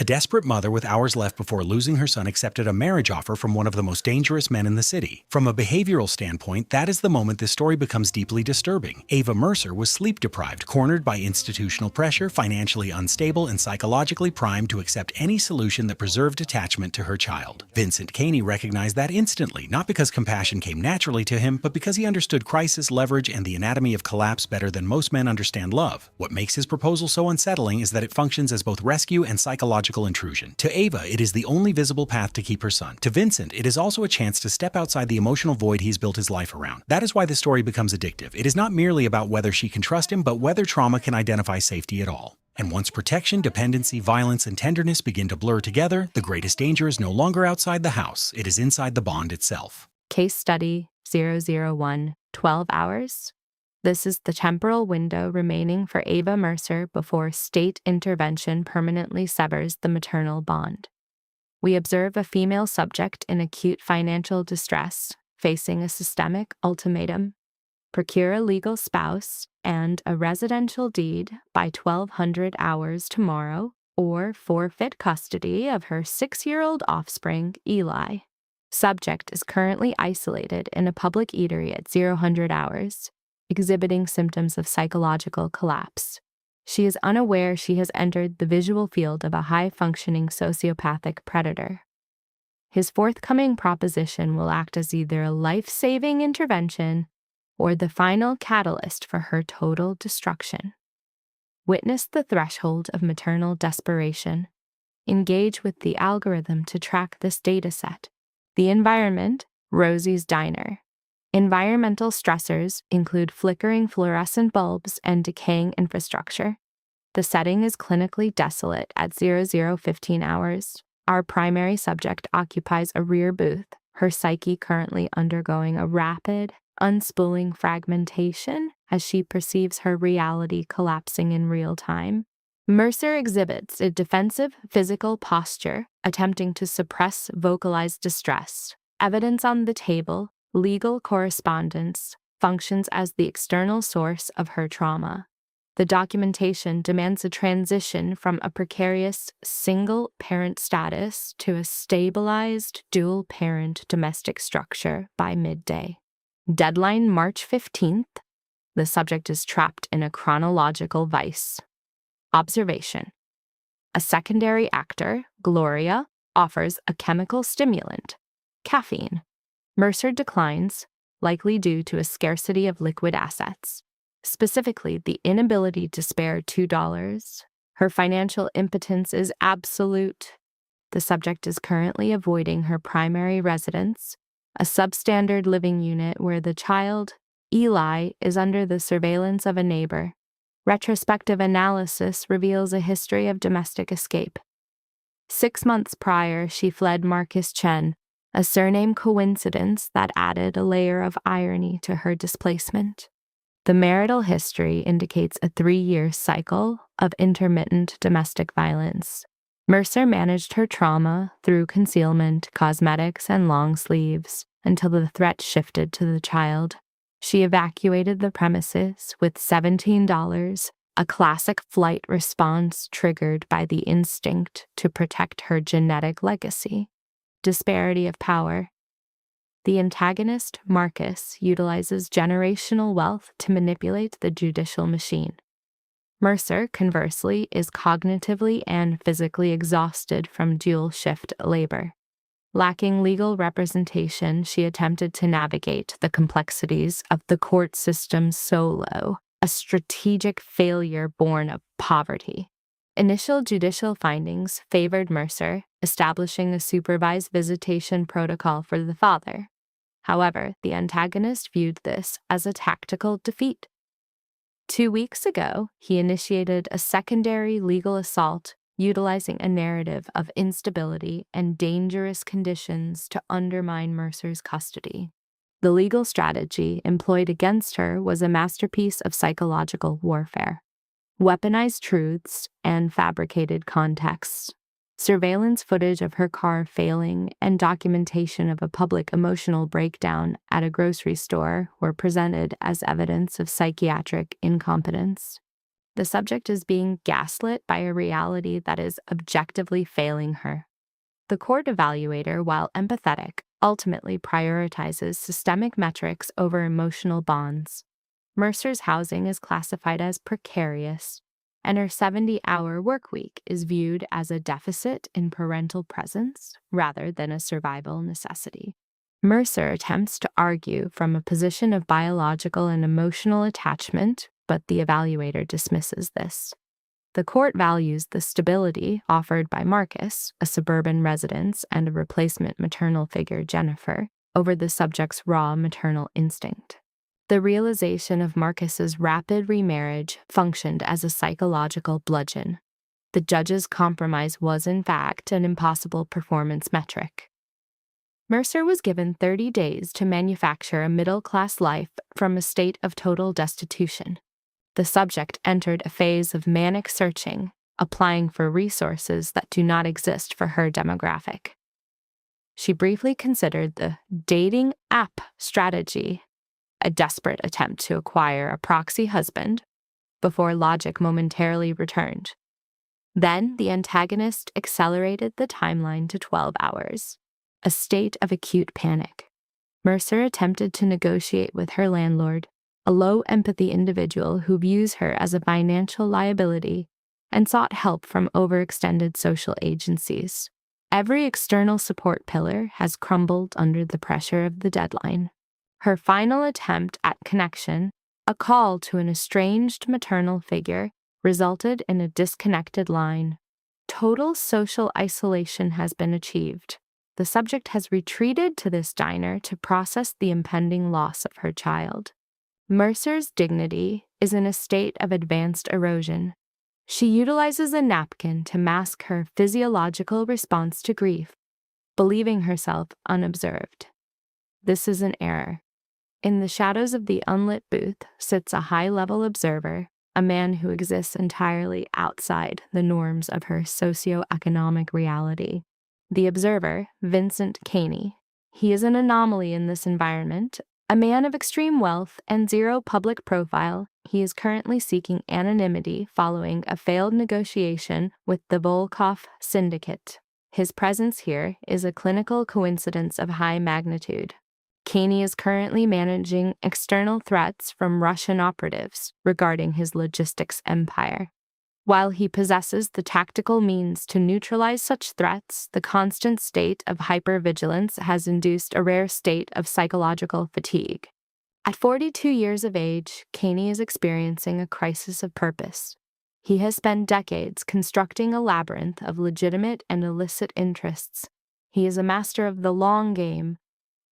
A desperate mother with hours left before losing her son accepted a marriage offer from one of the most dangerous men in the city. From a behavioral standpoint, that is the moment this story becomes deeply disturbing. Ava Mercer was sleep-deprived, cornered by institutional pressure, financially unstable, and psychologically primed to accept any solution that preserved attachment to her child. Vincent Caney recognized that instantly, not because compassion came naturally to him, but because he understood crisis, leverage, and the anatomy of collapse better than most men understand love. What makes his proposal so unsettling is that it functions as both rescue and psychological intrusion. To Ava, it is the only visible path to keep her son. To Vincent, it is also a chance to step outside the emotional void he's built his life around. That is why the story becomes addictive. It is not merely about whether she can trust him, but whether trauma can identify safety at all. And once protection, dependency, violence, and tenderness begin to blur together, the greatest danger is no longer outside the house. It is inside the bond itself. Case Study 001, 12 hours. This is the temporal window remaining for Ava Mercer before state intervention permanently severs the maternal bond. We observe a female subject in acute financial distress, facing a systemic ultimatum: procure a legal spouse and a residential deed by 1200 hours tomorrow, or forfeit custody of her 6-year-old offspring, Eli. Subject is currently isolated in a public eatery at 0 hours, exhibiting symptoms of psychological collapse. She is unaware she has entered the visual field of a high-functioning sociopathic predator. His forthcoming proposition will act as either a life-saving intervention or the final catalyst for her total destruction. Witness the threshold of maternal desperation. Engage with the algorithm to track this dataset. The environment, Rosie's Diner. Environmental stressors include flickering fluorescent bulbs and decaying infrastructure. The setting is clinically desolate at 00:15 hours. Our primary subject occupies a rear booth, her psyche currently undergoing a rapid, unspooling fragmentation as she perceives her reality collapsing in real time. Mercer exhibits a defensive physical posture, attempting to suppress vocalized distress. Evidence on the table, legal correspondence, functions as the external source of her trauma. The documentation demands a transition from a precarious single-parent status to a stabilized dual-parent domestic structure by midday. Deadline March 15th. The subject is trapped in a chronological vice. Observation. A secondary actor, Gloria, offers a chemical stimulant, caffeine. Mercer declines, likely due to a scarcity of liquid assets, specifically the inability to spare $2. Her financial impotence is absolute. The subject is currently avoiding her primary residence, a substandard living unit where the child, Eli, is under the surveillance of a neighbor. Retrospective analysis reveals a history of domestic escape. 6 months prior, she fled Marcus Chen, a surname coincidence that added a layer of irony to her displacement. The marital history indicates a 3-year cycle of intermittent domestic violence. Mercer managed her trauma through concealment, cosmetics, and long sleeves until the threat shifted to the child. She evacuated the premises with $17, a classic flight response triggered by the instinct to protect her genetic legacy. Disparity of power. The antagonist, Marcus, utilizes generational wealth to manipulate the judicial machine. Mercer, conversely, is cognitively and physically exhausted from dual-shift labor. Lacking legal representation, she attempted to navigate the complexities of the court system solo, a strategic failure born of poverty. Initial judicial findings favored Mercer, establishing a supervised visitation protocol for the father. However, the antagonist viewed this as a tactical defeat. 2 weeks ago, he initiated a secondary legal assault, utilizing a narrative of instability and dangerous conditions to undermine Mercer's custody. The legal strategy employed against her was a masterpiece of psychological warfare. Weaponized truths and fabricated contexts. Surveillance footage of her car failing and documentation of a public emotional breakdown at a grocery store were presented as evidence of psychiatric incompetence. The subject is being gaslit by a reality that is objectively failing her. The court evaluator, while empathetic, ultimately prioritizes systemic metrics over emotional bonds. Mercer's housing is classified as precarious, and her 70-hour workweek is viewed as a deficit in parental presence rather than a survival necessity. Mercer attempts to argue from a position of biological and emotional attachment, but the evaluator dismisses this. The court values the stability offered by Marcus, a suburban residence, and a replacement maternal figure, Jennifer, over the subject's raw maternal instinct. The realization of Marcus's rapid remarriage functioned as a psychological bludgeon. The judge's compromise was, in fact, an impossible performance metric. Mercer was given 30 days to manufacture a middle-class life from a state of total destitution. The subject entered a phase of manic searching, applying for resources that do not exist for her demographic. She briefly considered the dating app strategy, a desperate attempt to acquire a proxy husband, before logic momentarily returned. Then the antagonist accelerated the timeline to 12 hours, a state of acute panic. Mercer attempted to negotiate with her landlord, a low-empathy individual who views her as a financial liability, and sought help from overextended social agencies. Every external support pillar has crumbled under the pressure of the deadline. Her final attempt at connection, a call to an estranged maternal figure, resulted in a disconnected line. Total social isolation has been achieved. The subject has retreated to this diner to process the impending loss of her child. Mercer's dignity is in a state of advanced erosion. She utilizes a napkin to mask her physiological response to grief, believing herself unobserved. This is an error. In the shadows of the unlit booth sits a high-level observer, a man who exists entirely outside the norms of her socioeconomic reality. The observer, Vincent Caney. He is an anomaly in this environment. A man of extreme wealth and zero public profile, he is currently seeking anonymity following a failed negotiation with the Volkov Syndicate. His presence here is a clinical coincidence of high magnitude. Caney is currently managing external threats from Russian operatives regarding his logistics empire. While he possesses the tactical means to neutralize such threats, the constant state of hypervigilance has induced a rare state of psychological fatigue. At 42 years of age, Caney is experiencing a crisis of purpose. He has spent decades constructing a labyrinth of legitimate and illicit interests. He is a master of the long game,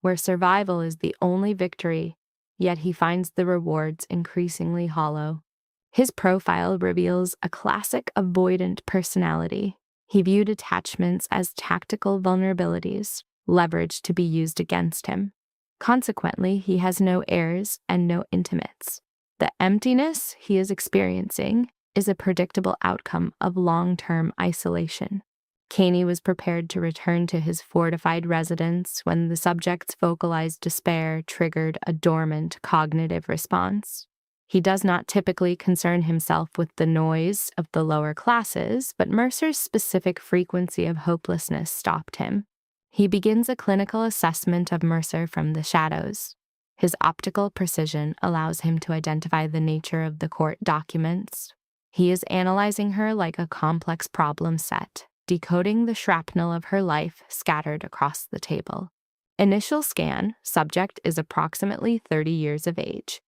where survival is the only victory, yet he finds the rewards increasingly hollow. His profile reveals a classic avoidant personality. He viewed attachments as tactical vulnerabilities, leverage to be used against him. Consequently, he has no heirs and no intimates. The emptiness he is experiencing is a predictable outcome of long-term isolation. Caney was prepared to return to his fortified residence when the subject's vocalized despair triggered a dormant cognitive response. He does not typically concern himself with the noise of the lower classes, but Mercer's specific frequency of hopelessness stopped him. He begins a clinical assessment of Mercer from the shadows. His optical precision allows him to identify the nature of the court documents. He is analyzing her like a complex problem set, decoding the shrapnel of her life scattered across the table. Initial scan, subject is approximately 30 years of age.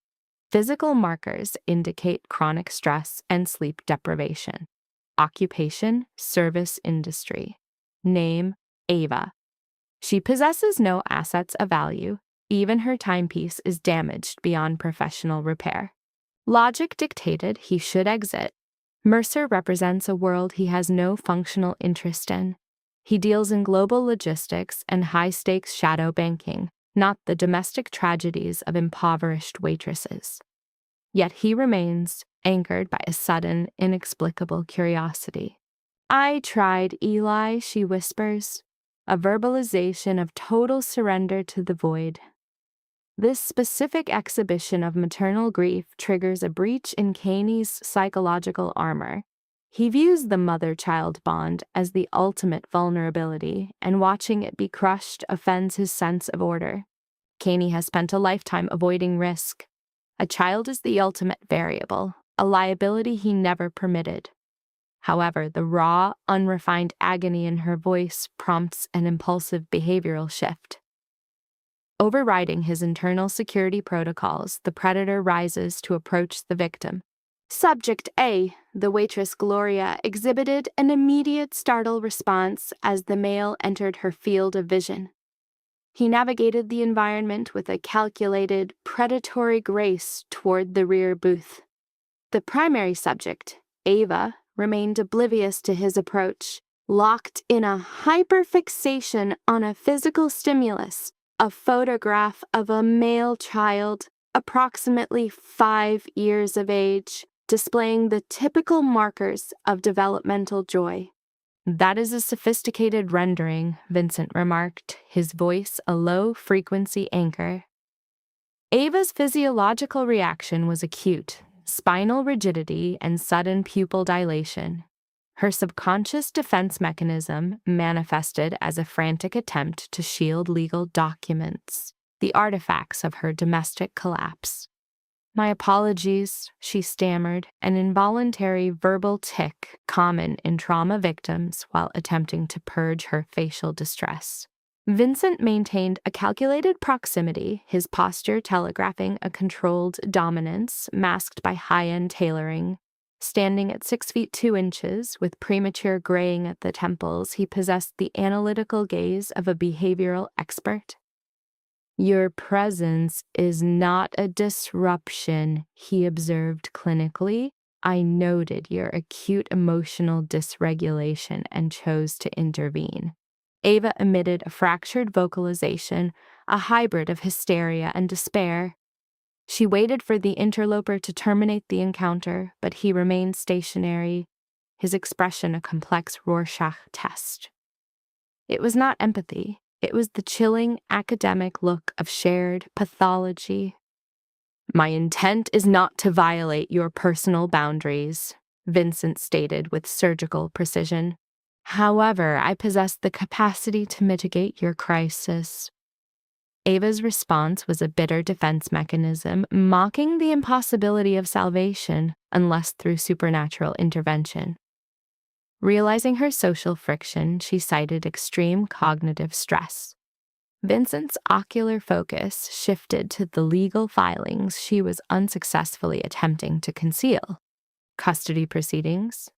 Physical markers indicate chronic stress and sleep deprivation. Occupation, service industry. Name, Ava. She possesses no assets of value. Even her timepiece is damaged beyond professional repair. Logic dictated he should exit. Mercer represents a world he has no functional interest in. He deals in global logistics and high-stakes shadow banking, not the domestic tragedies of impoverished waitresses. Yet he remains anchored by a sudden, inexplicable curiosity. "I tried, Eli," she whispers, a verbalization of total surrender to the void. This specific exhibition of maternal grief triggers a breach in Kaney's psychological armor. He views the mother-child bond as the ultimate vulnerability, and watching it be crushed offends his sense of order. Kaney has spent a lifetime avoiding risk. A child is the ultimate variable, a liability he never permitted. However, the raw, unrefined agony in her voice prompts an impulsive behavioral shift. Overriding his internal security protocols, the predator rises to approach the victim. Subject A, the waitress Gloria, exhibited an immediate startle response as the male entered her field of vision. He navigated the environment with a calculated, predatory grace toward the rear booth. The primary subject, Ava, remained oblivious to his approach, locked in a hyperfixation on a physical stimulus, a photograph of a male child, approximately 5 years of age, displaying the typical markers of developmental joy. "That is a sophisticated rendering," Vincent remarked, his voice a low-frequency anchor. Ava's physiological reaction was acute: spinal rigidity and sudden pupil dilation. Her subconscious defense mechanism manifested as a frantic attempt to shield legal documents, the artifacts of her domestic collapse. "My apologies," she stammered, an involuntary verbal tic common in trauma victims while attempting to purge her facial distress. Vincent maintained a calculated proximity, his posture telegraphing a controlled dominance masked by high-end tailoring. Standing at 6 feet 2 inches, with premature graying at the temples, he possessed the analytical gaze of a behavioral expert. "Your presence is not a disruption," he observed clinically. "I noted your acute emotional dysregulation and chose to intervene." Ava emitted a fractured vocalization, a hybrid of hysteria and despair. She waited for the interloper to terminate the encounter, but he remained stationary, his expression a complex Rorschach test. It was not empathy. It was the chilling, academic look of shared pathology. "My intent is not to violate your personal boundaries," Vincent stated with surgical precision. "However, I possess the capacity to mitigate your crisis." Ava's response was a bitter defense mechanism, mocking the impossibility of salvation unless through supernatural intervention. Realizing her social friction, she cited extreme cognitive stress. Vincent's ocular focus shifted to the legal filings she was unsuccessfully attempting to conceal. Custody proceedings.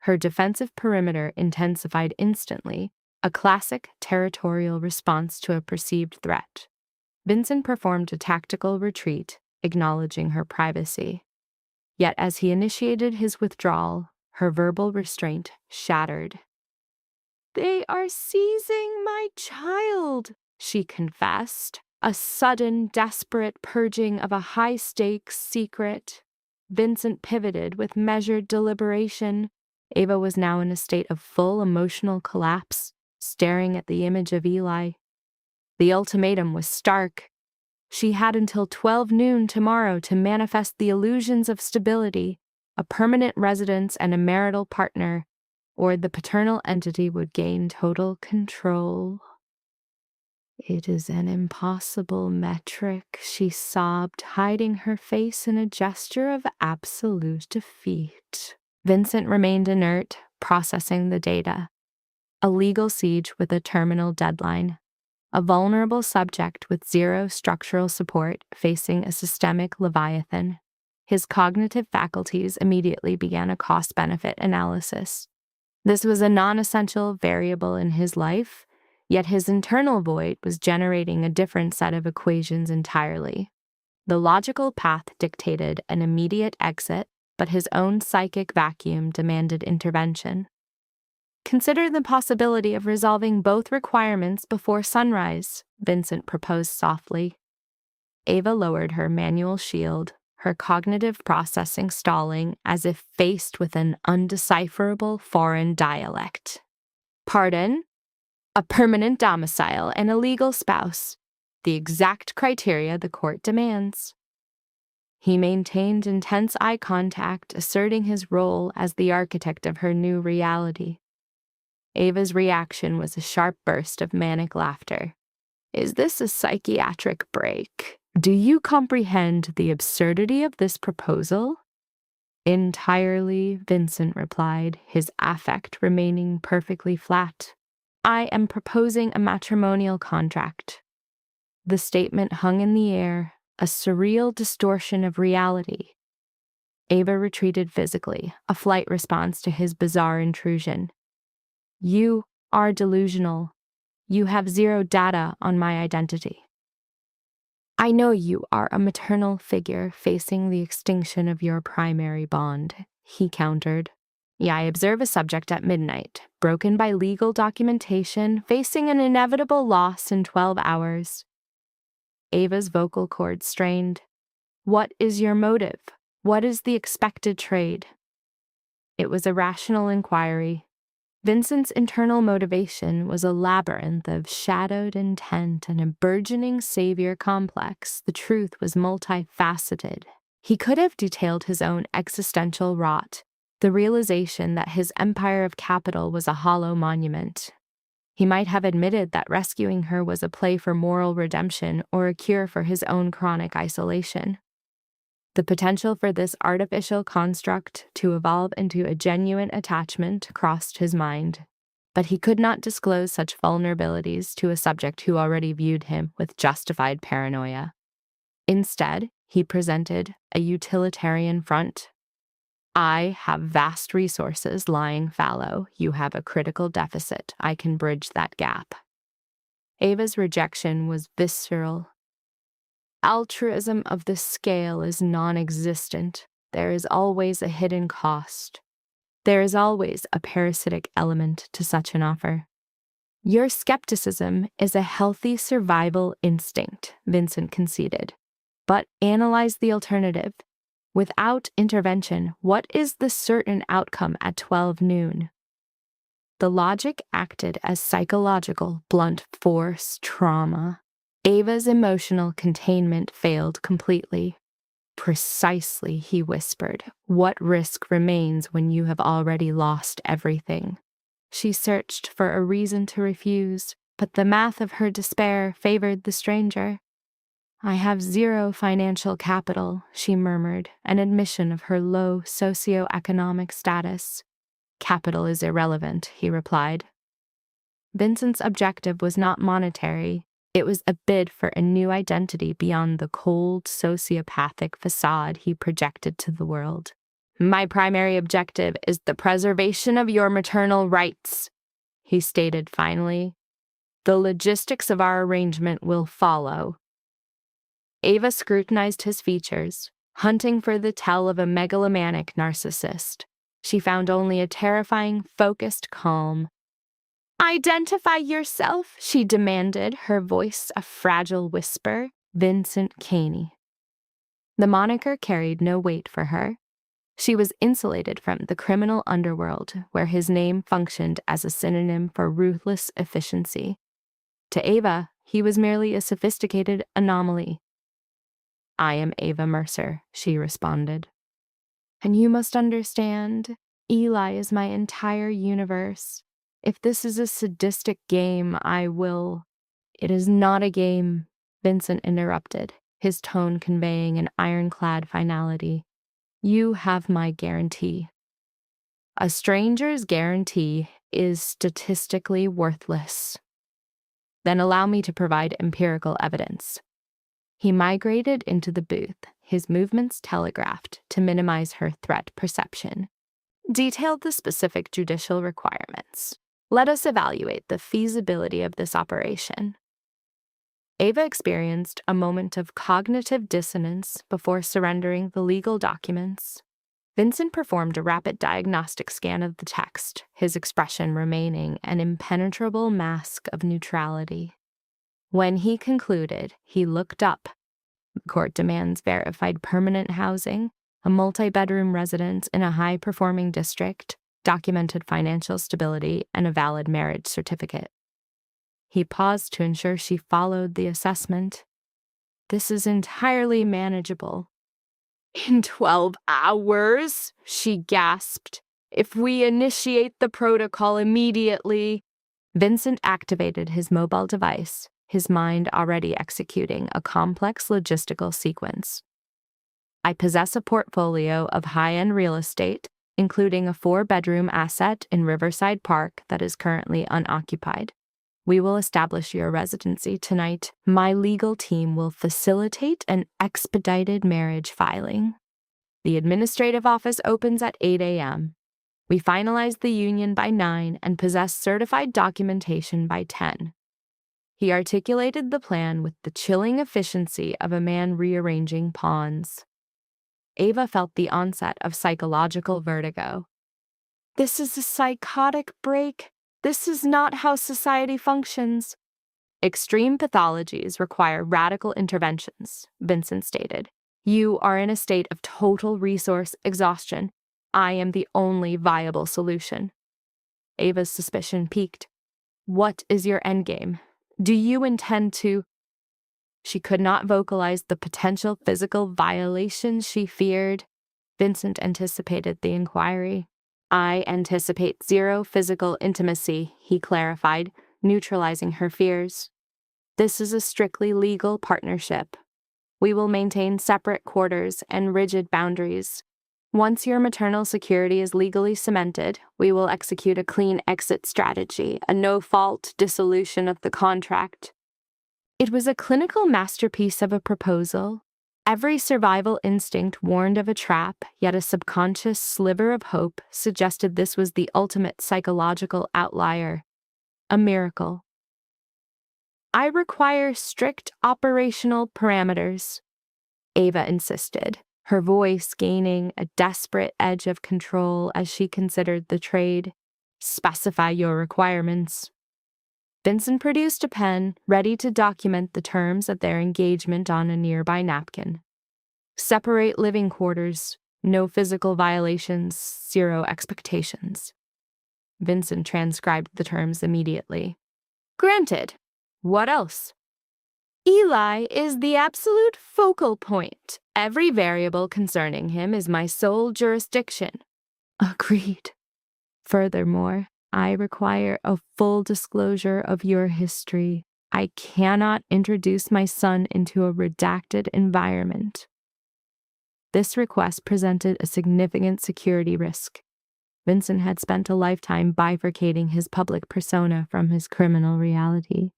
Her defensive perimeter intensified instantly, a classic territorial response to a perceived threat. Vincent performed a tactical retreat, acknowledging her privacy. Yet as he initiated his withdrawal, her verbal restraint shattered. "They are seizing my child," she confessed, a sudden, desperate purging of a high-stakes secret. Vincent pivoted with measured deliberation. Ava was now in a state of full emotional collapse, staring at the image of Eli. The ultimatum was stark. She had until 12 noon tomorrow to manifest the illusions of stability, a permanent residence and a marital partner, or the paternal entity would gain total control. "It is an impossible metric," she sobbed, hiding her face in a gesture of absolute defeat. Vincent remained inert, processing the data. A legal siege with a terminal deadline. A vulnerable subject with zero structural support facing a systemic leviathan. His cognitive faculties immediately began a cost-benefit analysis. This was a non-essential variable in his life, yet his internal void was generating a different set of equations entirely. The logical path dictated an immediate exit, but his own psychic vacuum demanded intervention. "Consider the possibility of resolving both requirements before sunrise," Vincent proposed softly. Ava lowered her manual shield, her cognitive processing stalling as if faced with an undecipherable foreign dialect. "Pardon? A permanent domicile and a legal spouse. the exact criteria the court demands. He maintained intense eye contact, asserting his role as the architect of her new reality. Ava's reaction was a sharp burst of manic laughter. Is this a psychiatric break? Do you comprehend the absurdity of this proposal? Entirely, Vincent replied, his affect remaining perfectly flat. I am proposing a matrimonial contract. The statement hung in the air, a surreal distortion of reality. Ava retreated physically, a flight response to his bizarre intrusion. You are delusional. You have zero data on my identity. I know you are a maternal figure facing the extinction of your primary bond, he countered. Yeah, I observe a subject at midnight, broken by legal documentation, facing an inevitable loss in 12 hours. Ava's vocal cords strained. What is your motive? What is the expected trade? It was a rational inquiry. Vincent's internal motivation was a labyrinth of shadowed intent and a burgeoning savior complex. The truth was multifaceted. He could have detailed his own existential rot, the realization that his empire of capital was a hollow monument. He might have admitted that rescuing her was a play for moral redemption or a cure for his own chronic isolation. The potential for this artificial construct to evolve into a genuine attachment crossed his mind, but he could not disclose such vulnerabilities to a subject who already viewed him with justified paranoia. Instead, he presented a utilitarian front. I have vast resources lying fallow. You have a critical deficit. I can bridge that gap. Ava's rejection was visceral. Altruism of this scale is non-existent. There is always a hidden cost. There is always a parasitic element to such an offer. Your skepticism is a healthy survival instinct, Vincent conceded. But analyze the alternative. Without intervention, what is the certain outcome at 12 noon? The logic acted as psychological blunt force trauma. Ava's emotional containment failed completely. Precisely, he whispered. What risk remains when you have already lost everything? She searched for a reason to refuse, but the math of her despair favored the stranger. I have zero financial capital, she murmured, an admission of her low socioeconomic status. Capital is irrelevant, he replied. Vincent's objective was not monetary. It was a bid for a new identity beyond the cold, sociopathic facade he projected to the world. My primary objective is the preservation of your maternal rights, he stated finally. The logistics of our arrangement will follow. Ava scrutinized his features, hunting for the tell of a megalomaniac narcissist. She found only a terrifying, focused calm. Identify yourself, she demanded, her voice a fragile whisper. Vincent Caney. The moniker carried no weight for her. She was insulated from the criminal underworld, where his name functioned as a synonym for ruthless efficiency. To Ava, he was merely a sophisticated anomaly. I am Ava Mercer, she responded. And you must understand, Eli is my entire universe. If this is a sadistic game, I will... It is not a game, Vincent interrupted, his tone conveying an ironclad finality. You have my guarantee. A stranger's guarantee is statistically worthless. Then allow me to provide empirical evidence. He migrated into the booth, his movements telegraphed to minimize her threat perception. Detailed the specific judicial requirements. Let us evaluate the feasibility of this operation. Ava experienced a moment of cognitive dissonance before surrendering the legal documents. Vincent performed a rapid diagnostic scan of the text, his expression remaining an impenetrable mask of neutrality. When he concluded, he looked up. The court demands verified permanent housing, a multi-bedroom residence in a high-performing district, documented financial stability, and a valid marriage certificate. He paused to ensure she followed the assessment. This is entirely manageable. In 12 hours, she gasped. If we initiate the protocol immediately. Vincent activated his mobile device, his mind already executing a complex logistical sequence. I possess a portfolio of high-end real estate, including a 4-bedroom asset in Riverside Park that is currently unoccupied. We will establish your residency tonight. My legal team will facilitate an expedited marriage filing. The administrative office opens at 8 a.m. We finalize the union by 9 and possess certified documentation by 10. He articulated the plan with the chilling efficiency of a man rearranging pawns. Ava felt the onset of psychological vertigo. This is a psychotic break. This is not how society functions. Extreme pathologies require radical interventions, Vincent stated. You are in a state of total resource exhaustion. I am the only viable solution. Ava's suspicion piqued. What is your endgame? Do you intend to... She could not vocalize the potential physical violations she feared. Vincent anticipated the inquiry. I anticipate zero physical intimacy, he clarified, neutralizing her fears. This is a strictly legal partnership. We will maintain separate quarters and rigid boundaries. Once your maternal security is legally cemented, we will execute a clean exit strategy, a no-fault dissolution of the contract. It was a clinical masterpiece of a proposal. Every survival instinct warned of a trap, yet a subconscious sliver of hope suggested this was the ultimate psychological outlier. A miracle. I require strict operational parameters, Ava insisted, her voice gaining a desperate edge of control as she considered the trade. Specify your requirements. Vincent produced a pen, ready to document the terms of their engagement on a nearby napkin. Separate living quarters, no physical violations, zero expectations. Vincent transcribed the terms immediately. Granted. What else? Eli is the absolute focal point. Every variable concerning him is my sole jurisdiction. Agreed. Furthermore, I require a full disclosure of your history. I cannot introduce my son into a redacted environment. This request presented a significant security risk. Vincent had spent a lifetime bifurcating his public persona from his criminal reality.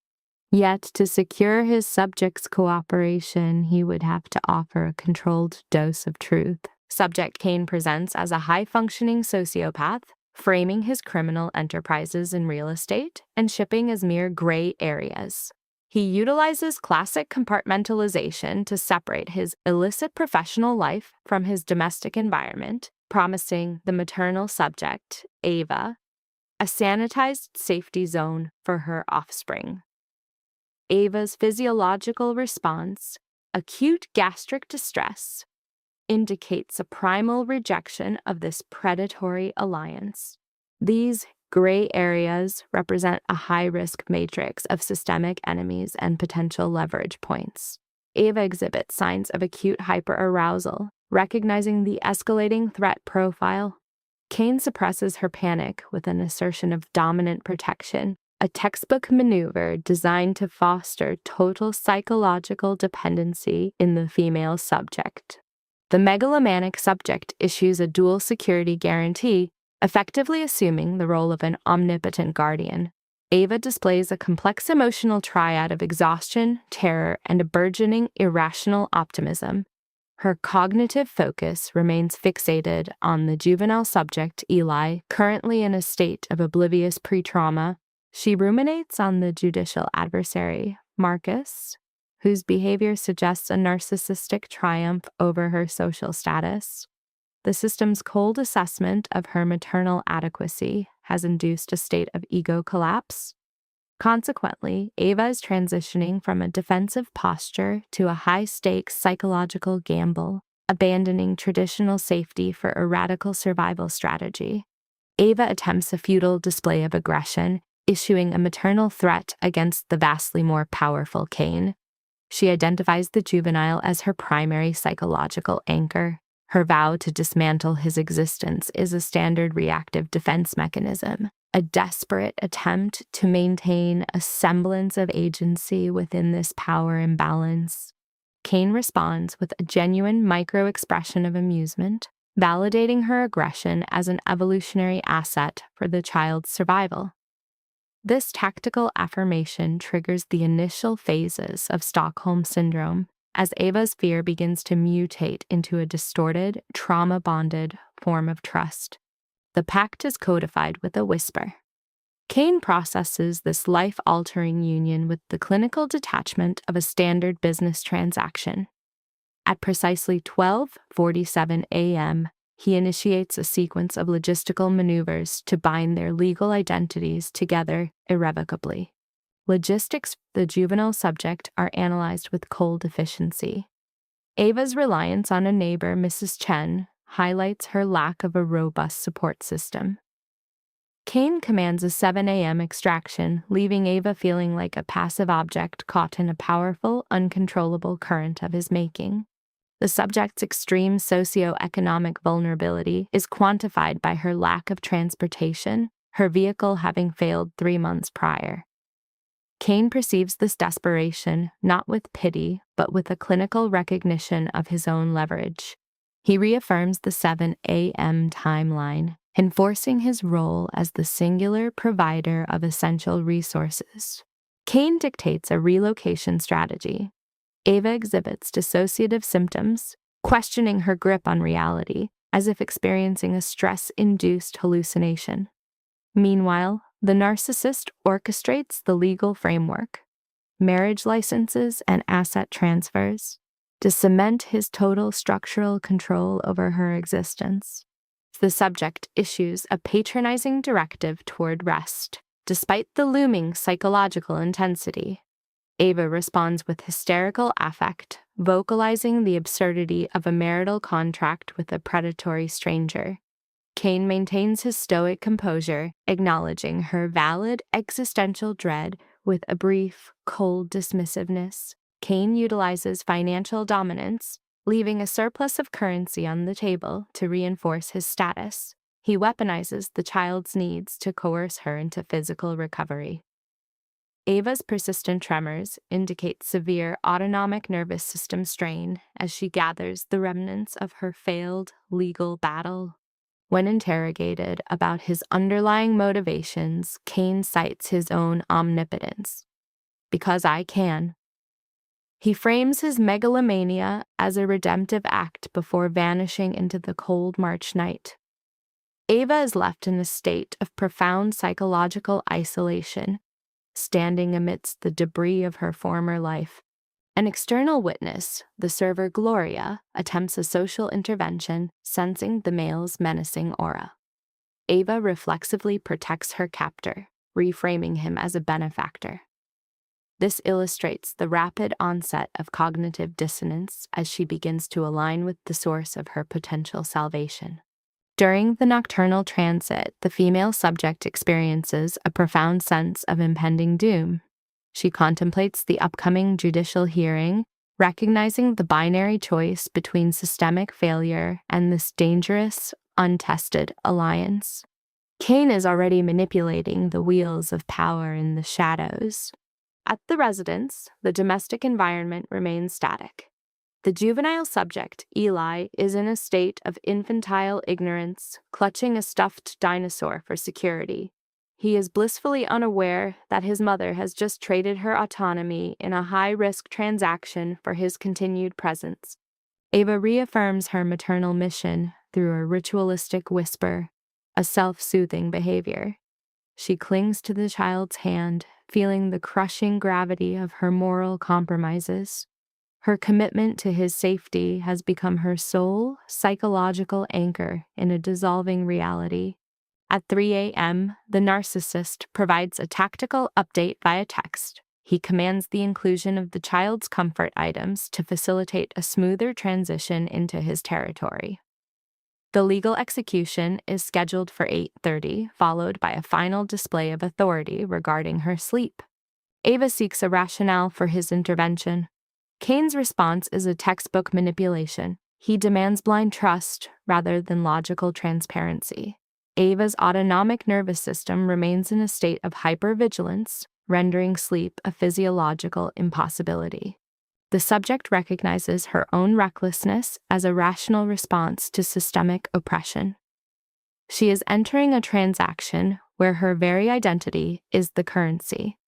Yet, to secure his subjects' cooperation, he would have to offer a controlled dose of truth. Subject Kane presents as a high-functioning sociopath, framing his criminal enterprises in real estate and shipping as mere gray areas. He utilizes classic compartmentalization to separate his illicit professional life from his domestic environment, promising the maternal subject, Ava, a sanitized safety zone for her offspring. Ava's physiological response, acute gastric distress, indicates a primal rejection of this predatory alliance. These gray areas represent a high-risk matrix of systemic enemies and potential leverage points. Ava exhibits signs of acute hyperarousal, recognizing the escalating threat profile. Kane suppresses her panic with an assertion of dominant protection, a textbook maneuver designed to foster total psychological dependency in the female subject. The megalomaniac subject issues a dual security guarantee, effectively assuming the role of an omnipotent guardian. Ava displays a complex emotional triad of exhaustion, terror, and a burgeoning irrational optimism. Her cognitive focus remains fixated on the juvenile subject, Eli, currently in a state of oblivious pre-trauma. She ruminates on the judicial adversary, Marcus, whose behavior suggests a narcissistic triumph over her social status. The system's cold assessment of her maternal adequacy has induced a state of ego collapse. Consequently, Ava is transitioning from a defensive posture to a high-stakes psychological gamble, abandoning traditional safety for a radical survival strategy. Ava attempts a futile display of aggression, issuing a maternal threat against the vastly more powerful Cain. She identifies the juvenile as her primary psychological anchor. Her vow to dismantle his existence is a standard reactive defense mechanism, a desperate attempt to maintain a semblance of agency within this power imbalance. Cain responds with a genuine micro-expression of amusement, validating her aggression as an evolutionary asset for the child's survival. This tactical affirmation triggers the initial phases of Stockholm Syndrome as Ava's fear begins to mutate into a distorted, trauma-bonded form of trust. The pact is codified with a whisper. Cain processes this life-altering union with the clinical detachment of a standard business transaction. At precisely 12:47 a.m., he initiates a sequence of logistical maneuvers to bind their legal identities together irrevocably. Logistics for the juvenile subject are analyzed with cold efficiency. Ava's reliance on a neighbor, Mrs. Chen, highlights her lack of a robust support system. Cain commands a 7 a.m. extraction, leaving Ava feeling like a passive object caught in a powerful, uncontrollable current of his making. The subject's extreme socioeconomic vulnerability is quantified by her lack of transportation, her vehicle having failed 3 months prior. Cain perceives this desperation not with pity, but with a clinical recognition of his own leverage. He reaffirms the 7 a.m. timeline, enforcing his role as the singular provider of essential resources. Cain dictates a relocation strategy. Ava exhibits dissociative symptoms, questioning her grip on reality, as if experiencing a stress-induced hallucination. Meanwhile, the narcissist orchestrates the legal framework, marriage licenses and asset transfers, to cement his total structural control over her existence. The subject issues a patronizing directive toward rest. Despite the looming psychological intensity, Ava responds with hysterical affect, vocalizing the absurdity of a marital contract with a predatory stranger. Cain maintains his stoic composure, acknowledging her valid existential dread with a brief, cold dismissiveness. Cain utilizes financial dominance, leaving a surplus of currency on the table to reinforce his status. He weaponizes the child's needs to coerce her into physical recovery. Ava's persistent tremors indicate severe autonomic nervous system strain as she gathers the remnants of her failed legal battle. When interrogated about his underlying motivations, Cain cites his own omnipotence. Because I can. He frames his megalomania as a redemptive act before vanishing into the cold March night. Ava is left in a state of profound psychological isolation, standing amidst the debris of her former life. An external witness, the server Gloria, attempts a social intervention, sensing the male's menacing aura. Ava reflexively protects her captor, reframing him as a benefactor. This illustrates the rapid onset of cognitive dissonance as she begins to align with the source of her potential salvation. During the nocturnal transit, the female subject experiences a profound sense of impending doom. She contemplates the upcoming judicial hearing, recognizing the binary choice between systemic failure and this dangerous, untested alliance. Cain is already manipulating the wheels of power in the shadows. At the residence, the domestic environment remains static. The juvenile subject, Eli, is in a state of infantile ignorance, clutching a stuffed dinosaur for security. He is blissfully unaware that his mother has just traded her autonomy in a high-risk transaction for his continued presence. Ava reaffirms her maternal mission through a ritualistic whisper, a self-soothing behavior. She clings to the child's hand, feeling the crushing gravity of her moral compromises. Her commitment to his safety has become her sole psychological anchor in a dissolving reality. At 3 a.m., the narcissist provides a tactical update via text. He commands the inclusion of the child's comfort items to facilitate a smoother transition into his territory. The legal execution is scheduled for 8:30, followed by a final display of authority regarding her sleep. Ava seeks a rationale for his intervention. Kane's response is a textbook manipulation. He demands blind trust rather than logical transparency. Ava's autonomic nervous system remains in a state of hypervigilance, rendering sleep a physiological impossibility. The subject recognizes her own recklessness as a rational response to systemic oppression. She is entering a transaction where her very identity is the currency.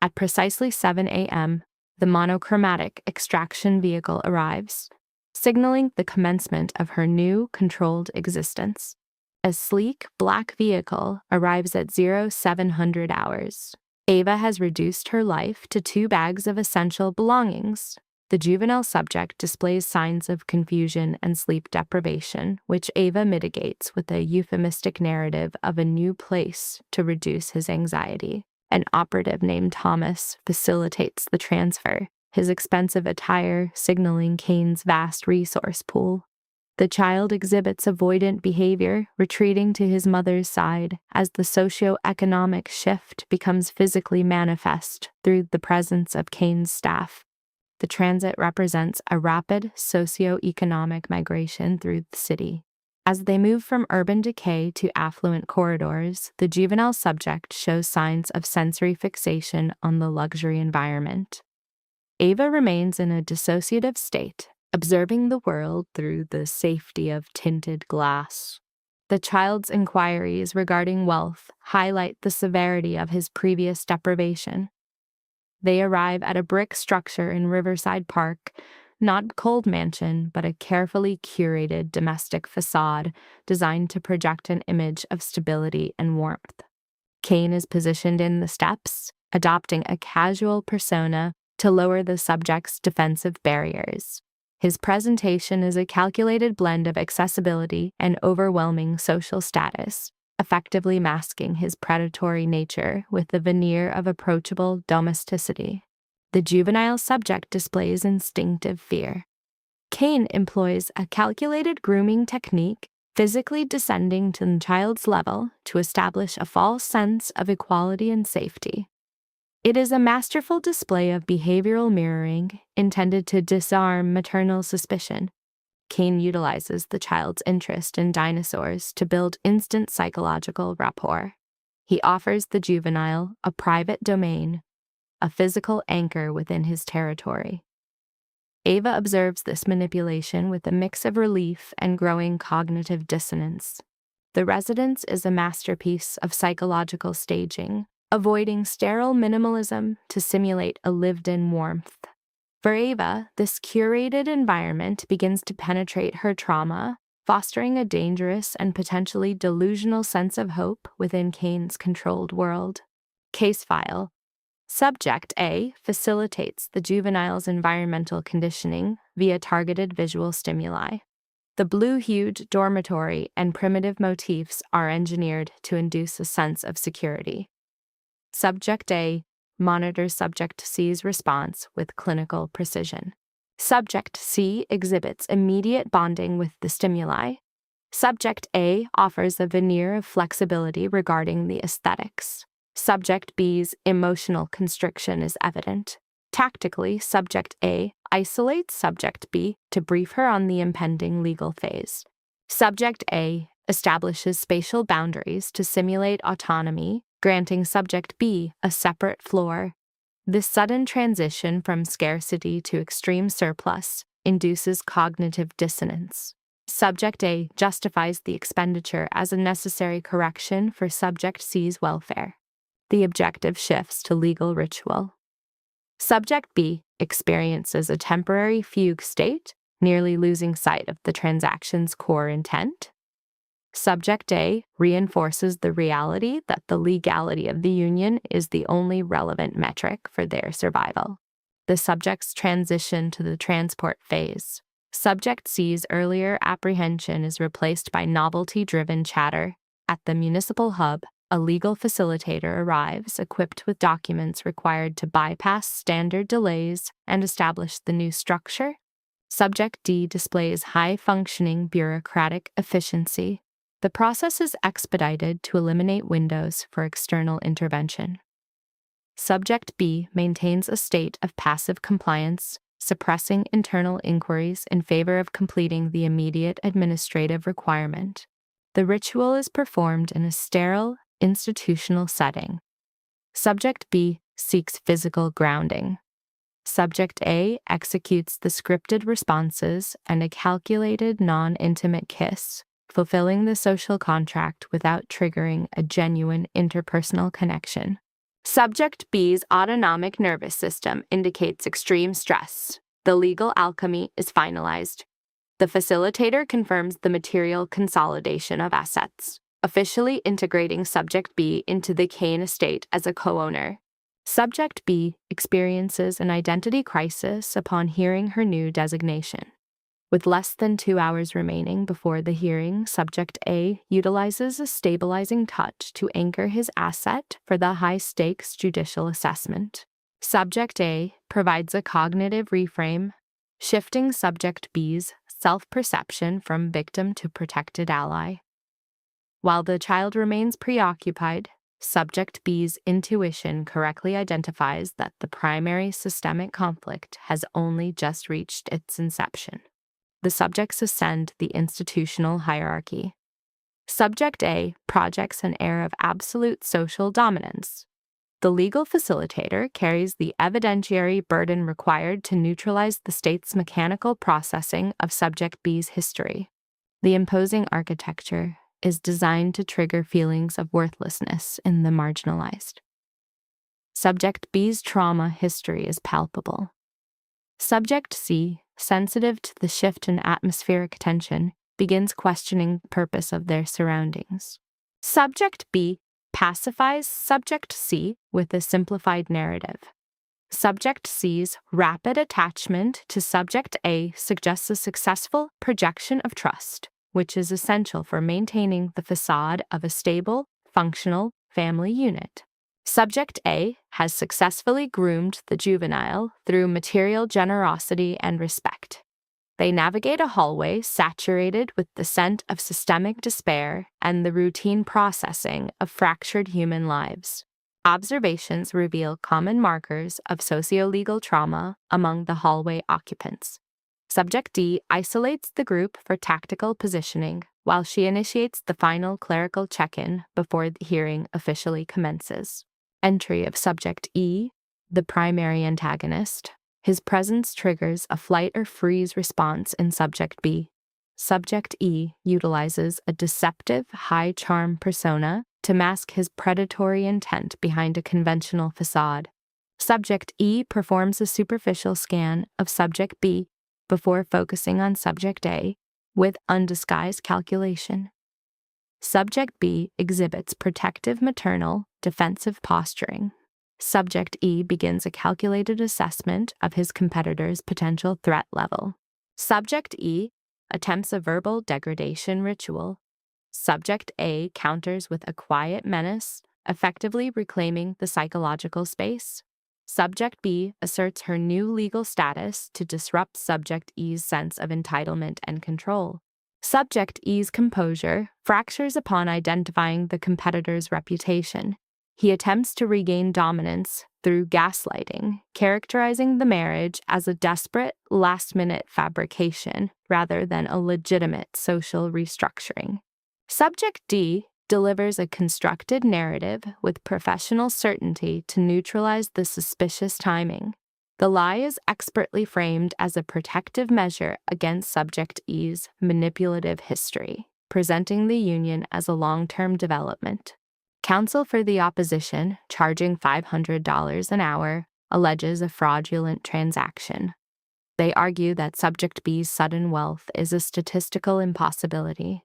At precisely 7 a.m., the monochromatic extraction vehicle arrives, signaling the commencement of her new controlled existence. A sleek, black vehicle arrives at 0700 hours. Ava has reduced her life to 2 bags of essential belongings. The juvenile subject displays signs of confusion and sleep deprivation, which Ava mitigates with a euphemistic narrative of a new place to reduce his anxiety. An operative named Thomas facilitates the transfer, his expensive attire signaling Kane's vast resource pool. The child exhibits avoidant behavior, retreating to his mother's side as the socio-economic shift becomes physically manifest through the presence of Kane's staff. The transit represents a rapid socio-economic migration through the city. As they move from urban decay to affluent corridors, the juvenile subject shows signs of sensory fixation on the luxury environment. Ava remains in a dissociative state, observing the world through the safety of tinted glass. The child's inquiries regarding wealth highlight the severity of his previous deprivation. They arrive at a brick structure in Riverside Park, not a cold mansion, but a carefully curated domestic facade designed to project an image of stability and warmth. Kane is positioned in the steps, adopting a casual persona to lower the subject's defensive barriers. His presentation is a calculated blend of accessibility and overwhelming social status, effectively masking his predatory nature with the veneer of approachable domesticity. The juvenile subject displays instinctive fear. Kane employs a calculated grooming technique, physically descending to the child's level to establish a false sense of equality and safety. It is a masterful display of behavioral mirroring intended to disarm maternal suspicion. Kane utilizes the child's interest in dinosaurs to build instant psychological rapport. He offers the juvenile a private domain, a physical anchor within his territory. Ava observes this manipulation with a mix of relief and growing cognitive dissonance. The residence is a masterpiece of psychological staging, avoiding sterile minimalism to simulate a lived-in warmth. For Ava, this curated environment begins to penetrate her trauma, fostering a dangerous and potentially delusional sense of hope within Kane's controlled world. Case file. Subject A facilitates the juvenile's environmental conditioning via targeted visual stimuli. The blue-hued dormitory and primitive motifs are engineered to induce a sense of security. Subject A monitors Subject C's response with clinical precision. Subject C exhibits immediate bonding with the stimuli. Subject A offers a veneer of flexibility regarding the aesthetics. Subject B's emotional constriction is evident. Tactically, Subject A isolates Subject B to brief her on the impending legal phase. Subject A establishes spatial boundaries to simulate autonomy, granting Subject B a separate floor. This sudden transition from scarcity to extreme surplus induces cognitive dissonance. Subject A justifies the expenditure as a necessary correction for Subject C's welfare. The objective shifts to legal ritual. Subject B experiences a temporary fugue state, nearly losing sight of the transaction's core intent. Subject A reinforces the reality that the legality of the union is the only relevant metric for their survival. The subject's transition to the transport phase. Subject C's earlier apprehension is replaced by novelty-driven chatter. At the municipal hub, a legal facilitator arrives equipped with documents required to bypass standard delays and establish the new structure. Subject D displays high-functioning bureaucratic efficiency. The process is expedited to eliminate windows for external intervention. Subject B maintains a state of passive compliance, suppressing internal inquiries in favor of completing the immediate administrative requirement. The ritual is performed in a sterile, institutional setting. Subject B seeks physical grounding. Subject A executes the scripted responses and a calculated, non-intimate kiss, fulfilling the social contract without triggering a genuine interpersonal connection. Subject B's autonomic nervous system indicates extreme stress. The legal alchemy is finalized. The facilitator confirms the material consolidation of assets, officially integrating Subject B into the Kane estate as a co-owner. Subject B experiences an identity crisis upon hearing her new designation. With less than 2 hours remaining before the hearing, Subject A utilizes a stabilizing touch to anchor his asset for the high-stakes judicial assessment. Subject A provides a cognitive reframe, shifting Subject B's self-perception from victim to protected ally. While the child remains preoccupied, Subject B's intuition correctly identifies that the primary systemic conflict has only just reached its inception. The subjects ascend the institutional hierarchy. Subject A projects an air of absolute social dominance. The legal facilitator carries the evidentiary burden required to neutralize the state's mechanical processing of Subject B's history. The imposing architecture is designed to trigger feelings of worthlessness in the marginalized. Subject B's trauma history is palpable. Subject C, sensitive to the shift in atmospheric tension, begins questioning the purpose of their surroundings. Subject B pacifies Subject C with a simplified narrative. Subject C's rapid attachment to Subject A suggests a successful projection of trust, which is essential for maintaining the facade of a stable, functional family unit. Subject A has successfully groomed the juvenile through material generosity and respect. They navigate a hallway saturated with the scent of systemic despair and the routine processing of fractured human lives. Observations reveal common markers of socio-legal trauma among the hallway occupants. Subject D isolates the group for tactical positioning, while she initiates the final clerical check-in before the hearing officially commences. Entry of Subject E, the primary antagonist. His presence triggers a flight or freeze response in Subject B. Subject E utilizes a deceptive, high-charm persona to mask his predatory intent behind a conventional facade. Subject E performs a superficial scan of Subject B before focusing on Subject A with undisguised calculation. Subject B exhibits protective maternal, defensive posturing. Subject E begins a calculated assessment of his competitor's potential threat level. Subject E attempts a verbal degradation ritual. Subject A counters with a quiet menace, effectively reclaiming the psychological space. Subject B asserts her new legal status to disrupt Subject E's sense of entitlement and control. Subject E's composure fractures upon identifying the competitor's reputation. He attempts to regain dominance through gaslighting, characterizing the marriage as a desperate, last-minute fabrication rather than a legitimate social restructuring. Subject D delivers a constructed narrative with professional certainty to neutralize the suspicious timing. The lie is expertly framed as a protective measure against Subject E's manipulative history, presenting the union as a long-term development. Counsel for the opposition, charging $500 an hour, alleges a fraudulent transaction. They argue that Subject B's sudden wealth is a statistical impossibility.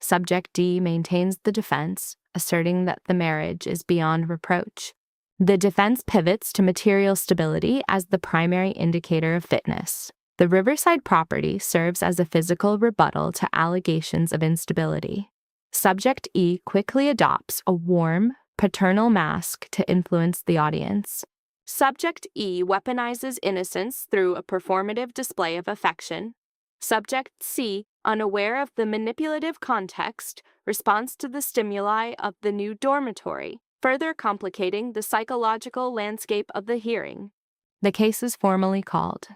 Subject D maintains the defense, asserting that the marriage is beyond reproach. The defense pivots to material stability as the primary indicator of fitness. The Riverside property serves as a physical rebuttal to allegations of instability. Subject E quickly adopts a warm, paternal mask to influence the audience. Subject E weaponizes innocence through a performative display of affection. Subject C, unaware of the manipulative context, responds to the stimuli of the new dormitory, further complicating the psychological landscape of the hearing. The case is formally called.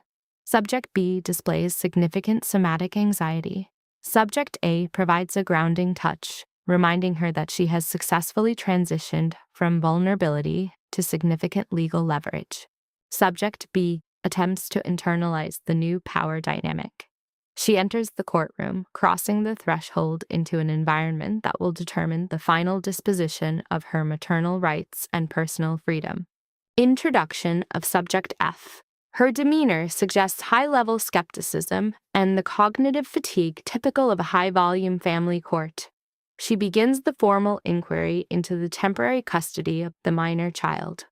Subject B displays significant somatic anxiety. Subject A provides a grounding touch, reminding her that she has successfully transitioned from vulnerability to significant legal leverage. Subject B attempts to internalize the new power dynamic. She enters the courtroom, crossing the threshold into an environment that will determine the final disposition of her maternal rights and personal freedom. Introduction of Subject F. Her demeanor suggests high-level skepticism and the cognitive fatigue typical of a high-volume family court. She begins the formal inquiry into the temporary custody of the minor child.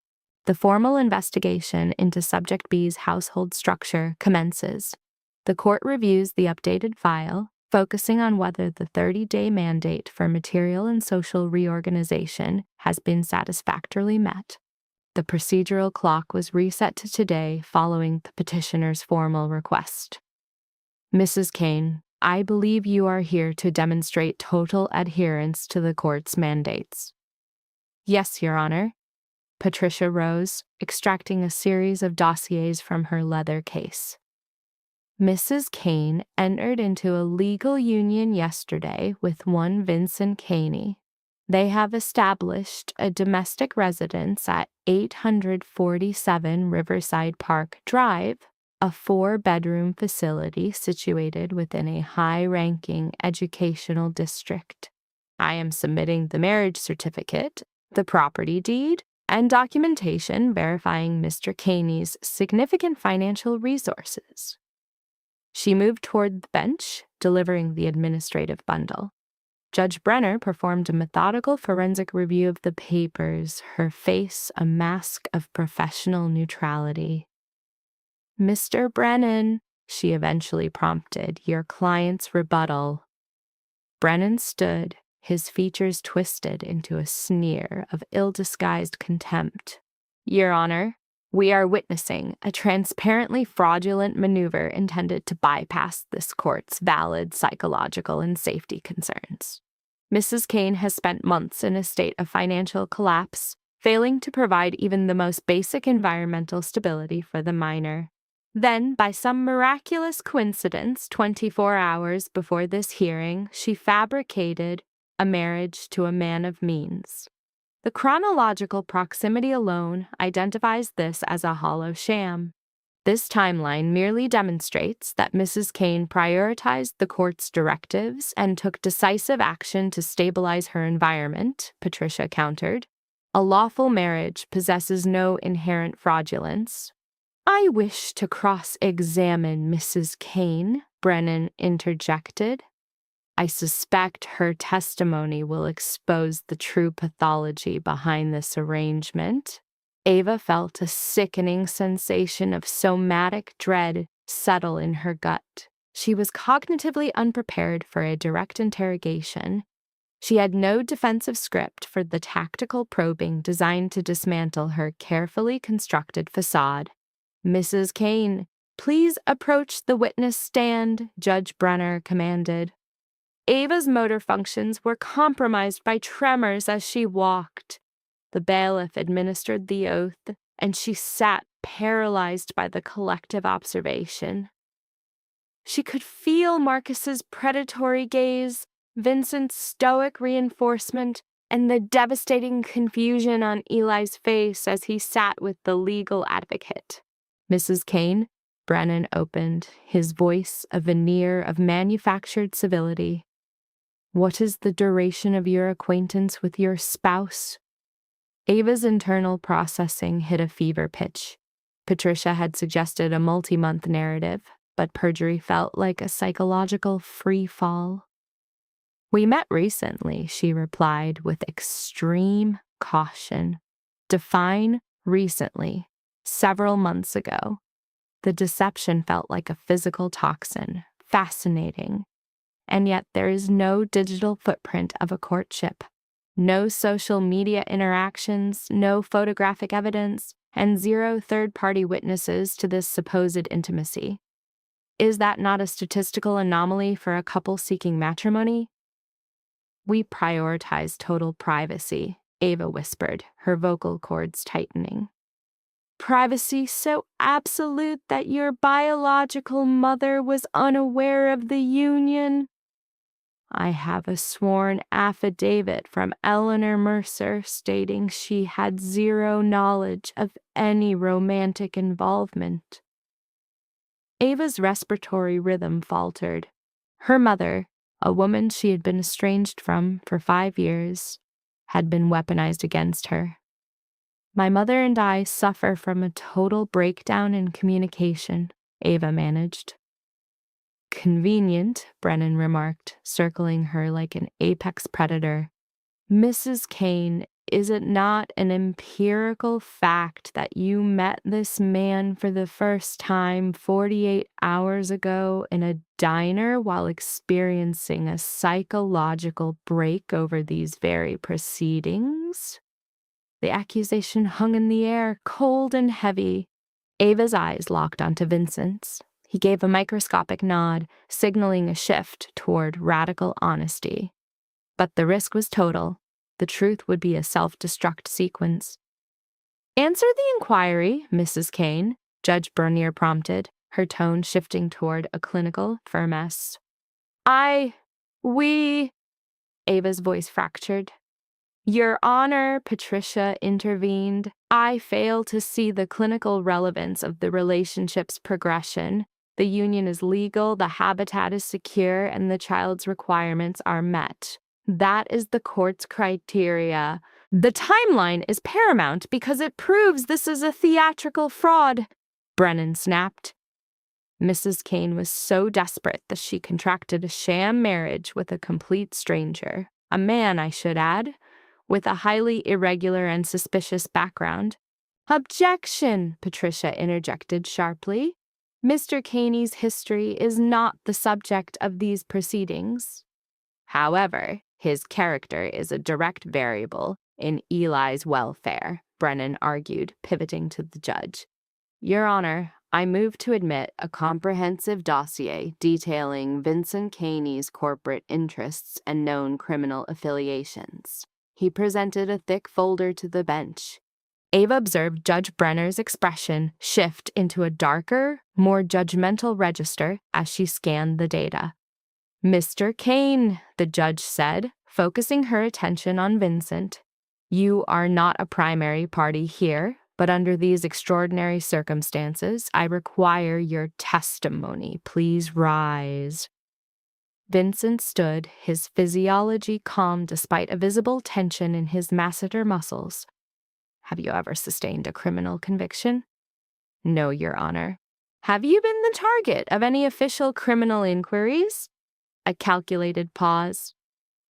The formal investigation into Subject B's household structure commences. The court reviews the updated file, focusing on whether the 30-day mandate for material and social reorganization has been satisfactorily met. The procedural clock was reset to today following the petitioner's formal request. Mrs. Kane, I believe you are here to demonstrate total adherence to the court's mandates. Yes, Your Honor. Patricia rose, extracting a series of dossiers from her leather case. Mrs. Kane entered into a legal union yesterday with one Vincent Caney. They have established a domestic residence at 847 Riverside Park Drive, a 4-bedroom facility situated within a high-ranking educational district. I am submitting the marriage certificate, the property deed, and documentation verifying Mr. Caney's significant financial resources. She moved toward the bench, delivering the administrative bundle. Judge Brenner performed a methodical forensic review of the papers, her face a mask of professional neutrality. Mr. Brennan, she eventually prompted, your client's rebuttal. Brennan stood, his features twisted into a sneer of ill-disguised contempt. Your Honor, we are witnessing a transparently fraudulent maneuver intended to bypass this court's valid psychological and safety concerns. Mrs. Kane has spent months in a state of financial collapse, failing to provide even the most basic environmental stability for the minor. Then, by some miraculous coincidence, 24 hours before this hearing, she fabricated a marriage to a man of means. The chronological proximity alone identifies this as a hollow sham. This timeline merely demonstrates that Mrs. Kane prioritized the court's directives and took decisive action to stabilize her environment, Patricia countered. A lawful marriage possesses no inherent fraudulence. I wish to cross-examine Mrs. Kane, Brennan interjected. I suspect her testimony will expose the true pathology behind this arrangement. Ava felt a sickening sensation of somatic dread settle in her gut. She was cognitively unprepared for a direct interrogation. She had no defensive script for the tactical probing designed to dismantle her carefully constructed facade. Mrs. Kane, please approach the witness stand, Judge Brenner commanded. Ava's motor functions were compromised by tremors as she walked. The bailiff administered the oath, and she sat paralyzed by the collective observation. She could feel Marcus's predatory gaze, Vincent's stoic reinforcement, and the devastating confusion on Eli's face as he sat with the legal advocate. Mrs. Kane, Brennan opened, his voice a veneer of manufactured civility. What is the duration of your acquaintance with your spouse? Ava's internal processing hit a fever pitch. Patricia had suggested a multi-month narrative, but perjury felt like a psychological free fall. We met recently, she replied with extreme caution. Define recently. Several months ago. The deception felt like a physical toxin, fascinating. And yet there is no digital footprint of a courtship. No social media interactions, no photographic evidence, and 0 third-party witnesses to this supposed intimacy. Is that not a statistical anomaly for a couple seeking matrimony? We prioritize total privacy, Ava whispered, her vocal cords tightening. Privacy so absolute that your biological mother was unaware of the union? I have a sworn affidavit from Eleanor Mercer stating she had 0 knowledge of any romantic involvement. Ava's respiratory rhythm faltered. Her mother, a woman she had been estranged from for 5 years, had been weaponized against her. My mother and I suffer from a total breakdown in communication, Ava managed. Convenient, Brennan remarked, circling her like an apex predator. Mrs. Kane, is it not an empirical fact that you met this man for the first time 48 hours ago in a diner while experiencing a psychological break over these very proceedings? The accusation hung in the air, cold and heavy. Ava's eyes locked onto Vincent's. He gave a microscopic nod, signaling a shift toward radical honesty. But the risk was total. The truth would be a self-destruct sequence. Answer the inquiry, Mrs. Kane, Judge Bernier prompted, her tone shifting toward a clinical firmness. We... Ava's voice fractured. Your Honor, Patricia intervened. I fail to see the clinical relevance of the relationship's progression. The union is legal, the habitat is secure, and the child's requirements are met. That is the court's criteria. The timeline is paramount because it proves this is a theatrical fraud, Brennan snapped. Mrs. Kane was so desperate that she contracted a sham marriage with a complete stranger. A man, I should add, with a highly irregular and suspicious background. Objection, Patricia interjected sharply. Mr. Caney's history is not the subject of these proceedings. However, his character is a direct variable in Eli's welfare, Brennan argued, pivoting to the judge. Your Honor, I move to admit a comprehensive dossier detailing Vincent Caney's corporate interests and known criminal affiliations. He presented a thick folder to the bench. Ava observed Judge Brenner's expression shift into a darker, more judgmental register as she scanned the data. Mr. Kane, the judge said, focusing her attention on Vincent, you are not a primary party here, but under these extraordinary circumstances, I require your testimony. Please rise. Vincent stood, his physiology calm despite a visible tension in his masseter muscles. Have you ever sustained a criminal conviction? No, Your Honor. Have you been the target of any official criminal inquiries? A calculated pause.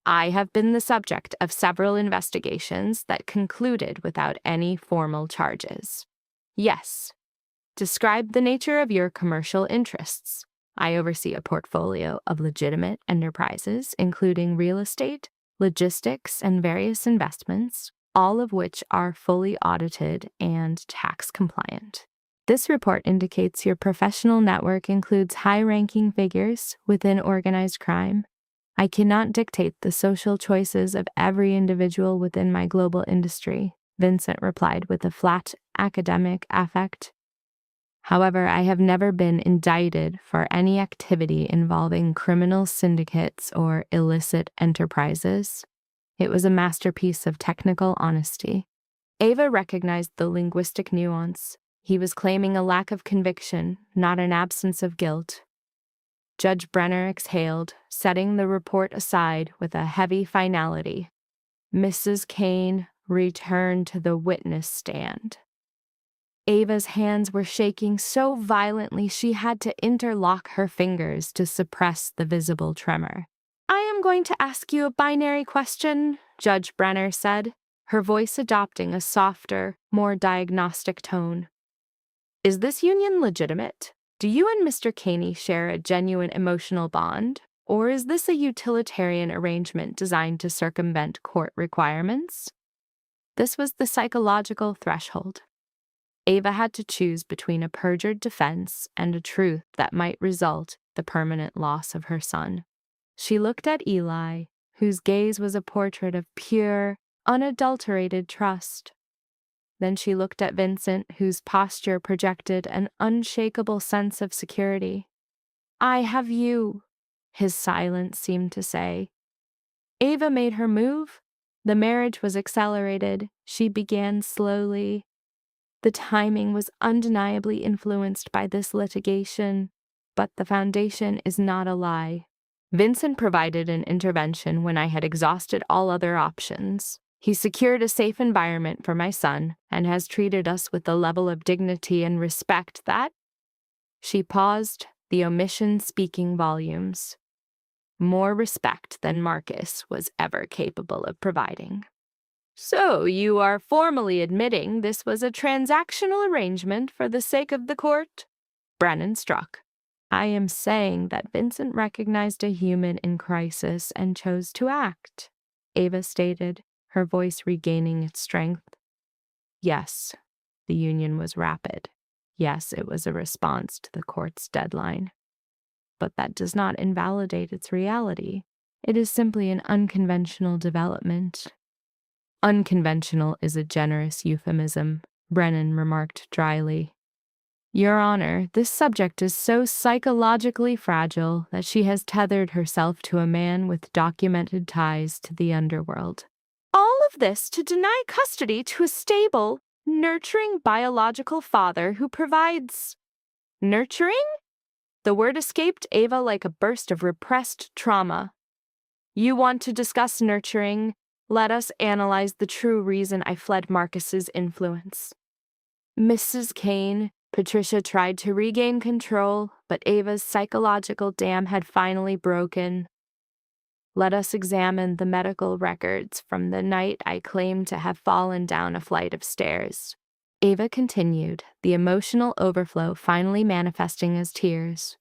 I have been the subject of several investigations that concluded without any formal charges. Yes. Describe the nature of your commercial interests. I oversee a portfolio of legitimate enterprises, including real estate, logistics, and various investments, all of which are fully audited and tax compliant. This report indicates your professional network includes high-ranking figures within organized crime. I cannot dictate the social choices of every individual within my global industry, Vincent replied with a flat, academic affect. However, I have never been indicted for any activity involving criminal syndicates or illicit enterprises. It was a masterpiece of technical honesty. Ava recognized the linguistic nuance. He was claiming a lack of conviction, not an absence of guilt. Judge Brenner exhaled, setting the report aside with a heavy finality. Mrs. Kane returned to the witness stand. Ava's hands were shaking so violently she had to interlock her fingers to suppress the visible tremor. I am going to ask you a binary question, Judge Brenner said, her voice adopting a softer, more diagnostic tone. Is this union legitimate? Do you and Mr. Caney share a genuine emotional bond, or is this a utilitarian arrangement designed to circumvent court requirements? This was the psychological threshold. Ava had to choose between a perjured defense and a truth that might result the permanent loss of her son. She looked at Eli, whose gaze was a portrait of pure, unadulterated trust. Then she looked at Vincent, whose posture projected an unshakable sense of security. "I have you," his silence seemed to say. Ava made her move. The marriage was accelerated. She began slowly. The timing was undeniably influenced by this litigation, but the foundation is not a lie. Vincent provided an intervention when I had exhausted all other options. He secured a safe environment for my son and has treated us with a level of dignity and respect that— She paused, the omission speaking volumes. More respect than Marcus was ever capable of providing. "So you are formally admitting this was a transactional arrangement for the sake of the court?" Brennan struck. "I am saying that Vincent recognized a human in crisis and chose to act," Ava stated, her voice regaining its strength. "Yes, the union was rapid. Yes, it was a response to the court's deadline. But that does not invalidate its reality. It is simply an unconventional development." "Unconventional is a generous euphemism," Brennan remarked dryly. "Your Honor, this subject is so psychologically fragile that she has tethered herself to a man with documented ties to the underworld." All of this to deny custody to a stable, nurturing biological father who provides— Nurturing? The word escaped Ava like a burst of repressed trauma. "You want to discuss nurturing? Let us analyze the true reason I fled Marcus's influence." Mrs. Kane, Patricia tried to regain control, but Ava's psychological dam had finally broken. "Let us examine the medical records from the night I claimed to have fallen down a flight of stairs." Ava continued, the emotional overflow finally manifesting as tears.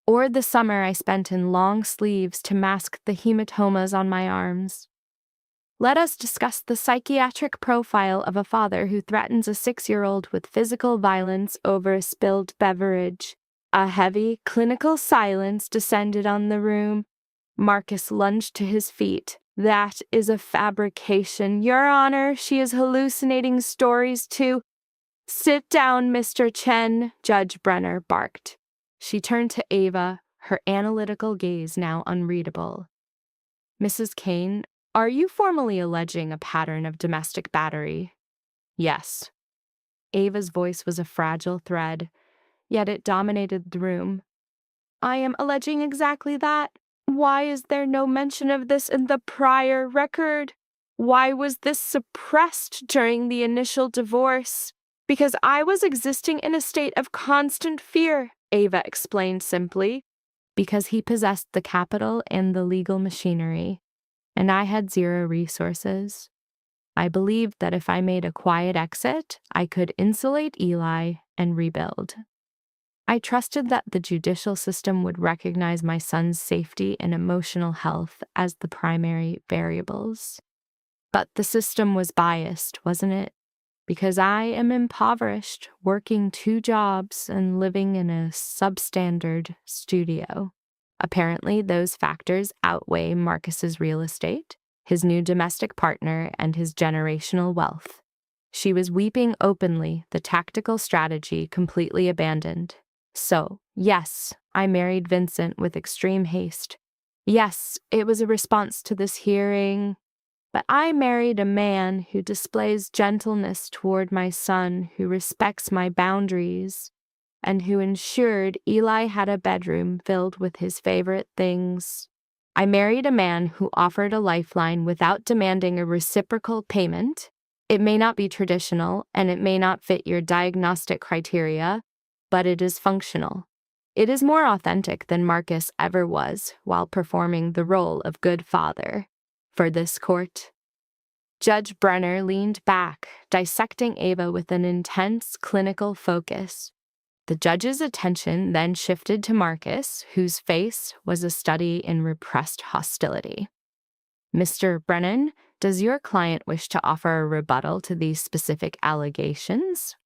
"Or the summer I spent in long sleeves to mask the hematomas on my arms. Let us discuss the psychiatric profile of a father who threatens a 6-year-old with physical violence over a spilled beverage." A heavy, clinical silence descended on the room. Marcus lunged to his feet. "That is a fabrication, Your Honor. She is hallucinating stories too." "Sit down, Mr. Chen," Judge Brenner barked. She turned to Ava, her analytical gaze now unreadable. "Mrs. Kane, are you formally alleging a pattern of domestic battery?" "Yes." Ava's voice was a fragile thread, yet it dominated the room. "I am alleging exactly that. Why is there no mention of this in the prior record? Why was this suppressed during the initial divorce?" "Because I was existing in a state of constant fear," Ava explained simply. "Because he possessed the capital and the legal machinery, and I had zero resources. I believed that if I made a quiet exit, I could insulate Eli and rebuild. I trusted that the judicial system would recognize my son's safety and emotional health as the primary variables. But the system was biased, wasn't it? Because I am impoverished, working 2 jobs and living in a substandard studio. Apparently, those factors outweigh Marcus's real estate, his new domestic partner, and his generational wealth." She was weeping openly, the tactical strategy completely abandoned. "So, yes, I married Vincent with extreme haste. Yes, it was a response to this hearing. But I married a man who displays gentleness toward my son, who respects my boundaries, and who ensured Eli had a bedroom filled with his favorite things. I married a man who offered a lifeline without demanding a reciprocal payment. It may not be traditional, and it may not fit your diagnostic criteria, but it is functional. It is more authentic than Marcus ever was while performing the role of good father for this court." Judge Brenner leaned back, dissecting Ava with an intense clinical focus. The judge's attention then shifted to Marcus, whose face was a study in repressed hostility. "Mr. Brennan, does your client wish to offer a rebuttal to these specific allegations?"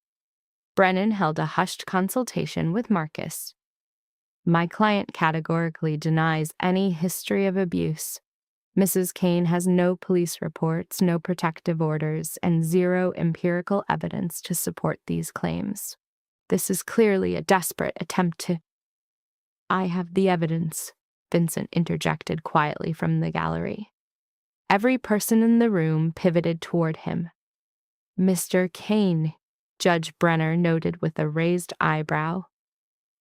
Brennan held a hushed consultation with Marcus. My client categorically denies any history of abuse. Mrs. Kane has no police reports, no protective orders, and zero empirical evidence to support these claims. This is clearly a desperate attempt to— I have the evidence, Vincent interjected quietly from the gallery. Every person in the room pivoted toward him. Mr. Kane, Judge Brenner noted with a raised eyebrow,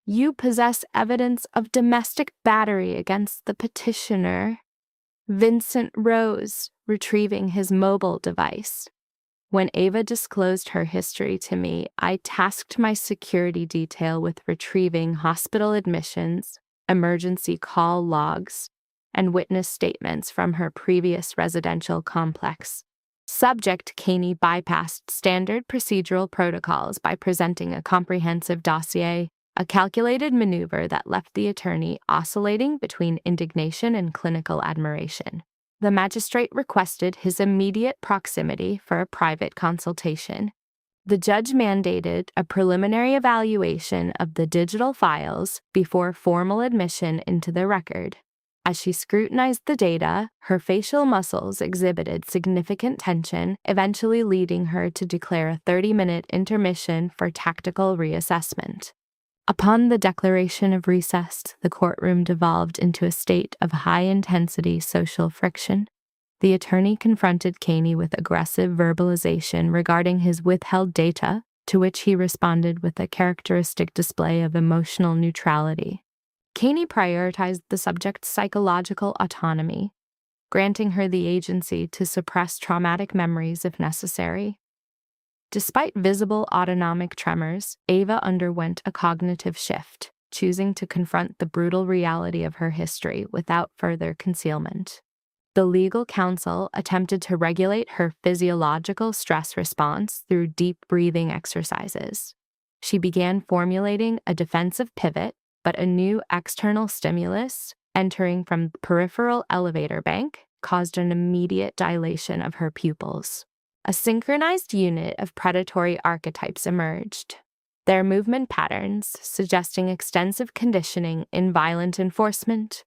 you possess evidence of domestic battery against the petitioner. Vincent rose, retrieving his mobile device. When Ava disclosed her history to me, I tasked my security detail with retrieving hospital admissions, emergency call logs, and witness statements from her previous residential complex. Subject Caney bypassed standard procedural protocols by presenting a comprehensive dossier, a calculated maneuver that left the attorney oscillating between indignation and clinical admiration. The magistrate requested his immediate proximity for a private consultation. The judge mandated a preliminary evaluation of the digital files before formal admission into the record. As she scrutinized the data, her facial muscles exhibited significant tension, eventually leading her to declare a 30-minute intermission for tactical reassessment. Upon the declaration of recess, the courtroom devolved into a state of high-intensity social friction. The attorney confronted Caney with aggressive verbalization regarding his withheld data, to which he responded with a characteristic display of emotional neutrality. Caney prioritized the subject's psychological autonomy, granting her the agency to suppress traumatic memories if necessary. Despite visible autonomic tremors, Ava underwent a cognitive shift, choosing to confront the brutal reality of her history without further concealment. The legal counsel attempted to regulate her physiological stress response through deep breathing exercises. She began formulating a defensive pivot, but a new external stimulus, entering from the peripheral elevator bank, caused an immediate dilation of her pupils. A synchronized unit of predatory archetypes emerged, their movement patterns suggesting extensive conditioning in violent enforcement.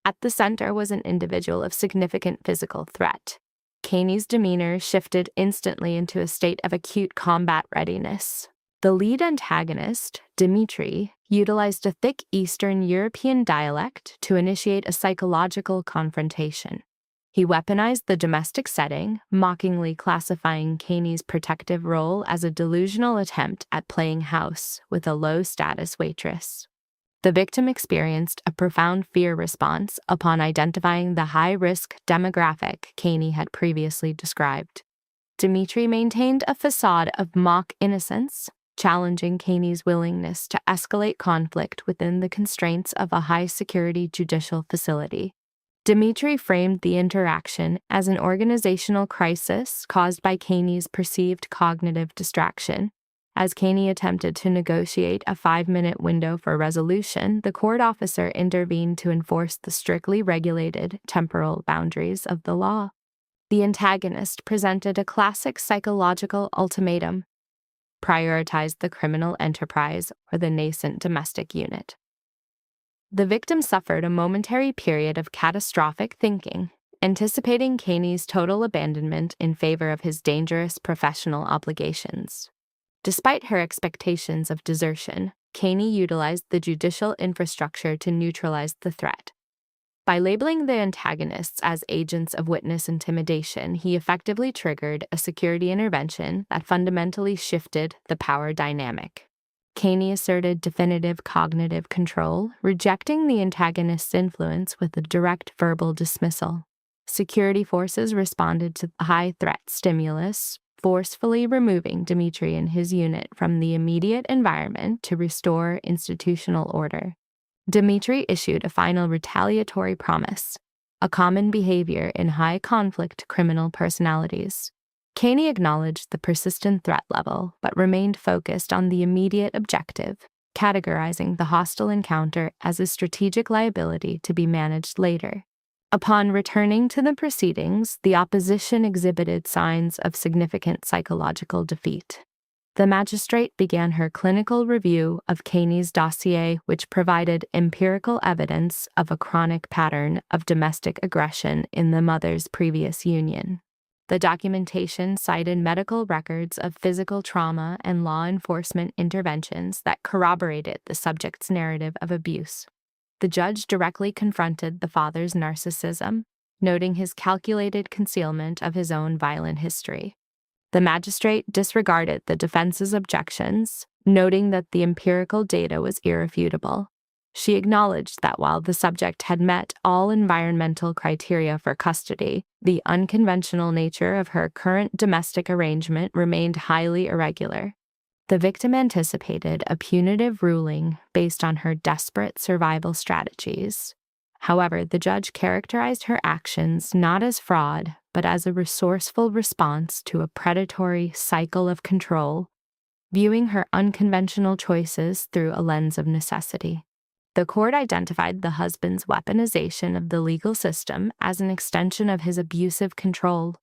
At the center was an individual of significant physical threat. Caney's demeanor shifted instantly into a state of acute combat readiness. The lead antagonist, Dimitri, utilized a thick Eastern European dialect to initiate a psychological confrontation. He weaponized the domestic setting, mockingly classifying Caney's protective role as a delusional attempt at playing house with a low-status waitress. The victim experienced a profound fear response upon identifying the high-risk demographic Caney had previously described. Dimitri maintained a facade of mock innocence, challenging Caney's willingness to escalate conflict within the constraints of a high-security judicial facility. Dimitri framed the interaction as an organizational crisis caused by Caney's perceived cognitive distraction. As Caney attempted to negotiate a 5-minute window for resolution, the court officer intervened to enforce the strictly regulated temporal boundaries of the law. The antagonist presented a classic psychological ultimatum: prioritize the criminal enterprise or the nascent domestic unit. The victim suffered a momentary period of catastrophic thinking, anticipating Caney's total abandonment in favor of his dangerous professional obligations. Despite her expectations of desertion, Caney utilized the judicial infrastructure to neutralize the threat. By labeling the antagonists as agents of witness intimidation, he effectively triggered a security intervention that fundamentally shifted the power dynamic. Caney asserted definitive cognitive control, rejecting the antagonist's influence with a direct verbal dismissal. Security forces responded to the high-threat stimulus, forcefully removing Dimitri and his unit from the immediate environment to restore institutional order. Dimitri issued a final retaliatory promise, a common behavior in high-conflict criminal personalities. Caney acknowledged the persistent threat level, but remained focused on the immediate objective, categorizing the hostile encounter as a strategic liability to be managed later. Upon returning to the proceedings, the opposition exhibited signs of significant psychological defeat. The magistrate began her clinical review of Caney's dossier, which provided empirical evidence of a chronic pattern of domestic aggression in the mother's previous union. The documentation cited medical records of physical trauma and law enforcement interventions that corroborated the subject's narrative of abuse. The judge directly confronted the father's narcissism, noting his calculated concealment of his own violent history. The magistrate disregarded the defense's objections, noting that the empirical data was irrefutable. She acknowledged that while the subject had met all environmental criteria for custody, the unconventional nature of her current domestic arrangement remained highly irregular. The victim anticipated a punitive ruling based on her desperate survival strategies. However, the judge characterized her actions not as fraud, but as a resourceful response to a predatory cycle of control, viewing her unconventional choices through a lens of necessity. The court identified the husband's weaponization of the legal system as an extension of his abusive control.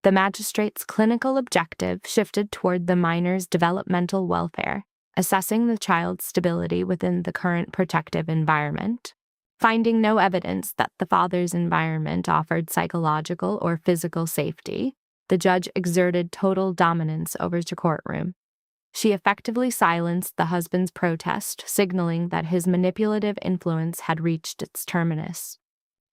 The magistrate's clinical objective shifted toward the minor's developmental welfare, assessing the child's stability within the current protective environment. Finding no evidence that the father's environment offered psychological or physical safety, the judge exerted total dominance over the courtroom. She effectively silenced the husband's protest, signaling that his manipulative influence had reached its terminus.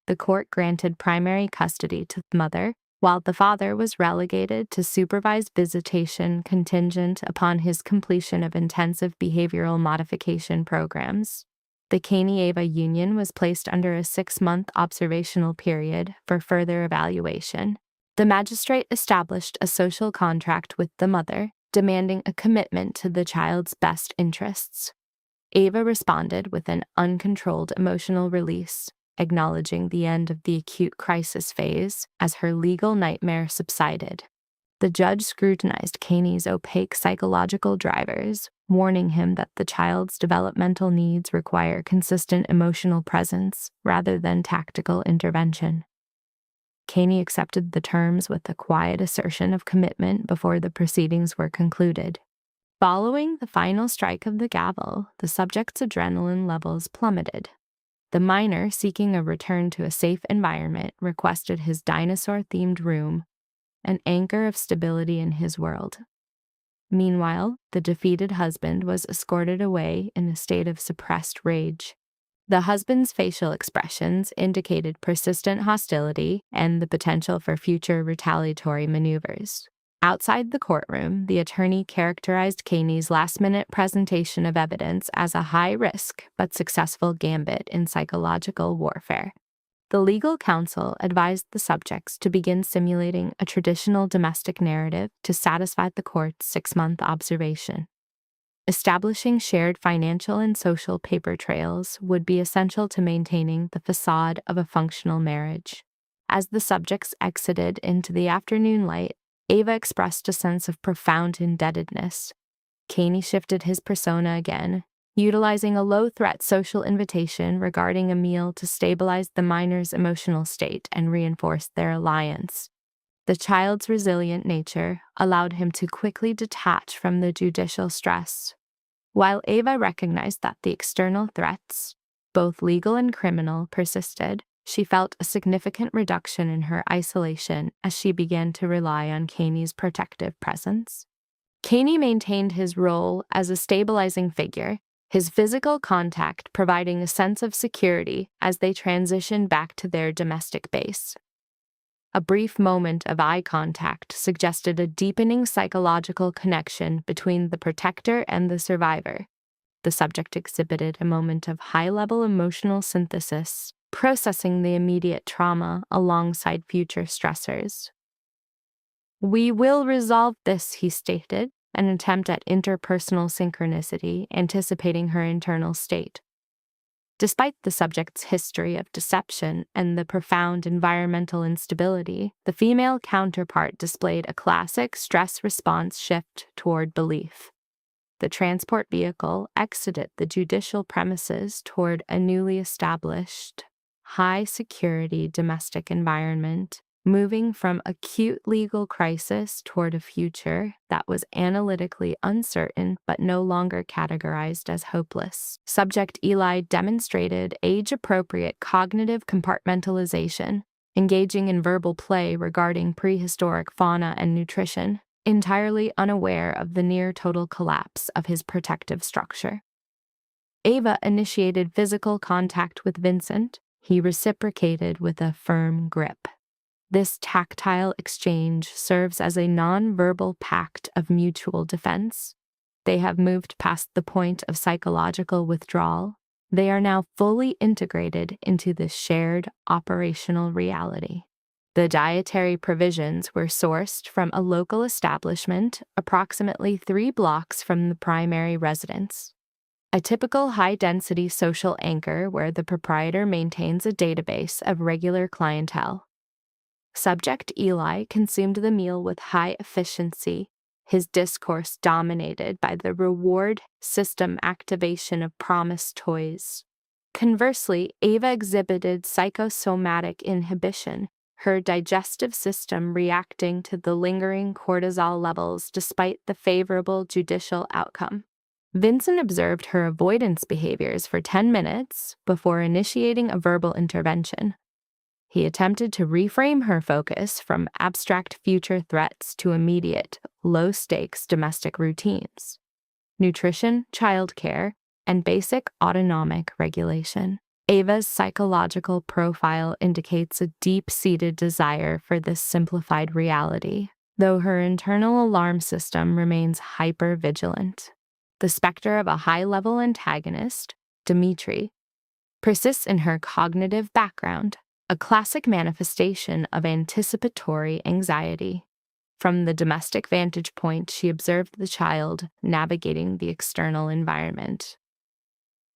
The court granted primary custody to the mother, while the father was relegated to supervised visitation contingent upon his completion of intensive behavioral modification programs. The Caney-Ava union was placed under a 6-month observational period for further evaluation. The magistrate established a social contract with the mother, demanding a commitment to the child's best interests. Ava responded with an uncontrolled emotional release, acknowledging the end of the acute crisis phase as her legal nightmare subsided. The judge scrutinized Caney's opaque psychological drivers, warning him that the child's developmental needs require consistent emotional presence rather than tactical intervention. Caney accepted the terms with a quiet assertion of commitment before the proceedings were concluded. Following the final strike of the gavel, the subject's adrenaline levels plummeted. The minor, seeking a return to a safe environment, requested his dinosaur-themed room, an anchor of stability in his world. Meanwhile, the defeated husband was escorted away in a state of suppressed rage. The husband's facial expressions indicated persistent hostility and the potential for future retaliatory maneuvers. Outside the courtroom, the attorney characterized Caney's last-minute presentation of evidence as a high-risk but successful gambit in psychological warfare. The legal counsel advised the subjects to begin simulating a traditional domestic narrative to satisfy the court's 6-month observation. Establishing shared financial and social paper trails would be essential to maintaining the facade of a functional marriage. As the subjects exited into the afternoon light, Ava expressed a sense of profound indebtedness. Caney shifted his persona again, utilizing a low-threat social invitation regarding a meal to stabilize the minor's emotional state and reinforce their alliance. The child's resilient nature allowed him to quickly detach from the judicial stress. While Ava recognized that the external threats, both legal and criminal, persisted, she felt a significant reduction in her isolation as she began to rely on Caney's protective presence. Caney maintained his role as a stabilizing figure, his physical contact providing a sense of security as they transitioned back to their domestic base. A brief moment of eye contact suggested a deepening psychological connection between the protector and the survivor. The subject exhibited a moment of high-level emotional synthesis, processing the immediate trauma alongside future stressors. "We will resolve this," he stated, an attempt at interpersonal synchronicity, anticipating her internal state. Despite the subject's history of deception and the profound environmental instability, the female counterpart displayed a classic stress response shift toward belief. The transport vehicle exited the judicial premises toward a newly established, high-security domestic environment, moving from acute legal crisis toward a future that was analytically uncertain but no longer categorized as hopeless. Subject Eli demonstrated age-appropriate cognitive compartmentalization, engaging in verbal play regarding prehistoric fauna and nutrition, entirely unaware of the near-total collapse of his protective structure. Ava initiated physical contact with Vincent. He reciprocated with a firm grip. This tactile exchange serves as a non-verbal pact of mutual defense. They have moved past the point of psychological withdrawal. They are now fully integrated into the shared operational reality. The dietary provisions were sourced from a local establishment approximately 3 blocks from the primary residence. A typical high-density social anchor where the proprietor maintains a database of regular clientele. Subject Eli consumed the meal with high efficiency, his discourse dominated by the reward system activation of promised toys. Conversely, Ava exhibited psychosomatic inhibition, her digestive system reacting to the lingering cortisol levels despite the favorable judicial outcome. Vincent observed her avoidance behaviors for 10 minutes before initiating a verbal intervention. He attempted to reframe her focus from abstract future threats to immediate, low-stakes domestic routines: nutrition, childcare, and basic autonomic regulation. Ava's psychological profile indicates a deep-seated desire for this simplified reality, though her internal alarm system remains hyper-vigilant. The specter of a high-level antagonist, Dimitri, persists in her cognitive background, a classic manifestation of anticipatory anxiety. From the domestic vantage point, she observed the child navigating the external environment.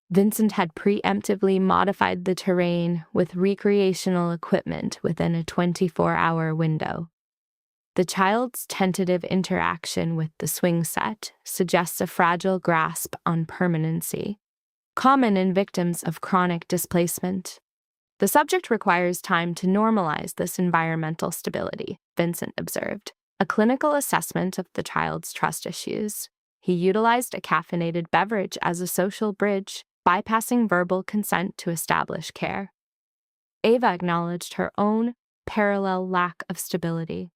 Vincent had preemptively modified the terrain with recreational equipment within a 24-hour window. The child's tentative interaction with the swing set suggests a fragile grasp on permanency, common in victims of chronic displacement. The subject requires time to normalize this environmental stability, Vincent observed. A clinical assessment of the child's trust issues. He utilized a caffeinated beverage as a social bridge, bypassing verbal consent to establish care. Ava acknowledged her own parallel lack of stability.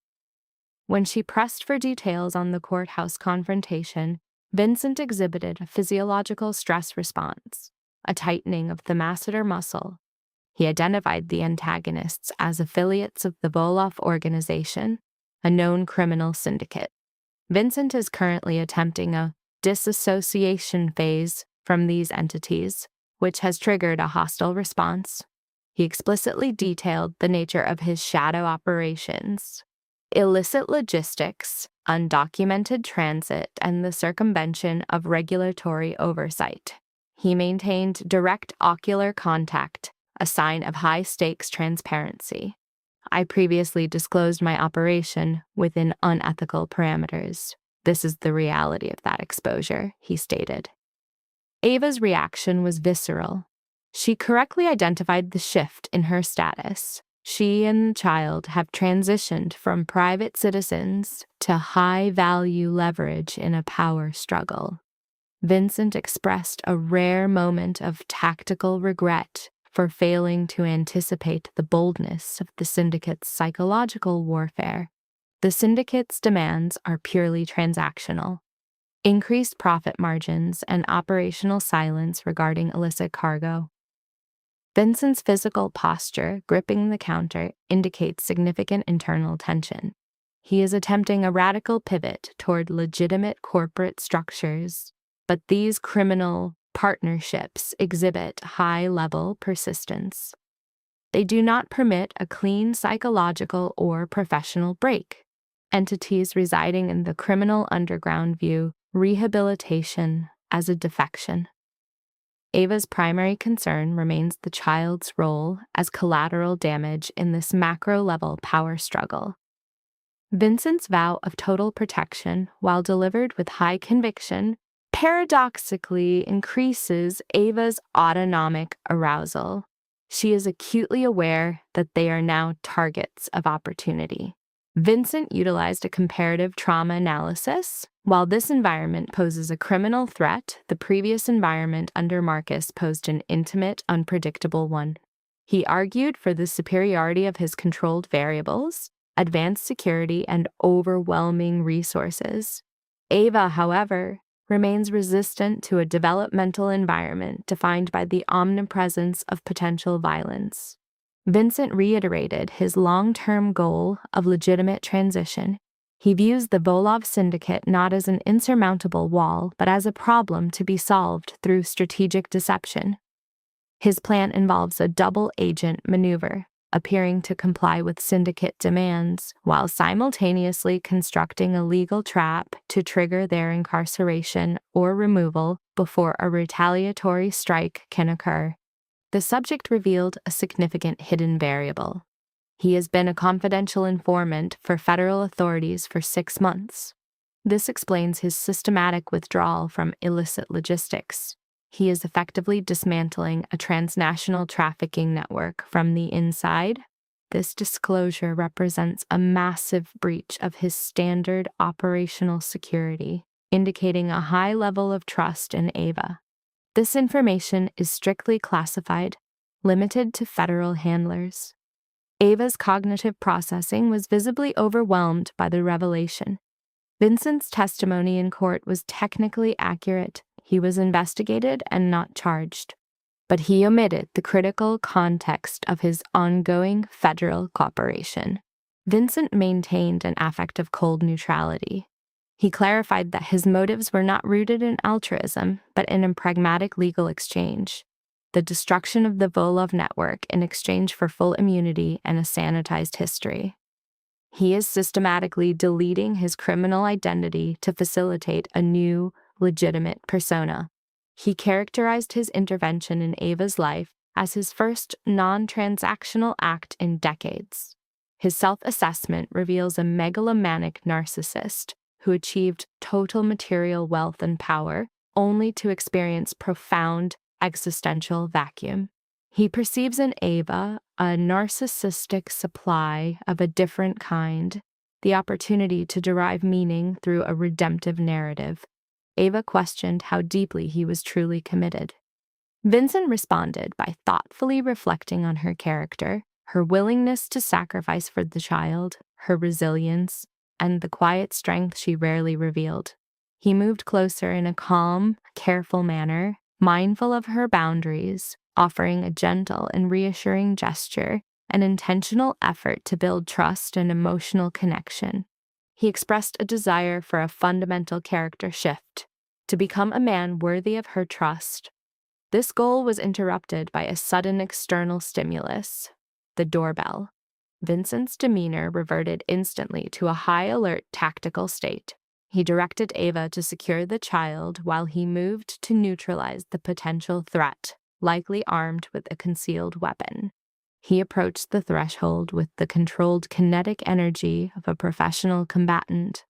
When she pressed for details on the courthouse confrontation, Vincent exhibited a physiological stress response, a tightening of the masseter muscle. He identified the antagonists as affiliates of the Voloff organization, a known criminal syndicate. Vincent is currently attempting a disassociation phase from these entities, which has triggered a hostile response. He explicitly detailed the nature of his shadow operations: illicit logistics, undocumented transit, and the circumvention of regulatory oversight. He maintained direct ocular contact, a sign of high-stakes transparency. I previously disclosed my operation within unethical parameters. This is the reality of that exposure, he stated. Ava's reaction was visceral. She correctly identified the shift in her status. She and the child have transitioned from private citizens to high-value leverage in a power struggle. Vincent expressed a rare moment of tactical regret for failing to anticipate the boldness of the syndicate's psychological warfare. The syndicate's demands are purely transactional: increased profit margins and operational silence regarding illicit cargo. Vincent's physical posture, gripping the counter, indicates significant internal tension. He is attempting a radical pivot toward legitimate corporate structures, but these criminal partnerships exhibit high-level persistence. They do not permit a clean psychological or professional break. Entities residing in the criminal underground view rehabilitation as a defection. Ava's primary concern remains the child's role as collateral damage in this macro-level power struggle. Vincent's vow of total protection, while delivered with high conviction, paradoxically increases Ava's autonomic arousal. She is acutely aware that they are now targets of opportunity. Vincent utilized a comparative trauma analysis. While this environment poses a criminal threat, the previous environment under Marcus posed an intimate, unpredictable one. He argued for the superiority of his controlled variables, advanced security, and overwhelming resources. Ava, however, remains resistant to a developmental environment defined by the omnipresence of potential violence. Vincent reiterated his long-term goal of legitimate transition. He views the Volov Syndicate not as an insurmountable wall, but as a problem to be solved through strategic deception. His plan involves a double-agent maneuver, appearing to comply with syndicate demands while simultaneously constructing a legal trap to trigger their incarceration or removal before a retaliatory strike can occur. The subject revealed a significant hidden variable. He has been a confidential informant for federal authorities for 6 months. This explains his systematic withdrawal from illicit logistics. He is effectively dismantling a transnational trafficking network from the inside. This disclosure represents a massive breach of his standard operational security, indicating a high level of trust in Ava. This information is strictly classified, limited to federal handlers. Ava's cognitive processing was visibly overwhelmed by the revelation. Vincent's testimony in court was technically accurate. He was investigated and not charged. But he omitted the critical context of his ongoing federal cooperation. Vincent maintained an affect of cold neutrality. He clarified that his motives were not rooted in altruism, but in a pragmatic legal exchange, the destruction of the Volov network in exchange for full immunity and a sanitized history. He is systematically deleting his criminal identity to facilitate a new, legitimate persona. He characterized his intervention in Ava's life as his first non-transactional act in decades. His self-assessment reveals a megalomaniac narcissist who achieved total material wealth and power only to experience profound existential vacuum. He perceives in Ava a narcissistic supply of a different kind, the opportunity to derive meaning through a redemptive narrative. Ava questioned how deeply he was truly committed. Vincent responded by thoughtfully reflecting on her character, her willingness to sacrifice for the child, her resilience, and the quiet strength she rarely revealed. He moved closer in a calm, careful manner, mindful of her boundaries, offering a gentle and reassuring gesture, an intentional effort to build trust and emotional connection. He expressed a desire for a fundamental character shift, to become a man worthy of her trust. This goal was interrupted by a sudden external stimulus, the doorbell. Vincent's demeanor reverted instantly to a high-alert tactical state. He directed Ava to secure the child while he moved to neutralize the potential threat, likely armed with a concealed weapon. He approached the threshold with the controlled kinetic energy of a professional combatant.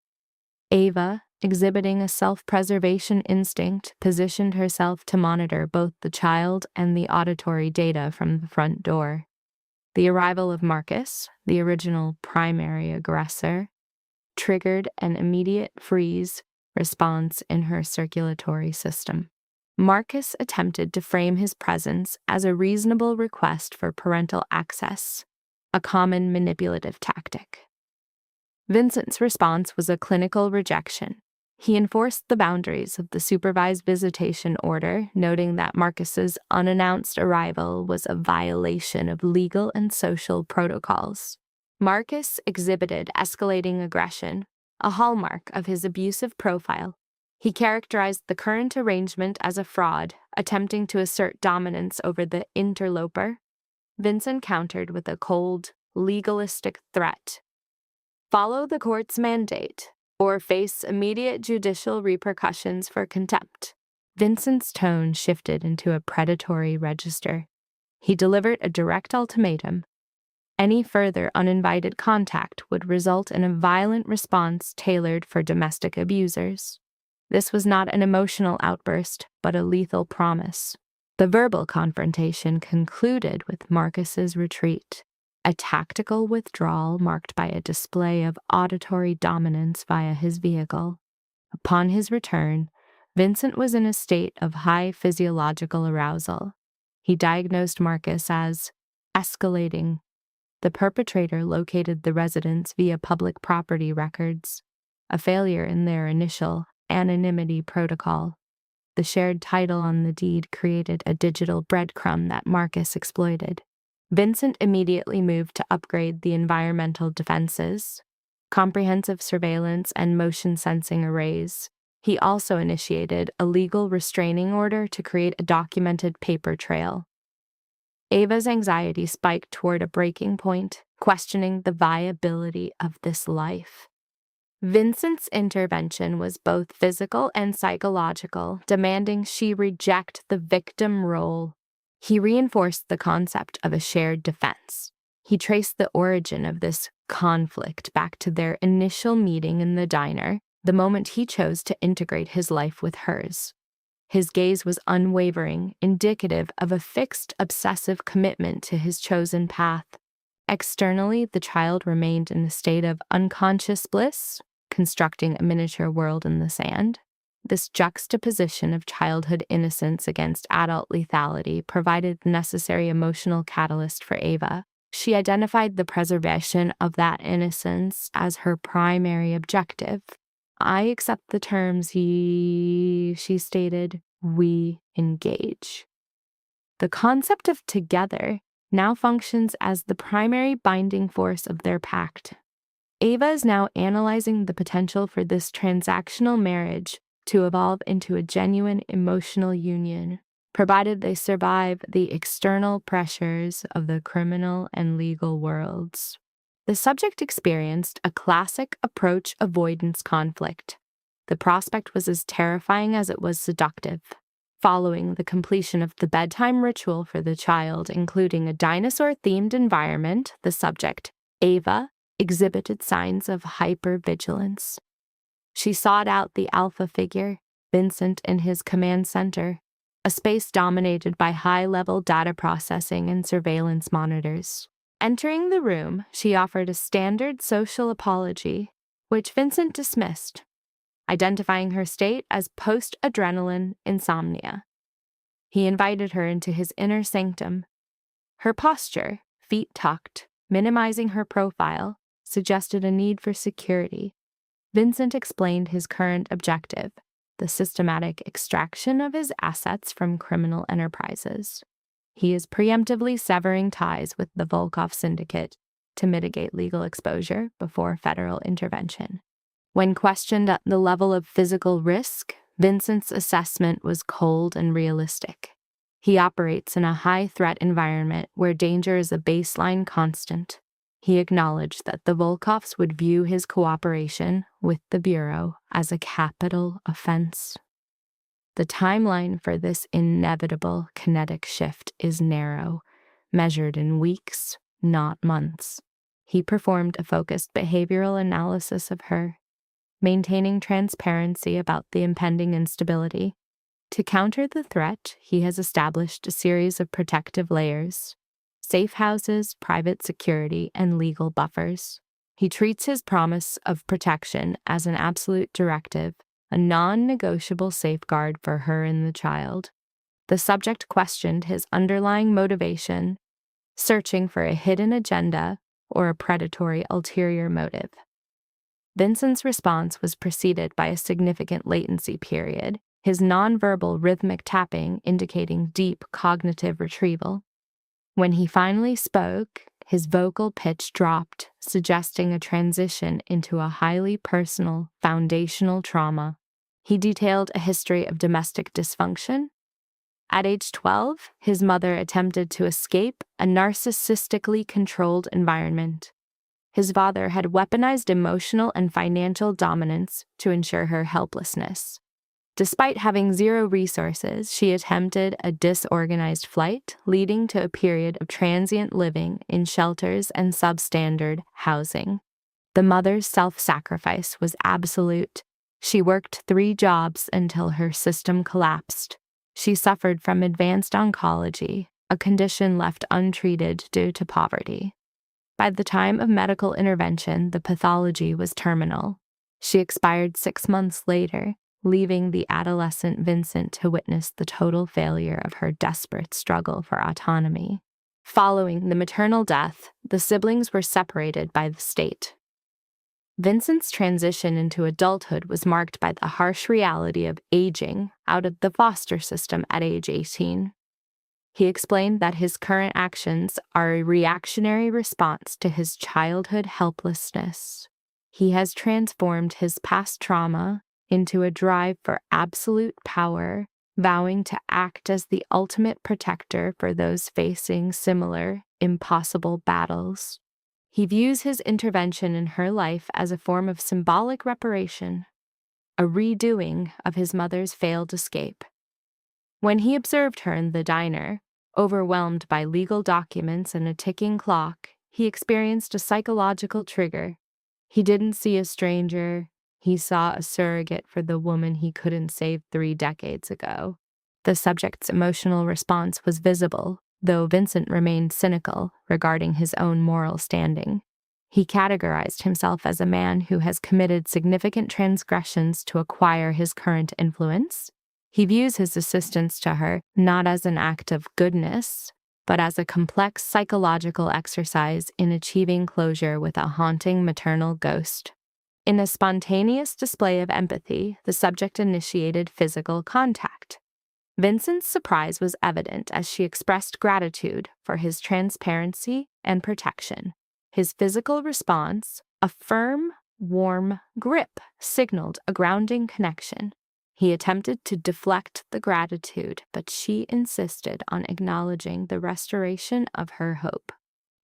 Ava, exhibiting a self-preservation instinct, positioned herself to monitor both the child and the auditory data from the front door. The arrival of Marcus, the original primary aggressor, triggered an immediate freeze response in her circulatory system. Marcus attempted to frame his presence as a reasonable request for parental access, a common manipulative tactic. Vincent's response was a clinical rejection. He enforced the boundaries of the supervised visitation order, noting that Marcus's unannounced arrival was a violation of legal and social protocols. Marcus exhibited escalating aggression, a hallmark of his abusive profile. He characterized the current arrangement as a fraud, attempting to assert dominance over the interloper. Vincent countered with a cold, legalistic threat. Follow the court's mandate, or face immediate judicial repercussions for contempt. Vincent's tone shifted into a predatory register. He delivered a direct ultimatum. Any further uninvited contact would result in a violent response tailored for domestic abusers. This was not an emotional outburst, but a lethal promise. The verbal confrontation concluded with Marcus's retreat, a tactical withdrawal marked by a display of auditory dominance via his vehicle. Upon his return, Vincent was in a state of high physiological arousal. He diagnosed Marcus as escalating. The perpetrator located the residence via public property records, a failure in their initial anonymity protocol. The shared title on the deed created a digital breadcrumb that Marcus exploited. Vincent immediately moved to upgrade the environmental defenses, comprehensive surveillance, and motion sensing arrays. He also initiated a legal restraining order to create a documented paper trail. Ava's anxiety spiked toward a breaking point, questioning the viability of this life. Vincent's intervention was both physical and psychological, demanding she reject the victim role. He reinforced the concept of a shared defense. He traced the origin of this conflict back to their initial meeting in the diner, the moment he chose to integrate his life with hers. His gaze was unwavering, indicative of a fixed, obsessive commitment to his chosen path. Externally, the child remained in a state of unconscious bliss, constructing a miniature world in the sand. This juxtaposition of childhood innocence against adult lethality provided the necessary emotional catalyst for Ava. She identified the preservation of that innocence as her primary objective. "I accept the terms she stated. We engage." The concept of together now functions as the primary binding force of their pact. Ava is now analyzing the potential for this transactional marriage to evolve into a genuine emotional union, provided they survive the external pressures of the criminal and legal worlds. The subject experienced a classic approach avoidance conflict. The prospect was as terrifying as it was seductive. Following the completion of the bedtime ritual for the child, including a dinosaur-themed environment, the subject, Ava, exhibited signs of hypervigilance. She sought out the alpha figure, Vincent, in his command center, a space dominated by high-level data processing and surveillance monitors. Entering the room, she offered a standard social apology, which Vincent dismissed, identifying her state as post-adrenaline insomnia. He invited her into his inner sanctum. Her posture, feet tucked, minimizing her profile, suggested a need for security. Vincent explained his current objective, the systematic extraction of his assets from criminal enterprises. He is preemptively severing ties with the Volkov syndicate to mitigate legal exposure before federal intervention. When questioned at the level of physical risk, Vincent's assessment was cold and realistic. He operates in a high-threat environment where danger is a baseline constant. He acknowledged that the Volkovs would view his cooperation with the Bureau as a capital offense. The timeline for this inevitable kinetic shift is narrow, measured in weeks, not months. He performed a focused behavioral analysis of her, maintaining transparency about the impending instability. To counter the threat, he has established a series of protective layers: safe houses, private security, and legal buffers. He treats his promise of protection as an absolute directive, a non-negotiable safeguard for her and the child. The subject questioned his underlying motivation, searching for a hidden agenda or a predatory ulterior motive. Vincent's response was preceded by a significant latency period, his nonverbal rhythmic tapping indicating deep cognitive retrieval. When he finally spoke, his vocal pitch dropped, suggesting a transition into a highly personal, foundational trauma. He detailed a history of domestic dysfunction. At age 12, his mother attempted to escape a narcissistically controlled environment. His father had weaponized emotional and financial dominance to ensure her helplessness. Despite having zero resources, she attempted a disorganized flight, leading to a period of transient living in shelters and substandard housing. The mother's self-sacrifice was absolute. She worked 3 jobs until her system collapsed. She suffered from advanced oncology, a condition left untreated due to poverty. By the time of medical intervention, the pathology was terminal. She expired 6 months later, leaving the adolescent Vincent to witness the total failure of her desperate struggle for autonomy. Following the maternal death, the siblings were separated by the state. Vincent's transition into adulthood was marked by the harsh reality of aging out of the foster system at age 18. He explained that his current actions are a reactionary response to his childhood helplessness. He has transformed his past trauma into a drive for absolute power, vowing to act as the ultimate protector for those facing similar, impossible battles. He views his intervention in her life as a form of symbolic reparation, a redoing of his mother's failed escape. When he observed her in the diner, overwhelmed by legal documents and a ticking clock, he experienced a psychological trigger. He didn't see a stranger. He saw a surrogate for the woman he couldn't save 3 decades ago. The subject's emotional response was visible, though Vincent remained cynical regarding his own moral standing. He categorized himself as a man who has committed significant transgressions to acquire his current influence. He views his assistance to her not as an act of goodness, but as a complex psychological exercise in achieving closure with a haunting maternal ghost. In a spontaneous display of empathy, the subject initiated physical contact. Vincent's surprise was evident as she expressed gratitude for his transparency and protection. His physical response, a firm, warm grip, signaled a grounding connection. He attempted to deflect the gratitude, but she insisted on acknowledging the restoration of her hope.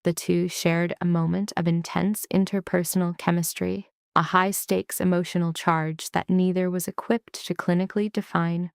The two shared a moment of intense interpersonal chemistry, a high-stakes emotional charge that neither was equipped to clinically define.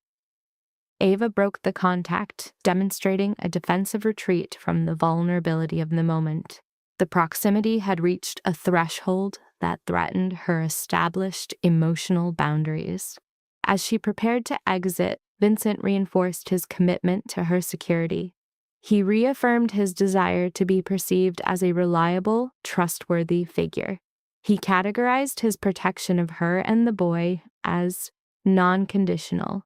Ava broke the contact, demonstrating a defensive retreat from the vulnerability of the moment. The proximity had reached a threshold that threatened her established emotional boundaries. As she prepared to exit, Vincent reinforced his commitment to her security. He reaffirmed his desire to be perceived as a reliable, trustworthy figure. He categorized his protection of her and the boy as non-conditional,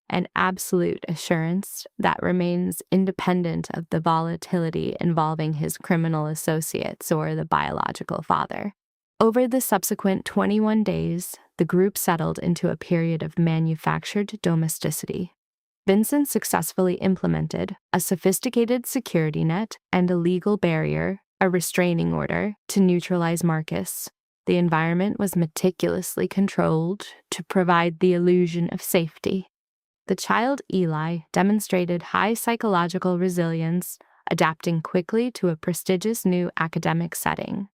an absolute assurance that remains independent of the volatility involving his criminal associates or the biological father. Over the subsequent 21 days, the group settled into a period of manufactured domesticity. Vincent successfully implemented a sophisticated security net and a legal barrier, a restraining order, to neutralize Marcus. The environment was meticulously controlled to provide the illusion of safety. The child Eli demonstrated high psychological resilience, adapting quickly to a prestigious new academic setting.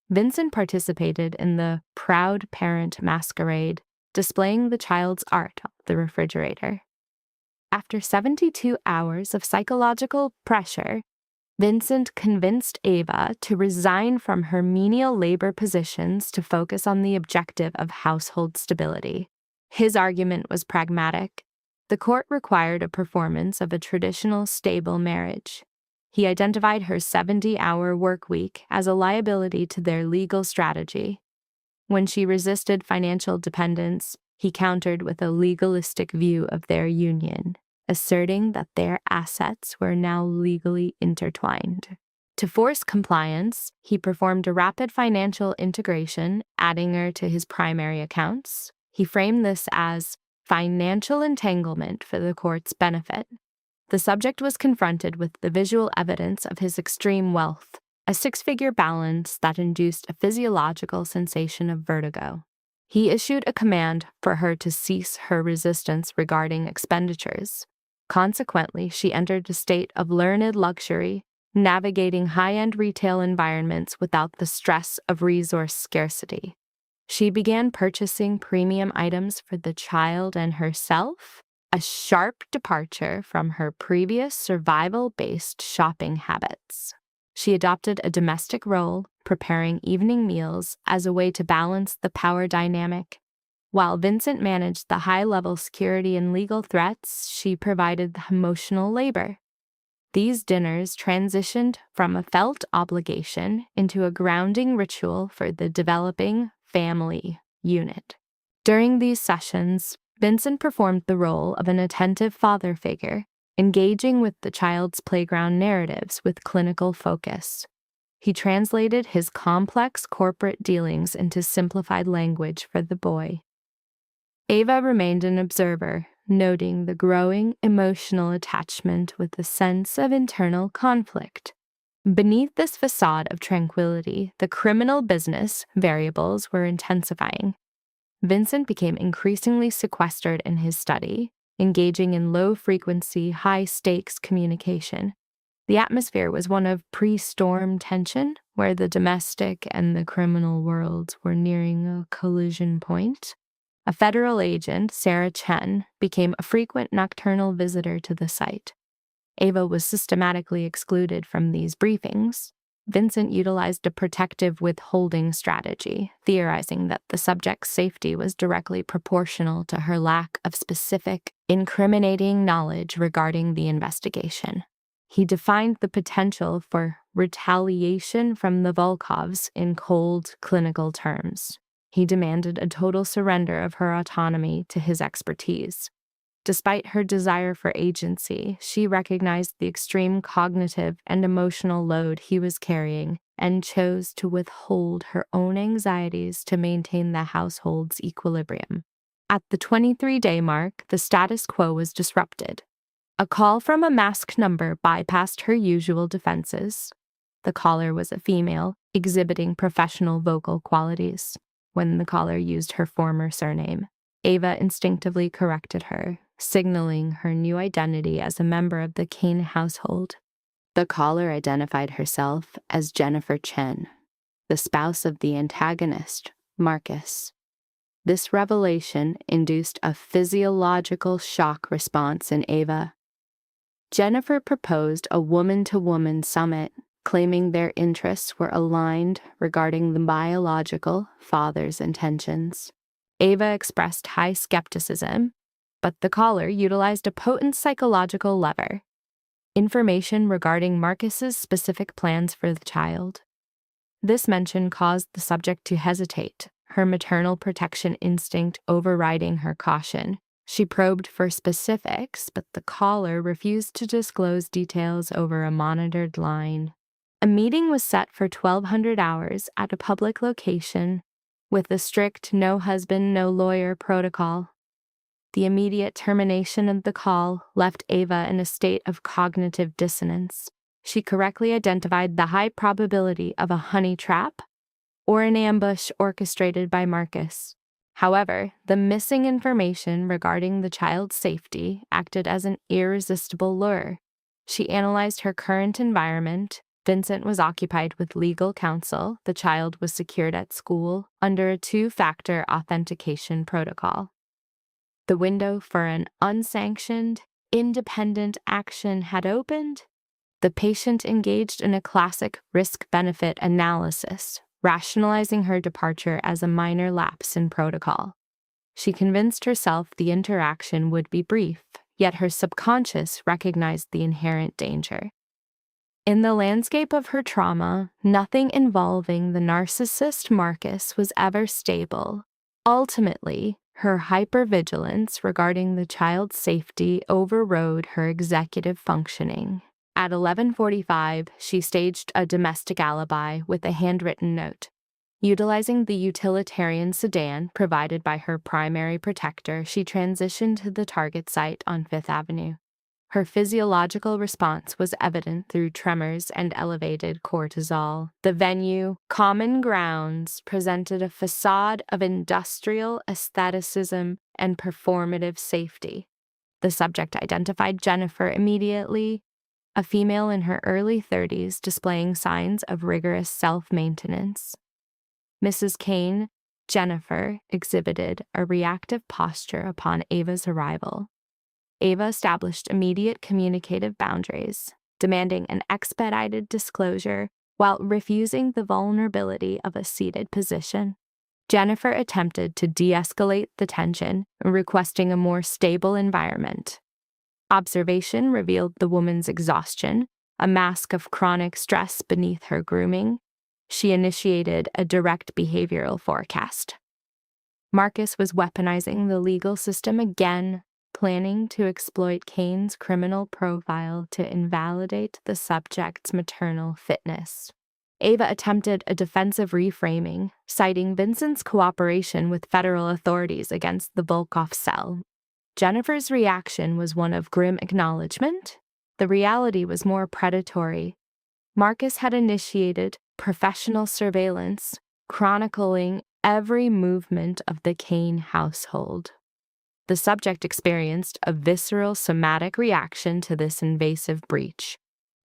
Vincent participated in the proud parent masquerade, displaying the child's art on the refrigerator. After 72 hours of psychological pressure, Vincent convinced Ava to resign from her menial labor positions to focus on the objective of household stability. His argument was pragmatic. The court required a performance of a traditional stable marriage. He identified her 70-hour work week as a liability to their legal strategy. When she resisted financial dependence, he countered with a legalistic view of their union, asserting that their assets were now legally intertwined. To force compliance, he performed a rapid financial integration, adding her to his primary accounts. He framed this as financial entanglement for the court's benefit. The subject was confronted with the visual evidence of his extreme wealth, a 6-figure balance that induced a physiological sensation of vertigo. He issued a command for her to cease her resistance regarding expenditures. Consequently, she entered a state of learned luxury, navigating high-end retail environments without the stress of resource scarcity. She began purchasing premium items for the child and herself, a sharp departure from her previous survival-based shopping habits. She adopted a domestic role, preparing evening meals as a way to balance the power dynamic. While Vincent managed the high-level security and legal threats, she provided the emotional labor. These dinners transitioned from a felt obligation into a grounding ritual for the developing family unit. During these sessions, Vincent performed the role of an attentive father figure, engaging with the child's playground narratives with clinical focus. He translated his complex corporate dealings into simplified language for the boy. Ava remained an observer, noting the growing emotional attachment with a sense of internal conflict. Beneath this facade of tranquility, the criminal business variables were intensifying. Vincent became increasingly sequestered in his study, engaging in low-frequency, high-stakes communication. The atmosphere was one of pre-storm tension, where the domestic and the criminal worlds were nearing a collision point. A federal agent, Sarah Chen, became a frequent nocturnal visitor to the site. Ava was systematically excluded from these briefings. Vincent utilized a protective withholding strategy, theorizing that the subject's safety was directly proportional to her lack of specific, incriminating knowledge regarding the investigation. He defined the potential for retaliation from the Volkovs in cold, clinical terms. He demanded a total surrender of her autonomy to his expertise. Despite her desire for agency, she recognized the extreme cognitive and emotional load he was carrying and chose to withhold her own anxieties to maintain the household's equilibrium. At the 23-day mark, the status quo was disrupted. A call from a masked number bypassed her usual defenses. The caller was a female, exhibiting professional vocal qualities. When the caller used her former surname, Ava instinctively corrected her, signaling her new identity as a member of the Kane household. The caller identified herself as Jennifer Chen, the spouse of the antagonist, Marcus. This revelation induced a physiological shock response in Ava. Jennifer proposed a woman-to-woman summit, claiming their interests were aligned regarding the biological father's intentions. Ava expressed high skepticism, but the caller utilized a potent psychological lever: information regarding Marcus's specific plans for the child. This mention caused the subject to hesitate, her maternal protection instinct overriding her caution. She probed for specifics, but the caller refused to disclose details over a monitored line. A meeting was set for 1200 hours at a public location with a strict no husband, no lawyer protocol. The immediate termination of the call left Ava in a state of cognitive dissonance. She correctly identified the high probability of a honey trap or an ambush orchestrated by Marcus. However, the missing information regarding the child's safety acted as an irresistible lure. She analyzed her current environment. Vincent was occupied with legal counsel. The child was secured at school under a two-factor authentication protocol. The window for an unsanctioned, independent action had opened. The patient engaged in a classic risk-benefit analysis, rationalizing her departure as a minor lapse in protocol. She convinced herself the interaction would be brief, yet her subconscious recognized the inherent danger. In the landscape of her trauma, nothing involving the narcissist Marcus was ever stable. Ultimately, her hypervigilance regarding the child's safety overrode her executive functioning. At 11:45, she staged a domestic alibi with a handwritten note. Utilizing the utilitarian sedan provided by her primary protector, she transitioned to the target site on Fifth Avenue. Her physiological response was evident through tremors and elevated cortisol. The venue, Common Grounds, presented a facade of industrial aestheticism and performative safety. The subject identified Jennifer immediately, a female in her early 30s displaying signs of rigorous self-maintenance. Mrs. Kane, Jennifer, exhibited a reactive posture upon Ava's arrival. Ava established immediate communicative boundaries, demanding an expedited disclosure while refusing the vulnerability of a seated position. Jennifer attempted to de-escalate the tension, requesting a more stable environment. Observation revealed the woman's exhaustion, a mask of chronic stress beneath her grooming. She initiated a direct behavioral forecast. Marcus was weaponizing the legal system again, planning to exploit Kane's criminal profile to invalidate the subject's maternal fitness. Ava attempted a defensive reframing, citing Vincent's cooperation with federal authorities against the Volkov cell. Jennifer's reaction was one of grim acknowledgement. The reality was more predatory. Marcus had initiated professional surveillance, chronicling every movement of the Kane household. The subject experienced a visceral somatic reaction to this invasive breach.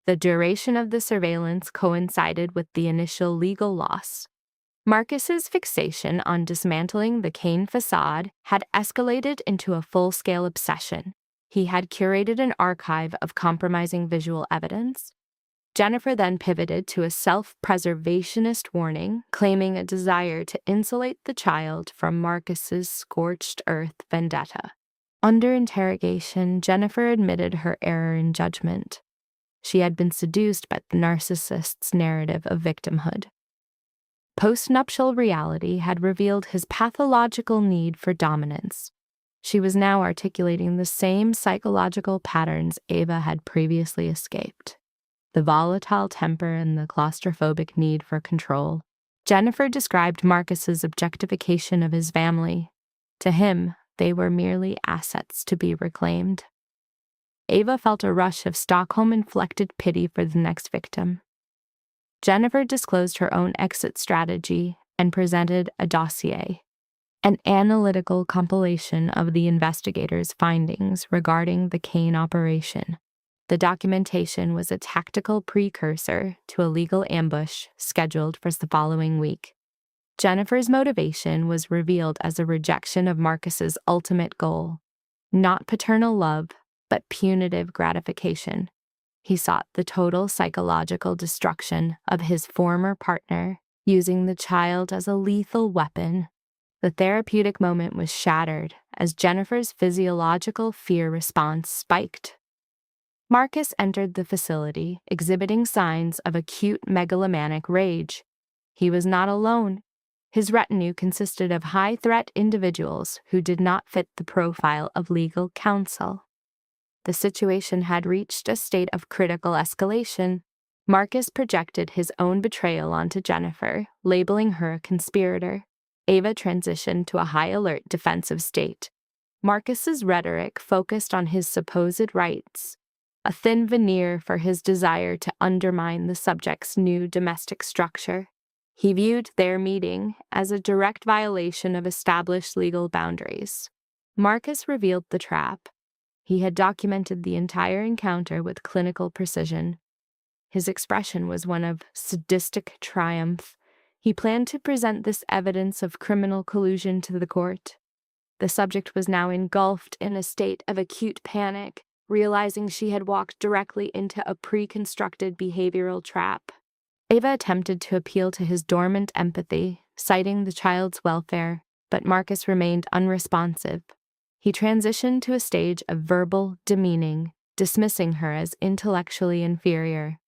The duration of the surveillance coincided with the initial legal loss. Marcus's fixation on dismantling the Kane facade had escalated into a full-scale obsession. He had curated an archive of compromising visual evidence. Jennifer then pivoted to a self-preservationist warning, claiming a desire to insulate the child from Marcus's scorched earth vendetta. Under interrogation, Jennifer admitted her error in judgment. She had been seduced by the narcissist's narrative of victimhood. Postnuptial reality had revealed his pathological need for dominance. She was now articulating the same psychological patterns Ava had previously escaped: the volatile temper and the claustrophobic need for control. Jennifer described Marcus's objectification of his family. To him, they were merely assets to be reclaimed. Ava felt a rush of Stockholm-inflected pity for the next victim. Jennifer disclosed her own exit strategy and presented a dossier, an analytical compilation of the investigators' findings regarding the Kane operation. The documentation was a tactical precursor to a legal ambush scheduled for the following week. Jennifer's motivation was revealed as a rejection of Marcus's ultimate goal, not paternal love, but punitive gratification. He sought the total psychological destruction of his former partner, using the child as a lethal weapon. The therapeutic moment was shattered as Jennifer's physiological fear response spiked. Marcus entered the facility, exhibiting signs of acute megalomaniac rage. He was not alone. His retinue consisted of high-threat individuals who did not fit the profile of legal counsel. The situation had reached a state of critical escalation. Marcus projected his own betrayal onto Jennifer, labeling her a conspirator. Ava transitioned to a high-alert defensive state. Marcus's rhetoric focused on his supposed rights, a thin veneer for his desire to undermine the subject's new domestic structure. He viewed their meeting as a direct violation of established legal boundaries. Marcus revealed the trap. He had documented the entire encounter with clinical precision. His expression was one of sadistic triumph. He planned to present this evidence of criminal collusion to the court. The subject was now engulfed in a state of acute panic, realizing she had walked directly into a pre-constructed behavioral trap. Ava attempted to appeal to his dormant empathy, citing the child's welfare, but Marcus remained unresponsive. He transitioned to a stage of verbal demeaning, dismissing her as intellectually inferior.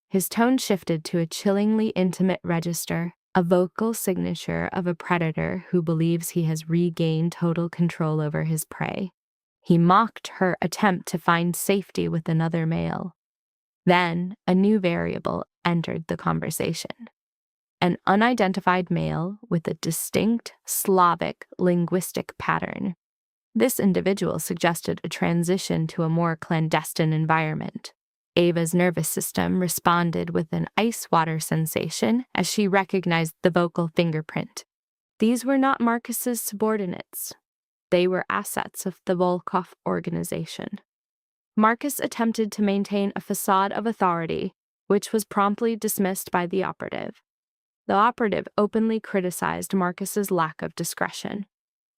His tone shifted to a chillingly intimate register, a vocal signature of a predator who believes he has regained total control over his prey. He mocked her attempt to find safety with another male. Then, a new variable entered the conversation. An unidentified male with a distinct Slavic linguistic pattern. This individual suggested a transition to a more clandestine environment. Ava's nervous system responded with an ice water sensation as she recognized the vocal fingerprint. These were not Marcus's subordinates. They were assets of the Volkov organization. Marcus attempted to maintain a facade of authority, which was promptly dismissed by the operative. The operative openly criticized Marcus's lack of discretion.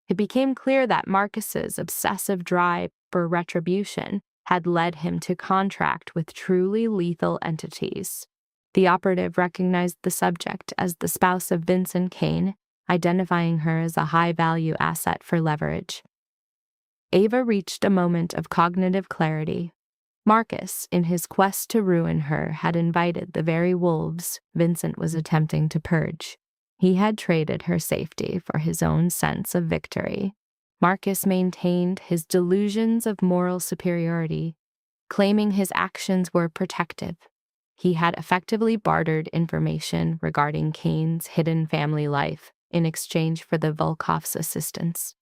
It became clear that Marcus's obsessive drive for retribution had led him to contract with truly lethal entities. The operative recognized the subject as the spouse of Vincent Kane, identifying her as a high-value asset for leverage. Ava reached a moment of cognitive clarity. Marcus, in his quest to ruin her, had invited the very wolves Vincent was attempting to purge. He had traded her safety for his own sense of victory. Marcus maintained his delusions of moral superiority, claiming his actions were protective. He had effectively bartered information regarding Kane's hidden family life in exchange for the Volkoff's assistance.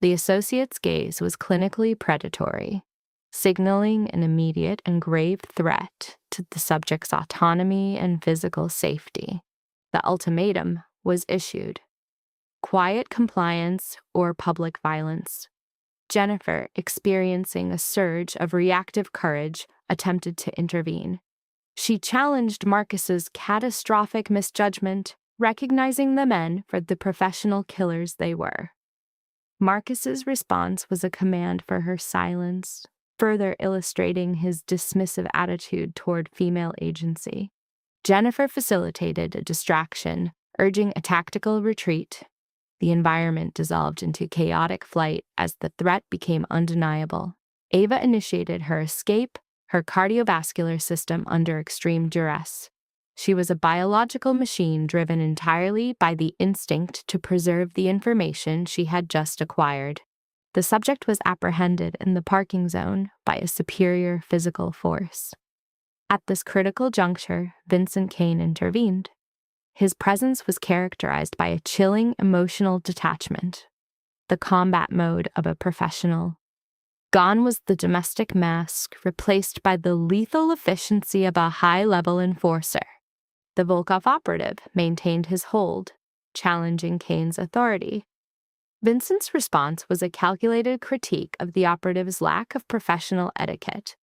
The associate's gaze was clinically predatory, signaling an immediate and grave threat to the subject's autonomy and physical safety. The ultimatum was issued: quiet compliance or public violence. Jennifer, experiencing a surge of reactive courage, attempted to intervene. She challenged Marcus's catastrophic misjudgment, recognizing the men for the professional killers they were. Marcus's response was a command for her silence, further illustrating his dismissive attitude toward female agency. Jennifer facilitated a distraction, urging a tactical retreat. The environment dissolved into chaotic flight as the threat became undeniable. Ava initiated her escape, her cardiovascular system under extreme duress. She was a biological machine driven entirely by the instinct to preserve the information she had just acquired. The subject was apprehended in the parking zone by a superior physical force. At this critical juncture, Vincent Kane intervened. His presence was characterized by a chilling emotional detachment, the combat mode of a professional. Gone was the domestic mask, replaced by the lethal efficiency of a high-level enforcer. The Volkov operative maintained his hold, challenging Kane's authority. Vincent's response was a calculated critique of the operative's lack of professional etiquette.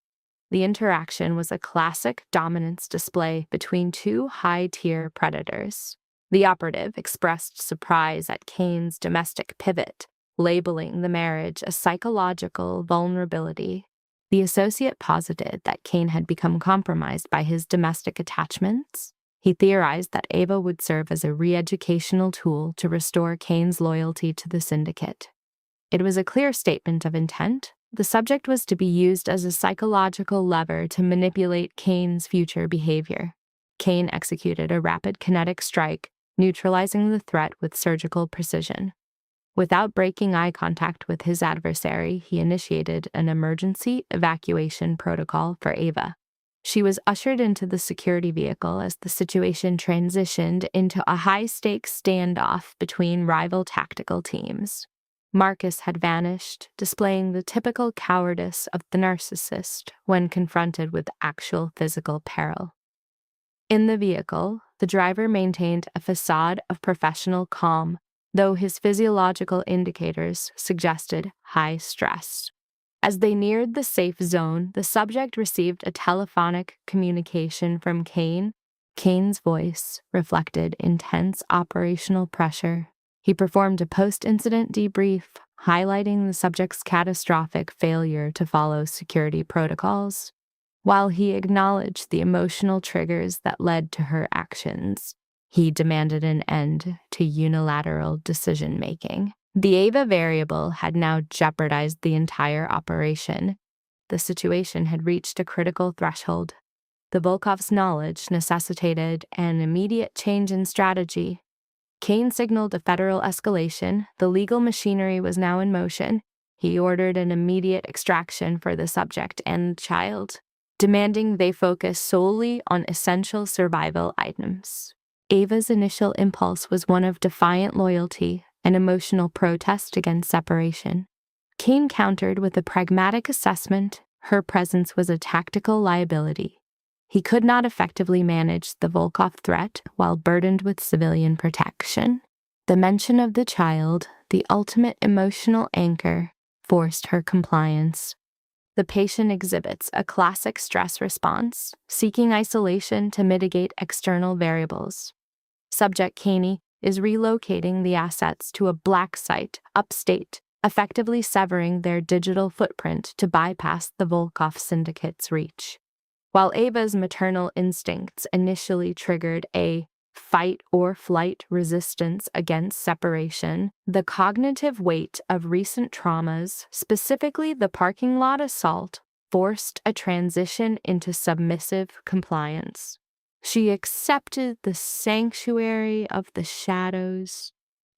The interaction was a classic dominance display between two high-tier predators. The operative expressed surprise at Kane's domestic pivot, labeling the marriage a psychological vulnerability. The associate posited that Kane had become compromised by his domestic attachments. He theorized that Ava would serve as a re-educational tool to restore Kane's loyalty to the syndicate. It was a clear statement of intent. The subject was to be used as a psychological lever to manipulate Kane's future behavior. Kane executed a rapid kinetic strike, neutralizing the threat with surgical precision. Without breaking eye contact with his adversary, he initiated an emergency evacuation protocol for Ava. She was ushered into the security vehicle as the situation transitioned into a high-stakes standoff between rival tactical teams. Marcus had vanished, displaying the typical cowardice of the narcissist when confronted with actual physical peril. In the vehicle, the driver maintained a facade of professional calm, though his physiological indicators suggested high stress. As they neared the safe zone, the subject received a telephonic communication from Kane. Kane's voice reflected intense operational pressure. He performed a post-incident debrief, highlighting the subject's catastrophic failure to follow security protocols. While he acknowledged the emotional triggers that led to her actions, he demanded an end to unilateral decision-making. The Ava variable had now jeopardized the entire operation. The situation had reached a critical threshold. The Volkov's knowledge necessitated an immediate change in strategy. Kane signaled a federal escalation. The legal machinery was now in motion. He ordered an immediate extraction for the subject and child, demanding they focus solely on essential survival items. Ava's initial impulse was one of defiant loyalty, an emotional protest against separation. Kane countered with a pragmatic assessment. Her presence was a tactical liability. He could not effectively manage the Volkov threat while burdened with civilian protection. The mention of the child, the ultimate emotional anchor, forced her compliance. The patient exhibits a classic stress response, seeking isolation to mitigate external variables. Subject Kane is relocating the assets to a black site upstate, effectively severing their digital footprint to bypass the Volkov syndicate's reach. While Ava's maternal instincts initially triggered a fight or flight resistance against separation, the cognitive weight of recent traumas, specifically the parking lot assault, forced a transition into submissive compliance. She accepted the sanctuary of the shadows.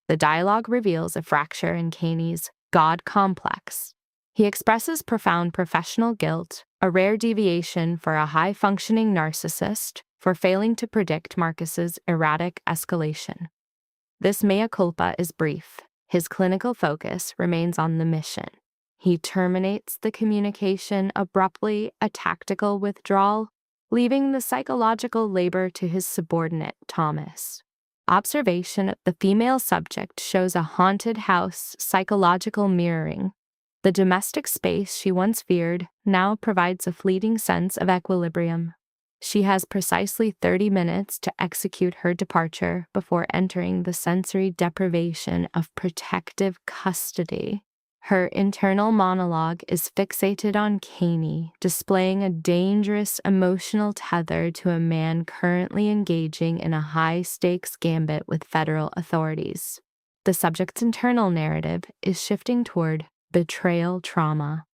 The dialogue reveals a fracture in Caney's God complex. He expresses profound professional guilt, a rare deviation for a high-functioning narcissist, for failing to predict Marcus's erratic escalation. This mea culpa is brief. His clinical focus remains on the mission. He terminates the communication abruptly, a tactical withdrawal, leaving the psychological labor to his subordinate, Thomas. Observation of the female subject shows a haunted house psychological mirroring. The domestic space she once feared now provides a fleeting sense of equilibrium. She has precisely 30 minutes to execute her departure before entering the sensory deprivation of protective custody. Her internal monologue is fixated on Caney, displaying a dangerous emotional tether to a man currently engaging in a high-stakes gambit with federal authorities. The subject's internal narrative is shifting toward betrayal trauma.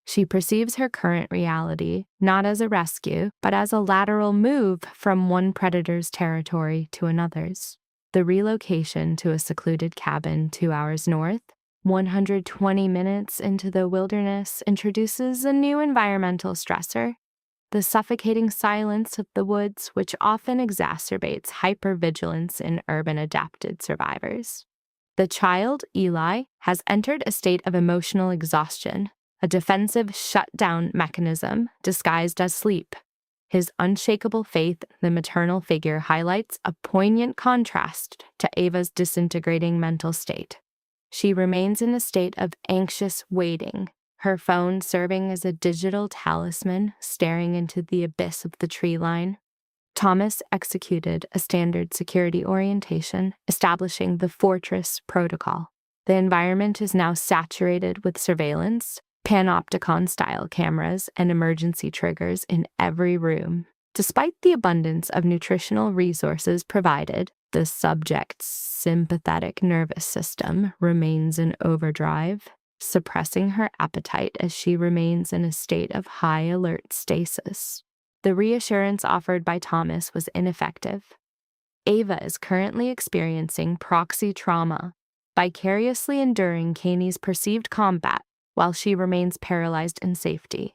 She perceives her current reality not as a rescue, but as a lateral move from one predator's territory to another's. The relocation to a secluded cabin 2 hours north, 120 minutes into the wilderness, introduces a new environmental stressor, the suffocating silence of the woods, which often exacerbates hypervigilance in urban-adapted survivors. The child, Eli, has entered a state of emotional exhaustion, a defensive shutdown mechanism disguised as sleep. His unshakable faith in the maternal figure highlights a poignant contrast to Ava's disintegrating mental state. She remains in a state of anxious waiting, her phone serving as a digital talisman staring into the abyss of the tree line. Thomas executed a standard security orientation, establishing the Fortress protocol. The environment is now saturated with surveillance, panopticon-style cameras, and emergency triggers in every room. Despite the abundance of nutritional resources provided, the subject's sympathetic nervous system remains in overdrive, suppressing her appetite as she remains in a state of high alert stasis. The reassurance offered by Thomas was ineffective. Ava is currently experiencing proxy trauma, vicariously enduring Caney's perceived combat while she remains paralyzed in safety.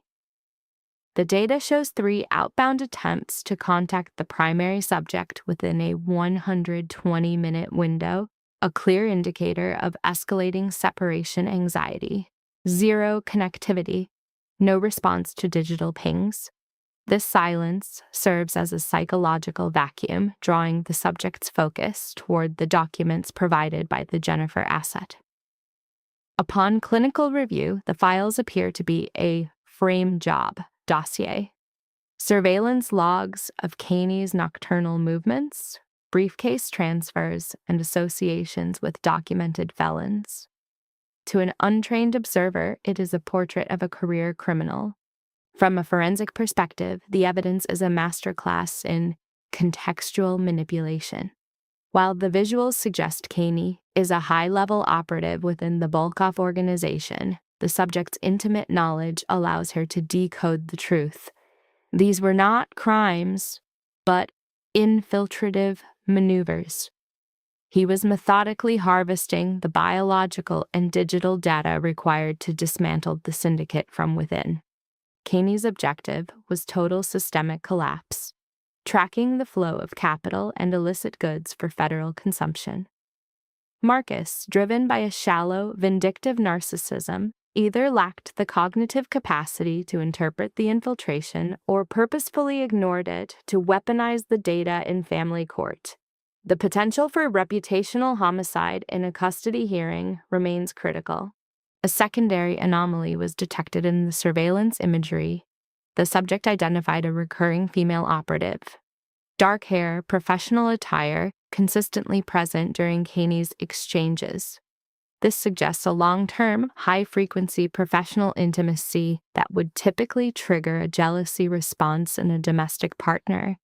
The data shows 3 outbound attempts to contact the primary subject within a 120-minute window, a clear indicator of escalating separation anxiety. 0 connectivity, no response to digital pings. This silence serves as a psychological vacuum, drawing the subject's focus toward the documents provided by the Jennifer asset. Upon clinical review, the files appear to be a frame job dossier. Surveillance logs of Caney's nocturnal movements, briefcase transfers, and associations with documented felons. To an untrained observer, it is a portrait of a career criminal. From a forensic perspective, the evidence is a masterclass in contextual manipulation. While the visuals suggest Caney is a high-level operative within the Volkov organization, the subject's intimate knowledge allows her to decode the truth. These were not crimes, but infiltrative maneuvers. He was methodically harvesting the biological and digital data required to dismantle the syndicate from within. Caney's objective was total systemic collapse, tracking the flow of capital and illicit goods for federal consumption. Marcus, driven by a shallow, vindictive narcissism, either lacked the cognitive capacity to interpret the infiltration or purposefully ignored it to weaponize the data in family court. The potential for reputational homicide in a custody hearing remains critical. A secondary anomaly was detected in the surveillance imagery. The subject identified a recurring female operative. Dark hair, professional attire, consistently present during Caney's exchanges. This suggests a long-term, high-frequency professional intimacy that would typically trigger a jealousy response in a domestic partner.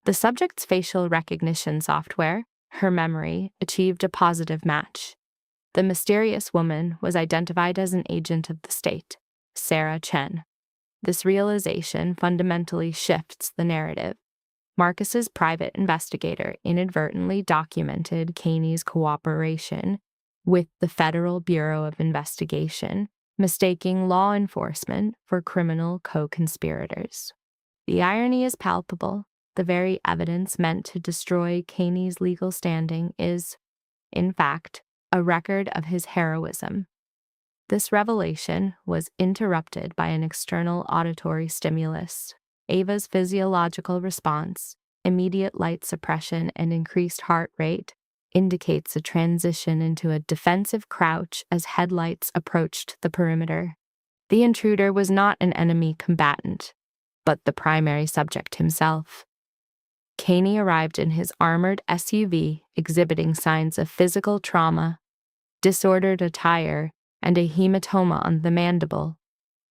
The subject's facial recognition software, her memory, achieved a positive match. The mysterious woman was identified as an agent of the state, Sarah Chen. This realization fundamentally shifts the narrative. Marcus's private investigator inadvertently documented Caney's cooperation with the Federal Bureau of Investigation, mistaking law enforcement for criminal co-conspirators. The irony is palpable. The very evidence meant to destroy Caney's legal standing is, in fact, a record of his heroism. This revelation was interrupted by an external auditory stimulus. Ava's physiological response, immediate light suppression and increased heart rate, indicates a transition into a defensive crouch as headlights approached the perimeter. The intruder was not an enemy combatant, but the primary subject himself. Caney arrived in his armored SUV, exhibiting signs of physical trauma, disordered attire, and a hematoma on the mandible.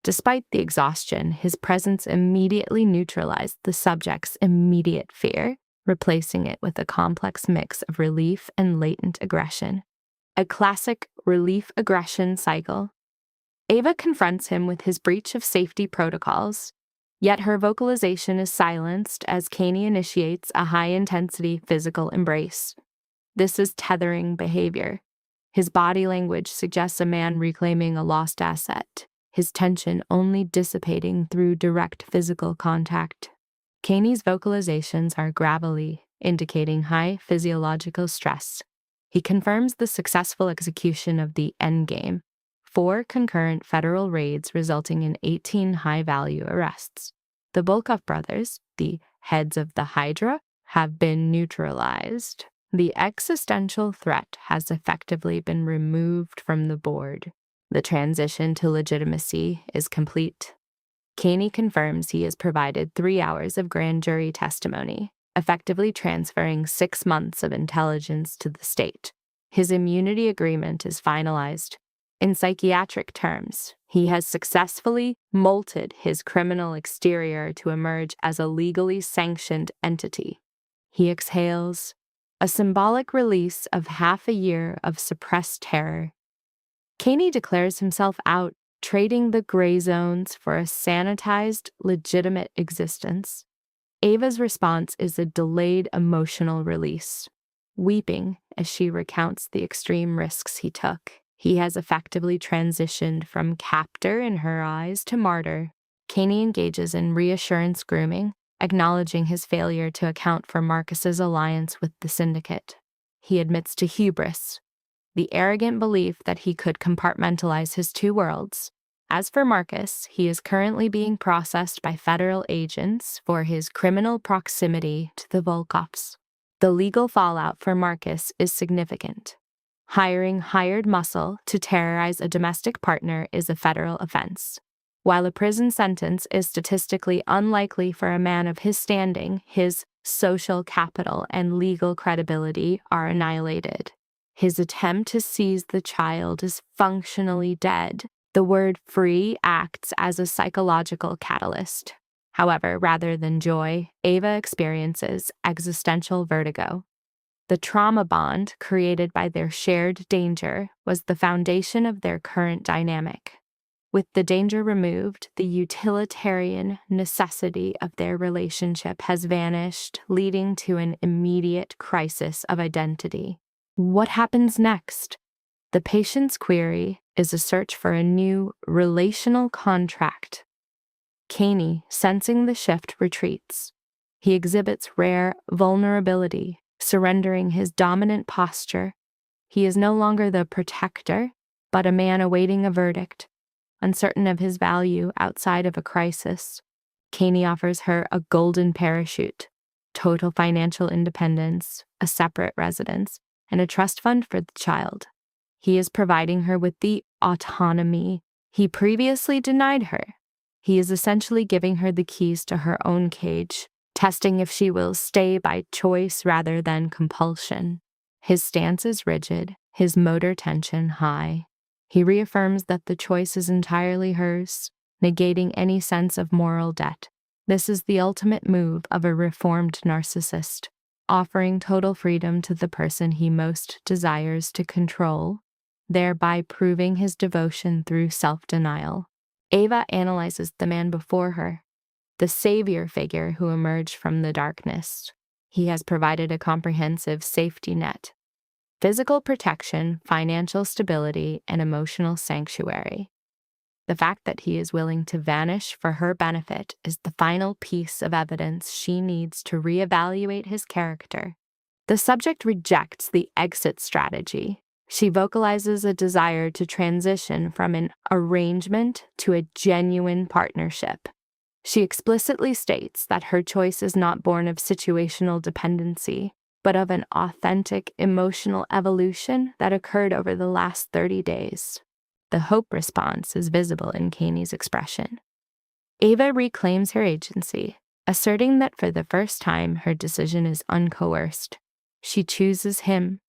Despite the exhaustion, his presence immediately neutralized the subject's immediate fear, replacing it with a complex mix of relief and latent aggression. A classic relief-aggression cycle. Ava confronts him with his breach of safety protocols, yet her vocalization is silenced as Caney initiates a high-intensity physical embrace. This is tethering behavior. His body language suggests a man reclaiming a lost asset, his tension only dissipating through direct physical contact. Caney's vocalizations are gravelly, indicating high physiological stress. He confirms the successful execution of the endgame, 4 concurrent federal raids resulting in 18 high-value arrests. The Volkov brothers, the heads of the Hydra, have been neutralized. The existential threat has effectively been removed from the board. The transition to legitimacy is complete. Caney confirms he has provided 3 hours of grand jury testimony, effectively transferring 6 months of intelligence to the state. His immunity agreement is finalized. In psychiatric terms, he has successfully molted his criminal exterior to emerge as a legally sanctioned entity. He exhales, a symbolic release of half a year of suppressed terror. Caney declares himself out, trading the gray zones for a sanitized, legitimate existence. Ava's response is a delayed emotional release, weeping as she recounts the extreme risks he took. He has effectively transitioned from captor in her eyes to martyr. Caney engages in reassurance grooming, acknowledging his failure to account for Marcus's alliance with the syndicate. He admits to hubris, the arrogant belief that he could compartmentalize his 2 worlds. As for Marcus, he is currently being processed by federal agents for his criminal proximity to the Volkovs. The legal fallout for Marcus is significant. Hiring hired muscle to terrorize a domestic partner is a federal offense. While a prison sentence is statistically unlikely for a man of his standing, his social capital and legal credibility are annihilated. His attempt to seize the child is functionally dead. The word free acts as a psychological catalyst. However, rather than joy, Ava experiences existential vertigo. The trauma bond created by their shared danger was the foundation of their current dynamic. With the danger removed, the utilitarian necessity of their relationship has vanished, leading to an immediate crisis of identity. What happens next? The patient's query is a search for a new relational contract. Caney, sensing the shift, retreats. He exhibits rare vulnerability, surrendering his dominant posture. He is no longer the protector, but a man awaiting a verdict, uncertain of his value outside of a crisis. Caney offers her a golden parachute, total financial independence, a separate residence, and a trust fund for the child. He is providing her with the autonomy he previously denied her. He is essentially giving her the keys to her own cage, testing if she will stay by choice rather than compulsion. His stance is rigid, his motor tension high. He reaffirms that the choice is entirely hers, negating any sense of moral debt. This is the ultimate move of a reformed narcissist, offering total freedom to the person he most desires to control, thereby proving his devotion through self-denial. Ava analyzes the man before her, the savior figure who emerged from the darkness. He has provided a comprehensive safety net: physical protection, financial stability, and emotional sanctuary. The fact that he is willing to vanish for her benefit is the final piece of evidence she needs to reevaluate his character. The subject rejects the exit strategy. She vocalizes a desire to transition from an arrangement to a genuine partnership. She explicitly states that her choice is not born of situational dependency, but of an authentic emotional evolution that occurred over the last 30 days. The hope response is visible in Kaney's expression. Ava reclaims her agency, asserting that for the first time her decision is uncoerced. She chooses him.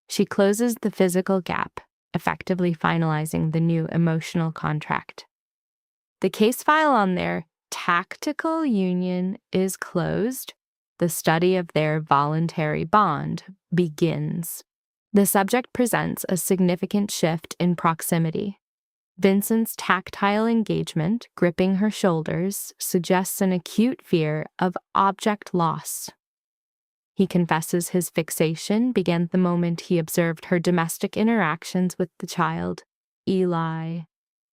She closes the physical gap, effectively finalizing the new emotional contract. The case file on their tactical union is closed. The study of their voluntary bond begins. The subject presents a significant shift in proximity. Vincent's tactile engagement, gripping her shoulders, suggests an acute fear of object loss. He confesses his fixation began the moment he observed her domestic interactions with the child, Eli.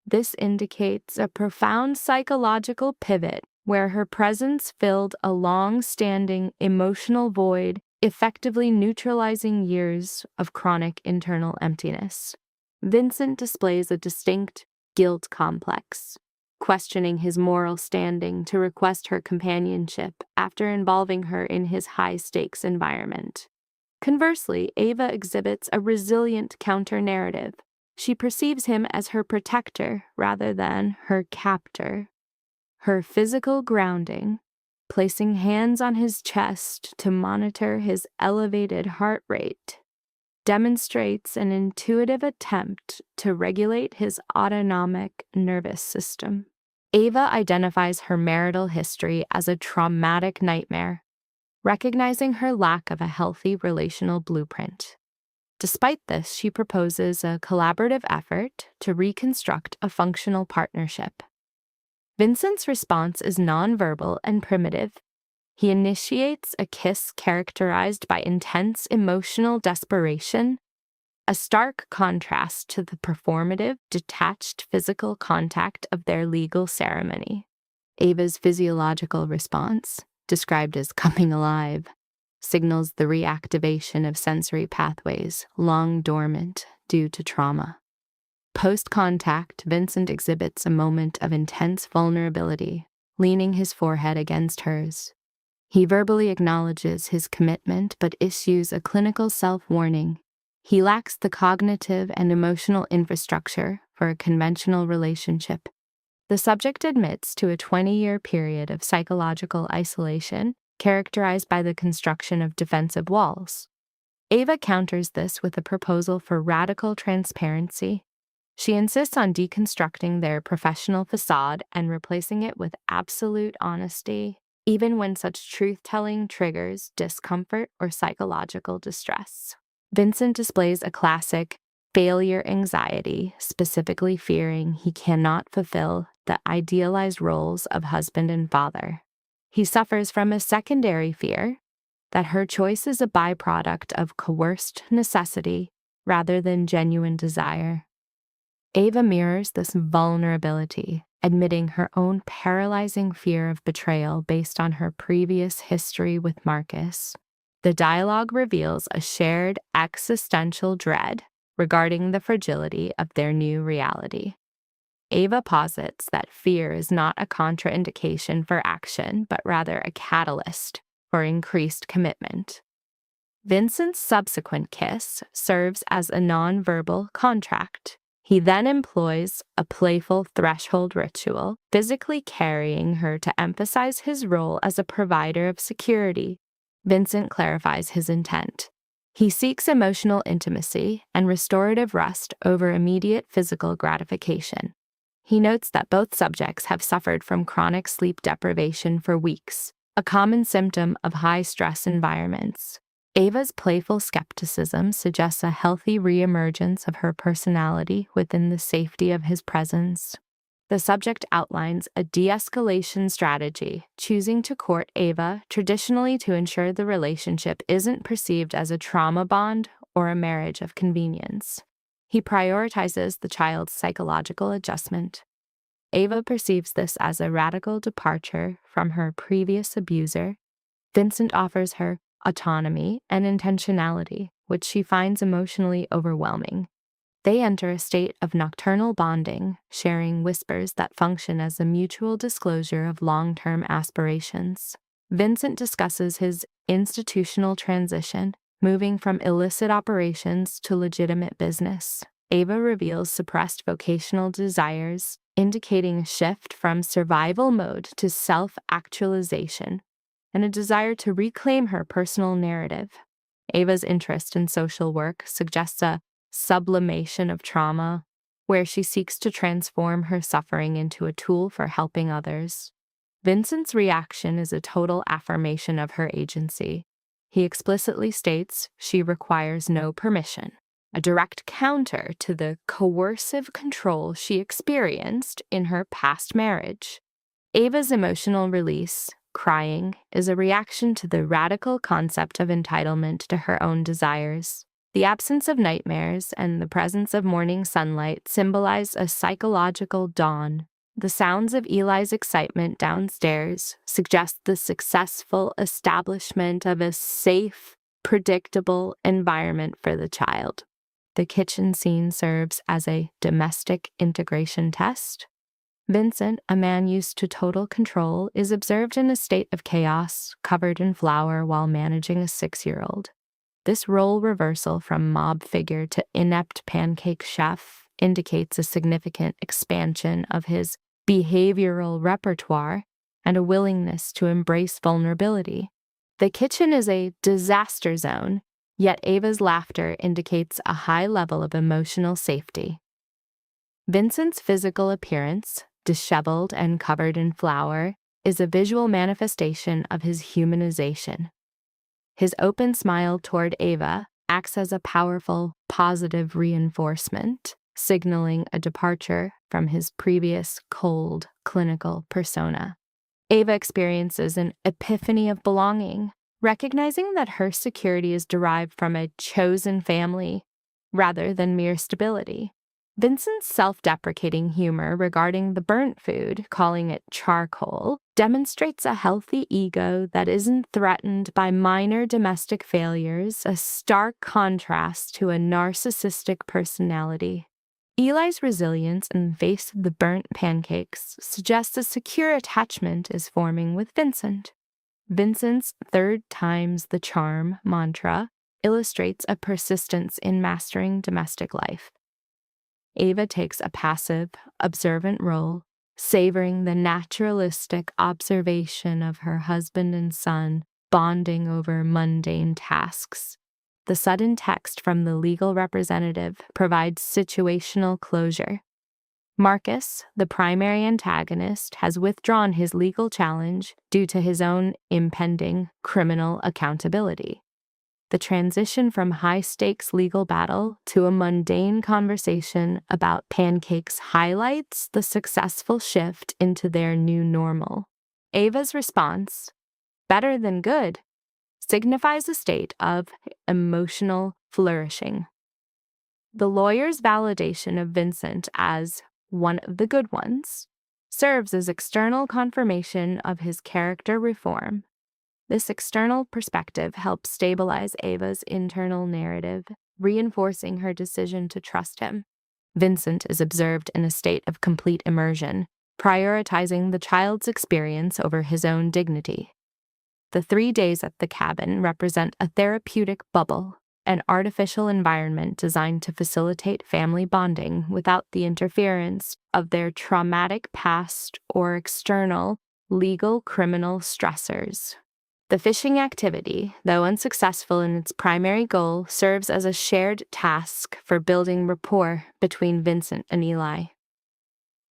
This indicates a profound psychological pivot where her presence filled a long-standing emotional void, effectively neutralizing years of chronic internal emptiness. Vincent displays a distinct guilt complex, questioning his moral standing to request her companionship after involving her in his high-stakes environment. Conversely, Ava exhibits a resilient counter-narrative. She perceives him as her protector rather than her captor. Her physical grounding, placing hands on his chest to monitor his elevated heart rate, demonstrates an intuitive attempt to regulate his autonomic nervous system. Ava identifies her marital history as a traumatic nightmare, recognizing her lack of a healthy relational blueprint. Despite this, she proposes a collaborative effort to reconstruct a functional partnership. Vincent's response is nonverbal and primitive. He initiates a kiss characterized by intense emotional desperation, a stark contrast to the performative, detached physical contact of their legal ceremony. Ava's physiological response, described as coming alive, signals the reactivation of sensory pathways long dormant due to trauma. Post-contact, Vincent exhibits a moment of intense vulnerability, leaning his forehead against hers. He verbally acknowledges his commitment but issues a clinical self-warning. He lacks the cognitive and emotional infrastructure for a conventional relationship. The subject admits to a 20-year period of psychological isolation, characterized by the construction of defensive walls. Ava counters this with a proposal for radical transparency. She insists on deconstructing their professional facade and replacing it with absolute honesty, even when such truth-telling triggers discomfort or psychological distress. Vincent displays a classic failure anxiety, specifically fearing he cannot fulfill the idealized roles of husband and father. He suffers from a secondary fear that her choice is a byproduct of coerced necessity rather than genuine desire. Ava mirrors this vulnerability, admitting her own paralyzing fear of betrayal based on her previous history with Marcus. The dialogue reveals a shared existential dread regarding the fragility of their new reality. Ava posits that fear is not a contraindication for action, but rather a catalyst for increased commitment. Vincent's subsequent kiss serves as a nonverbal contract. He then employs a playful threshold ritual, physically carrying her to emphasize his role as a provider of security. Vincent clarifies his intent. He seeks emotional intimacy and restorative rest over immediate physical gratification. He notes that both subjects have suffered from chronic sleep deprivation for weeks, a common symptom of high-stress environments. Ava's playful skepticism suggests a healthy reemergence of her personality within the safety of his presence. The subject outlines a de-escalation strategy, choosing to court Ava traditionally to ensure the relationship isn't perceived as a trauma bond or a marriage of convenience. He prioritizes the child's psychological adjustment. Ava perceives this as a radical departure from her previous abuser. Vincent offers her autonomy and intentionality, which she finds emotionally overwhelming. They enter a state of nocturnal bonding, sharing whispers that function as a mutual disclosure of long-term aspirations. Vincent discusses his institutional transition, moving from illicit operations to legitimate business. Ava reveals suppressed vocational desires, indicating a shift from survival mode to self-actualization, and a desire to reclaim her personal narrative. Ava's interest in social work suggests a sublimation of trauma, where she seeks to transform her suffering into a tool for helping others. Vincent's reaction is a total affirmation of her agency. He explicitly states she requires no permission, a direct counter to the coercive control she experienced in her past marriage. Ava's emotional release, crying, is a reaction to the radical concept of entitlement to her own desires. The absence of nightmares and the presence of morning sunlight symbolize a psychological dawn. The sounds of Eli's excitement downstairs suggest the successful establishment of a safe, predictable environment for the child. The kitchen scene serves as a domestic integration test. Vincent, a man used to total control, is observed in a state of chaos, covered in flour while managing a 6-year-old. This role reversal from mob figure to inept pancake chef indicates a significant expansion of his behavioral repertoire and a willingness to embrace vulnerability. The kitchen is a disaster zone, yet Ava's laughter indicates a high level of emotional safety. Vincent's physical appearance, disheveled and covered in flour, is a visual manifestation of his humanization. His open smile toward Ava acts as a powerful, positive reinforcement, signaling a departure from his previous cold, clinical persona. Ava experiences an epiphany of belonging, recognizing that her security is derived from a chosen family rather than mere stability. Vincent's self-deprecating humor regarding the burnt food, calling it charcoal, demonstrates a healthy ego that isn't threatened by minor domestic failures, a stark contrast to a narcissistic personality. Eli's resilience in the face of the burnt pancakes suggests a secure attachment is forming with Vincent. Vincent's "third time's the charm" mantra illustrates a persistence in mastering domestic life. Ava takes a passive, observant role, savoring the naturalistic observation of her husband and son bonding over mundane tasks. The sudden text from the legal representative provides situational closure. Marcus, the primary antagonist, has withdrawn his legal challenge due to his own impending criminal accountability. The transition from high-stakes legal battle to a mundane conversation about pancakes highlights the successful shift into their new normal. Ava's response, "better than good," signifies a state of emotional flourishing. The lawyer's validation of Vincent as one of the good ones serves as external confirmation of his character reform. This external perspective helps stabilize Ava's internal narrative, reinforcing her decision to trust him. Vincent is observed in a state of complete immersion, prioritizing the child's experience over his own dignity. The 3 days at the cabin represent a therapeutic bubble, an artificial environment designed to facilitate family bonding without the interference of their traumatic past or external legal criminal stressors. The fishing activity, though unsuccessful in its primary goal, serves as a shared task for building rapport between Vincent and Eli.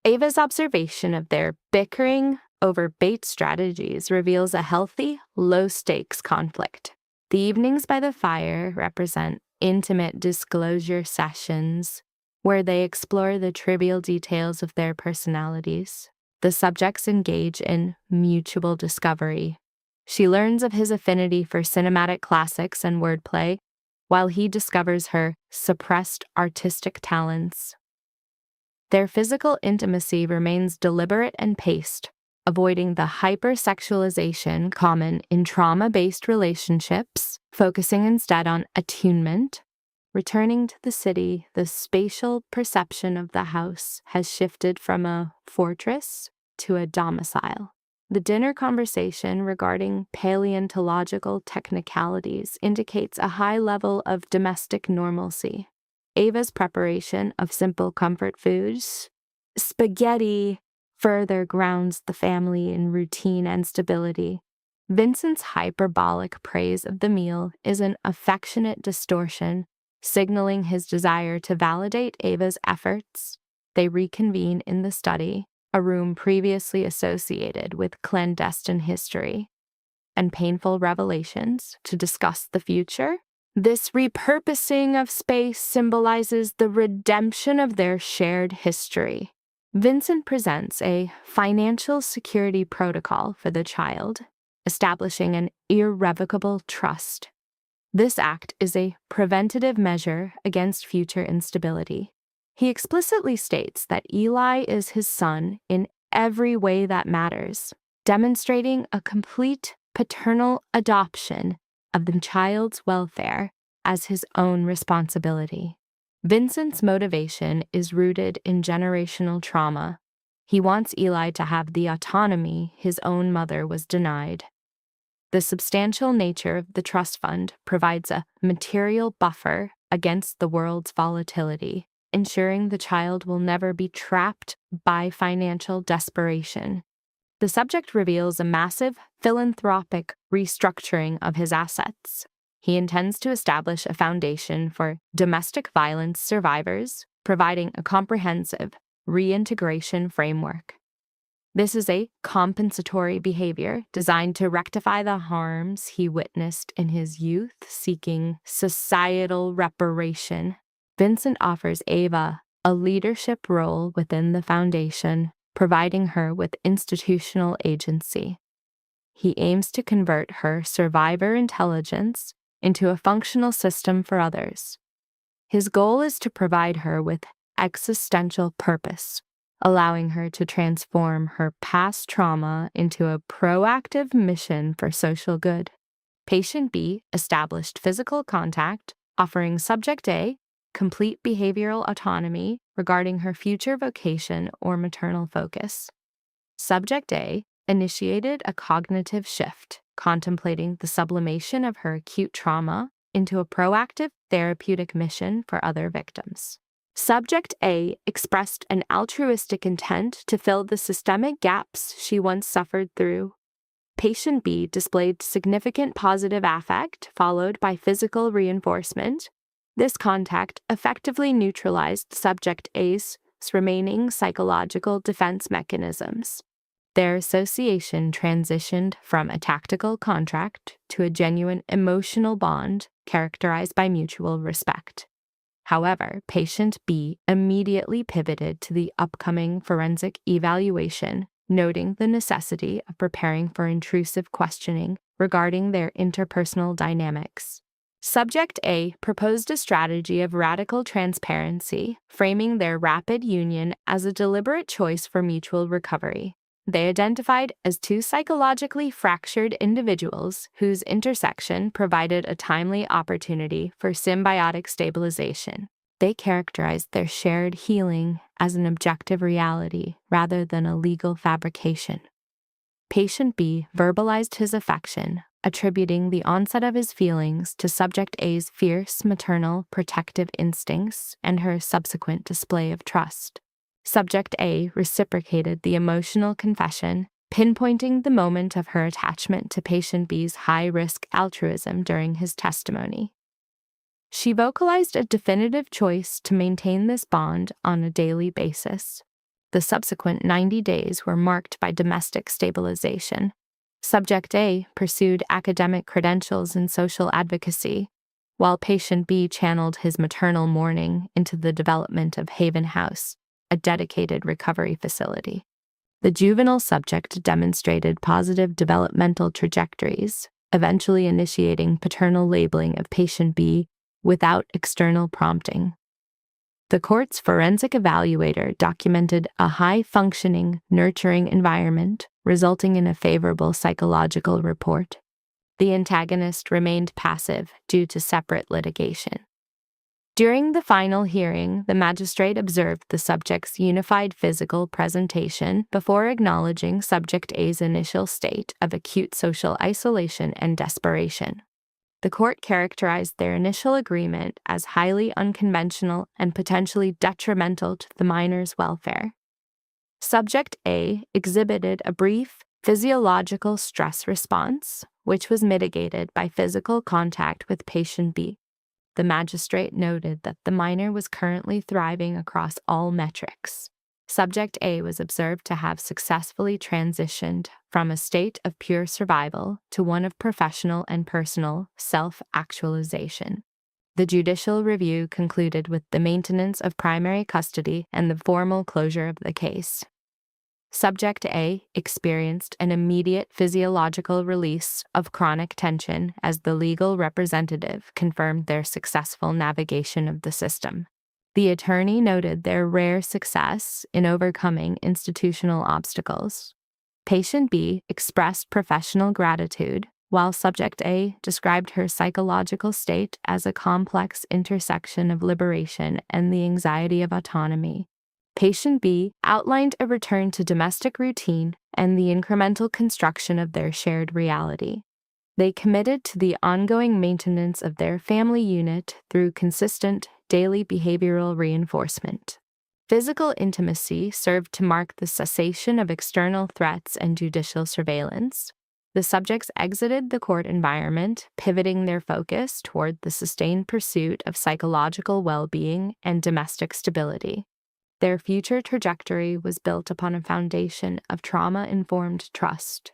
Ava's observation of their bickering over bait strategies reveals a healthy, low-stakes conflict. The evenings by the fire represent intimate disclosure sessions where they explore the trivial details of their personalities. The subjects engage in mutual discovery. She learns of his affinity for cinematic classics and wordplay, while he discovers her suppressed artistic talents. Their physical intimacy remains deliberate and paced, avoiding the hypersexualization common in trauma-based relationships, focusing instead on attunement. Returning to the city, the spatial perception of the house has shifted from a fortress to a domicile. The dinner conversation regarding paleontological technicalities indicates a high level of domestic normalcy. Ava's preparation of simple comfort foods, spaghetti, further grounds the family in routine and stability. Vincent's hyperbolic praise of the meal is an affectionate distortion, signaling his desire to validate Ava's efforts. They reconvene in the study, a room previously associated with clandestine history and painful revelations, to discuss the future. This repurposing of space symbolizes the redemption of their shared history. Vincent presents a financial security protocol for the child, establishing an irrevocable trust. This act is a preventative measure against future instability. He explicitly states that Eli is his son in every way that matters, demonstrating a complete paternal adoption of the child's welfare as his own responsibility. Vincent's motivation is rooted in generational trauma. He wants Eli to have the autonomy his own mother was denied. The substantial nature of the trust fund provides a material buffer against the world's volatility, ensuring the child will never be trapped by financial desperation. The subject reveals a massive philanthropic restructuring of his assets. He intends to establish a foundation for domestic violence survivors, providing a comprehensive reintegration framework. This is a compensatory behavior designed to rectify the harms he witnessed in his youth, seeking societal reparation. Vincent offers Ava a leadership role within the foundation, providing her with institutional agency. He aims to convert her survivor intelligence into a functional system for others. His goal is to provide her with existential purpose, allowing her to transform her past trauma into a proactive mission for social good. Patient B established physical contact, offering Subject A complete behavioral autonomy regarding her future vocation or maternal focus. Subject A initiated a cognitive shift, contemplating the sublimation of her acute trauma into a proactive therapeutic mission for other victims. Subject A expressed an altruistic intent to fill the systemic gaps she once suffered through. Patient B displayed significant positive affect followed by physical reinforcement. This contact effectively neutralized Subject A's remaining psychological defense mechanisms. Their association transitioned from a tactical contract to a genuine emotional bond characterized by mutual respect. However, Patient B immediately pivoted to the upcoming forensic evaluation, noting the necessity of preparing for intrusive questioning regarding their interpersonal dynamics. Subject A proposed a strategy of radical transparency, framing their rapid union as a deliberate choice for mutual recovery. They identified as two psychologically fractured individuals whose intersection provided a timely opportunity for symbiotic stabilization. They characterized their shared healing as an objective reality rather than a legal fabrication. Patient B verbalized his affection, attributing the onset of his feelings to Subject A's fierce maternal protective instincts and her subsequent display of trust. Subject A reciprocated the emotional confession, pinpointing the moment of her attachment to Patient B's high-risk altruism during his testimony. She vocalized a definitive choice to maintain this bond on a daily basis. The subsequent 90 days were marked by domestic stabilization. Subject A pursued academic credentials in social advocacy, while patient B channeled his maternal mourning into the development of Haven House, a dedicated recovery facility. The juvenile subject demonstrated positive developmental trajectories, eventually initiating paternal labeling of patient B without external prompting. The court's forensic evaluator documented a high-functioning, nurturing environment, resulting in a favorable psychological report. The antagonist remained passive due to separate litigation. During the final hearing, the magistrate observed the subject's unified physical presentation before acknowledging Subject A's initial state of acute social isolation and desperation. The court characterized their initial agreement as highly unconventional and potentially detrimental to the minor's welfare. Subject A exhibited a brief physiological stress response, which was mitigated by physical contact with patient B. The magistrate noted that the minor was currently thriving across all metrics. Subject A was observed to have successfully transitioned from a state of pure survival to one of professional and personal self-actualization. The judicial review concluded with the maintenance of primary custody and the formal closure of the case. Subject A experienced an immediate physiological release of chronic tension as the legal representative confirmed their successful navigation of the system. The attorney noted their rare success in overcoming institutional obstacles. Patient B expressed professional gratitude, while Subject A described her psychological state as a complex intersection of liberation and the anxiety of autonomy. Patient B outlined a return to domestic routine and the incremental construction of their shared reality. They committed to the ongoing maintenance of their family unit through consistent, daily behavioral reinforcement. Physical intimacy served to mark the cessation of external threats and judicial surveillance. The subjects exited the court environment, pivoting their focus toward the sustained pursuit of psychological well-being and domestic stability. Their future trajectory was built upon a foundation of trauma-informed trust.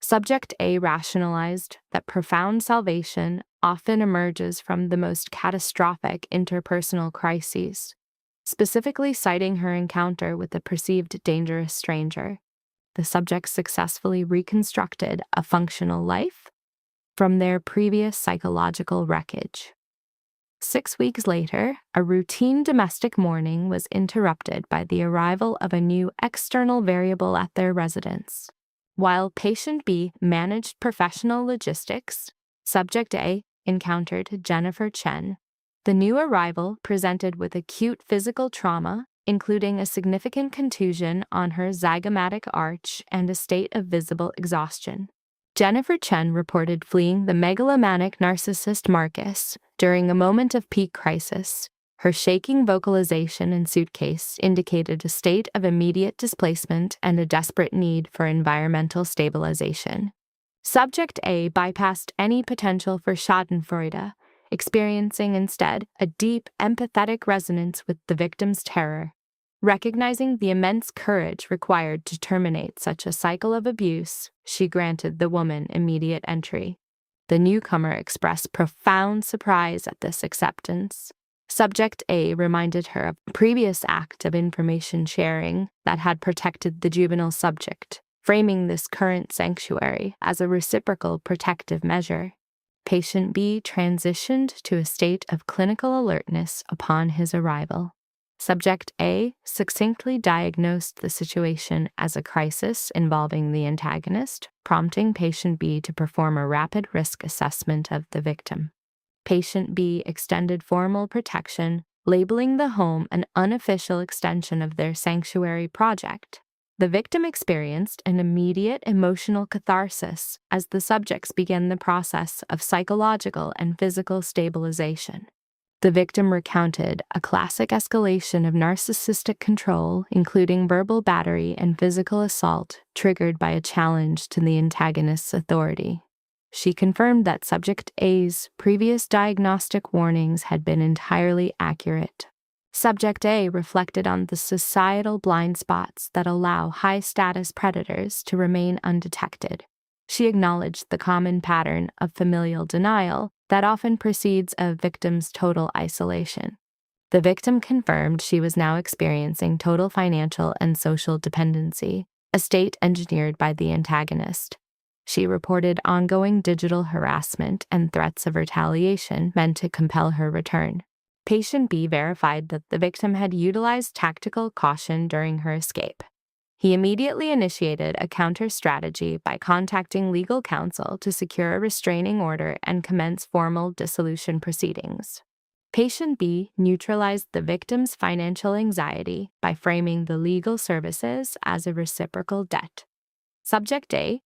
Subject A rationalized that profound salvation often emerges from the most catastrophic interpersonal crises, specifically citing her encounter with a perceived dangerous stranger. The subjects successfully reconstructed a functional life from their previous psychological wreckage. 6 weeks later, a routine domestic mourning was interrupted by the arrival of a new external variable at their residence. While patient B managed professional logistics, Subject A encountered Jennifer Chen. The new arrival presented with acute physical trauma, including a significant contusion on her zygomatic arch and a state of visible exhaustion. Jennifer Chen reported fleeing the megalomaniac narcissist Marcus during a moment of peak crisis. Her shaking vocalization and suitcase indicated a state of immediate displacement and a desperate need for environmental stabilization. Subject A bypassed any potential for schadenfreude, experiencing instead a deep, empathetic resonance with the victim's terror. Recognizing the immense courage required to terminate such a cycle of abuse, she granted the woman immediate entry. The newcomer expressed profound surprise at this acceptance. Subject A reminded her of a previous act of information sharing that had protected the juvenile subject, framing this current sanctuary as a reciprocal protective measure. Patient B transitioned to a state of clinical alertness upon his arrival. Subject A succinctly diagnosed the situation as a crisis involving the antagonist, prompting patient B to perform a rapid risk assessment of the victim. Patient B extended formal protection, labeling the home an unofficial extension of their sanctuary project. The victim experienced an immediate emotional catharsis as the subjects began the process of psychological and physical stabilization. The victim recounted a classic escalation of narcissistic control, including verbal battery and physical assault, triggered by a challenge to the antagonist's authority. She confirmed that Subject A's previous diagnostic warnings had been entirely accurate. Subject A reflected on the societal blind spots that allow high-status predators to remain undetected. She acknowledged the common pattern of familial denial that often precedes a victim's total isolation. The victim confirmed she was now experiencing total financial and social dependency, a state engineered by the antagonist. She reported ongoing digital harassment and threats of retaliation meant to compel her return. Patient B verified that the victim had utilized tactical caution during her escape. He immediately initiated a counter-strategy by contacting legal counsel to secure a restraining order and commence formal dissolution proceedings. Patient B neutralized the victim's financial anxiety by framing the legal services as a reciprocal debt. Subject A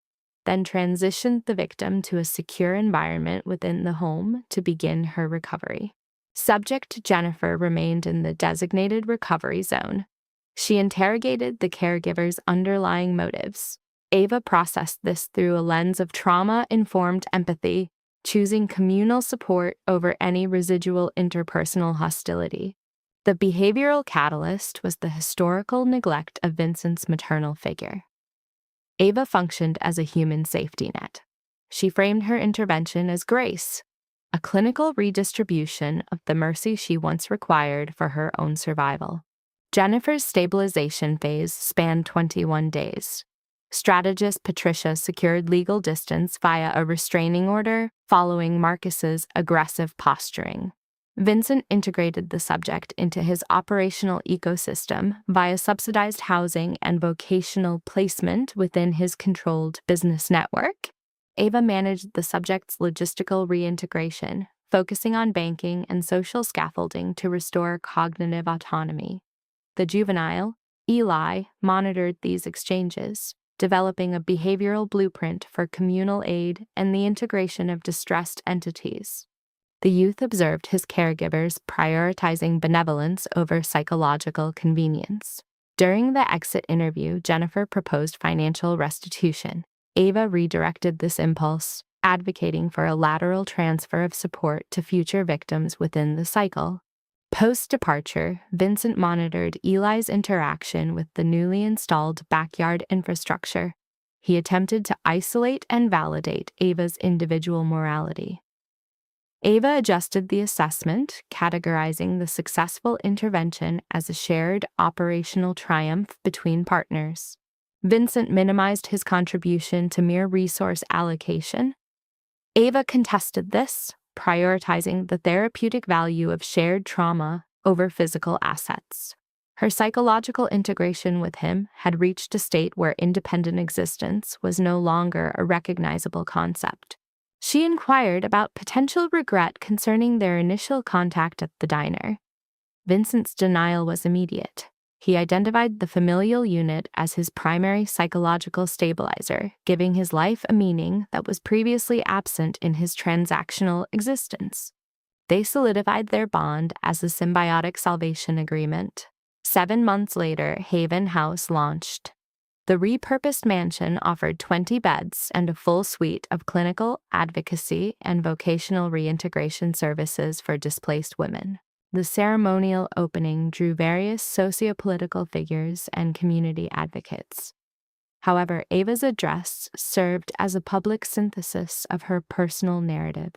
then transitioned the victim to a secure environment within the home to begin her recovery. Subject Jennifer remained in the designated recovery zone. She interrogated the caregiver's underlying motives. Ava processed this through a lens of trauma-informed empathy, choosing communal support over any residual interpersonal hostility. The behavioral catalyst was the historical neglect of Vincent's maternal figure. Ava functioned as a human safety net. She framed her intervention as grace, a clinical redistribution of the mercy she once required for her own survival. Jennifer's stabilization phase spanned 21 days. Strategist Patricia secured legal distance via a restraining order following Marcus's aggressive posturing. Vincent integrated the subject into his operational ecosystem via subsidized housing and vocational placement within his controlled business network. Ava managed the subject's logistical reintegration, focusing on banking and social scaffolding to restore cognitive autonomy. The juvenile, Eli, monitored these exchanges, developing a behavioral blueprint for communal aid and the integration of distressed entities. The youth observed his caregivers prioritizing benevolence over psychological convenience. During the exit interview, Jennifer proposed financial restitution. Ava redirected this impulse, advocating for a lateral transfer of support to future victims within the cycle. Post-departure, Vincent monitored Eli's interaction with the newly installed backyard infrastructure. He attempted to isolate and validate Ava's individual morality. Ava adjusted the assessment, categorizing the successful intervention as a shared operational triumph between partners. Vincent minimized his contribution to mere resource allocation. Ava contested this, prioritizing the therapeutic value of shared trauma over physical assets. Her psychological integration with him had reached a state where independent existence was no longer a recognizable concept. She inquired about potential regret concerning their initial contact at the diner. Vincent's denial was immediate. He identified the familial unit as his primary psychological stabilizer, giving his life a meaning that was previously absent in his transactional existence. They solidified their bond as a symbiotic salvation agreement. 7 months later, Haven House launched. The repurposed mansion offered 20 beds and a full suite of clinical, advocacy, and vocational reintegration services for displaced women. The ceremonial opening drew various sociopolitical figures and community advocates. However, Ava's address served as a public synthesis of her personal narrative.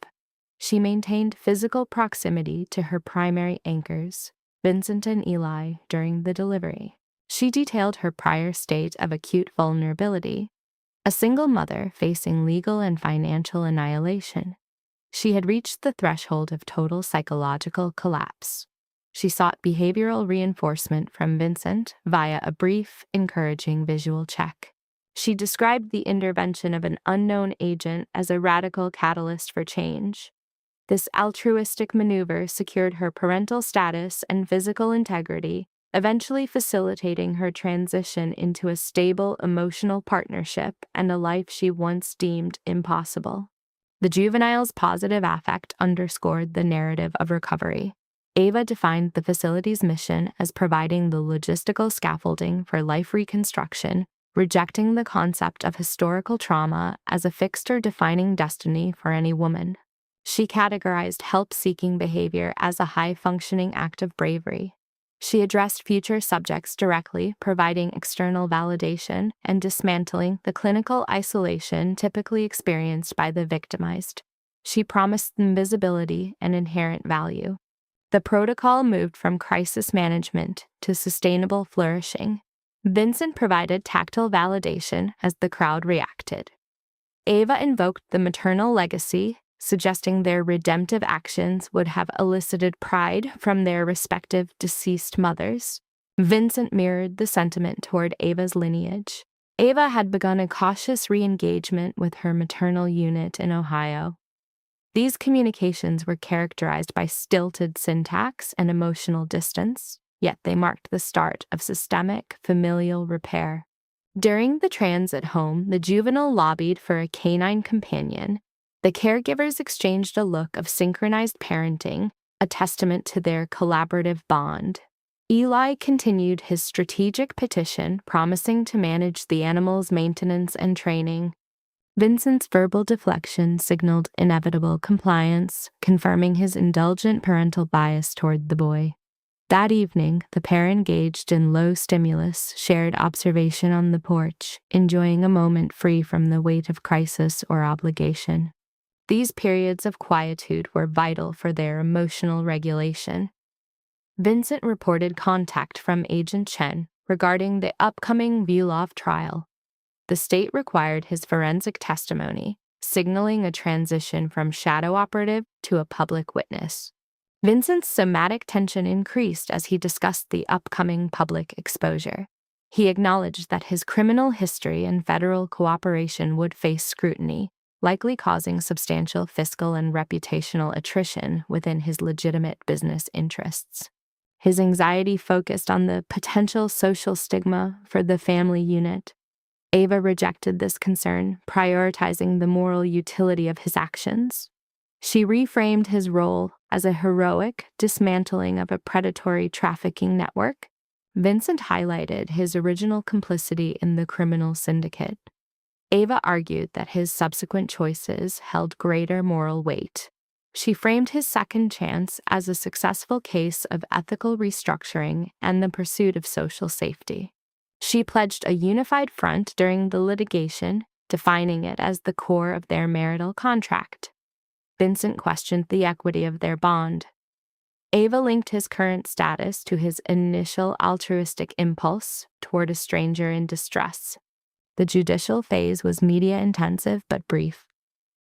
She maintained physical proximity to her primary anchors, Vincent and Eli, during the delivery. She detailed her prior state of acute vulnerability, a single mother facing legal and financial annihilation. She had reached the threshold of total psychological collapse. She sought behavioral reinforcement from Vincent via a brief, encouraging visual check. She described the intervention of an unknown agent as a radical catalyst for change. This altruistic maneuver secured her parental status and physical integrity, eventually facilitating her transition into a stable emotional partnership and a life she once deemed impossible. The juvenile's positive affect underscored the narrative of recovery. Ava defined the facility's mission as providing the logistical scaffolding for life reconstruction, rejecting the concept of historical trauma as a fixed or defining destiny for any woman. She categorized help-seeking behavior as a high-functioning act of bravery. She addressed future subjects directly, providing external validation and dismantling the clinical isolation typically experienced by the victimized. She promised them visibility and inherent value. The protocol moved from crisis management to sustainable flourishing. Vincent provided tactile validation as the crowd reacted. Ava invoked the maternal legacy, suggesting their redemptive actions would have elicited pride from their respective deceased mothers. Vincent mirrored the sentiment toward Ava's lineage. Ava had begun a cautious re-engagement with her maternal unit in Ohio. These communications were characterized by stilted syntax and emotional distance, yet they marked the start of systemic familial repair. During the transit home, the juvenile lobbied for a canine companion. The caregivers exchanged a look of synchronized parenting, a testament to their collaborative bond. Eli continued his strategic petition, promising to manage the animal's maintenance and training. Vincent's verbal deflection signaled inevitable compliance, confirming his indulgent parental bias toward the boy. That evening, the pair engaged in low-stimulus, shared observation on the porch, enjoying a moment free from the weight of crisis or obligation. These periods of quietude were vital for their emotional regulation. Vincent reported contact from Agent Chen regarding the upcoming Vilov trial. The state required his forensic testimony, signaling a transition from shadow operative to a public witness. Vincent's somatic tension increased as he discussed the upcoming public exposure. He acknowledged that his criminal history and federal cooperation would face scrutiny, likely causing substantial fiscal and reputational attrition within his legitimate business interests. His anxiety focused on the potential social stigma for the family unit. Ava rejected this concern, prioritizing the moral utility of his actions. She reframed his role as a heroic dismantling of a predatory trafficking network. Vincent highlighted his original complicity in the criminal syndicate. Ava argued that his subsequent choices held greater moral weight. She framed his second chance as a successful case of ethical restructuring and the pursuit of social safety. She pledged a unified front during the litigation, defining it as the core of their marital contract. Vincent questioned the equity of their bond. Ava linked his current status to his initial altruistic impulse toward a stranger in distress. The judicial phase was media-intensive but brief.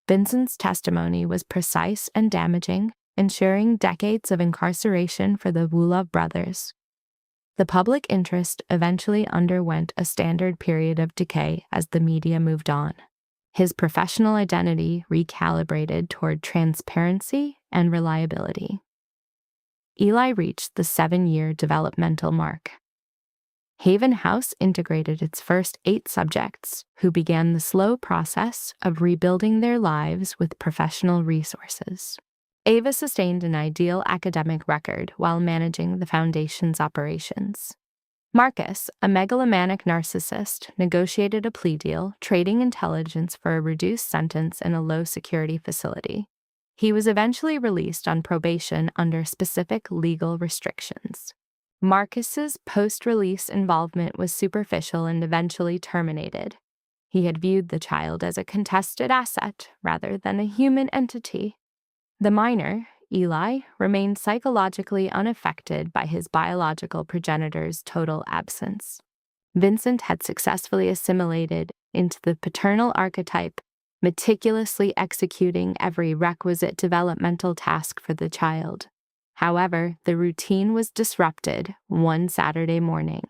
Vincent's testimony was precise and damaging, ensuring decades of incarceration for the Wulov brothers. The public interest eventually underwent a standard period of decay as the media moved on. His professional identity recalibrated toward transparency and reliability. Eli reached the 7-year developmental mark. Haven House integrated its first 8 subjects, who began the slow process of rebuilding their lives with professional resources. Ava sustained an ideal academic record while managing the foundation's operations. Marcus, a megalomaniac narcissist, negotiated a plea deal, trading intelligence for a reduced sentence in a low-security facility. He was eventually released on probation under specific legal restrictions. Marcus's post-release involvement was superficial and eventually terminated. He had viewed the child as a contested asset rather than a human entity. The minor, Eli, remained psychologically unaffected by his biological progenitor's total absence. Vincent had successfully assimilated into the paternal archetype, meticulously executing every requisite developmental task for the child. However, the routine was disrupted one Saturday morning,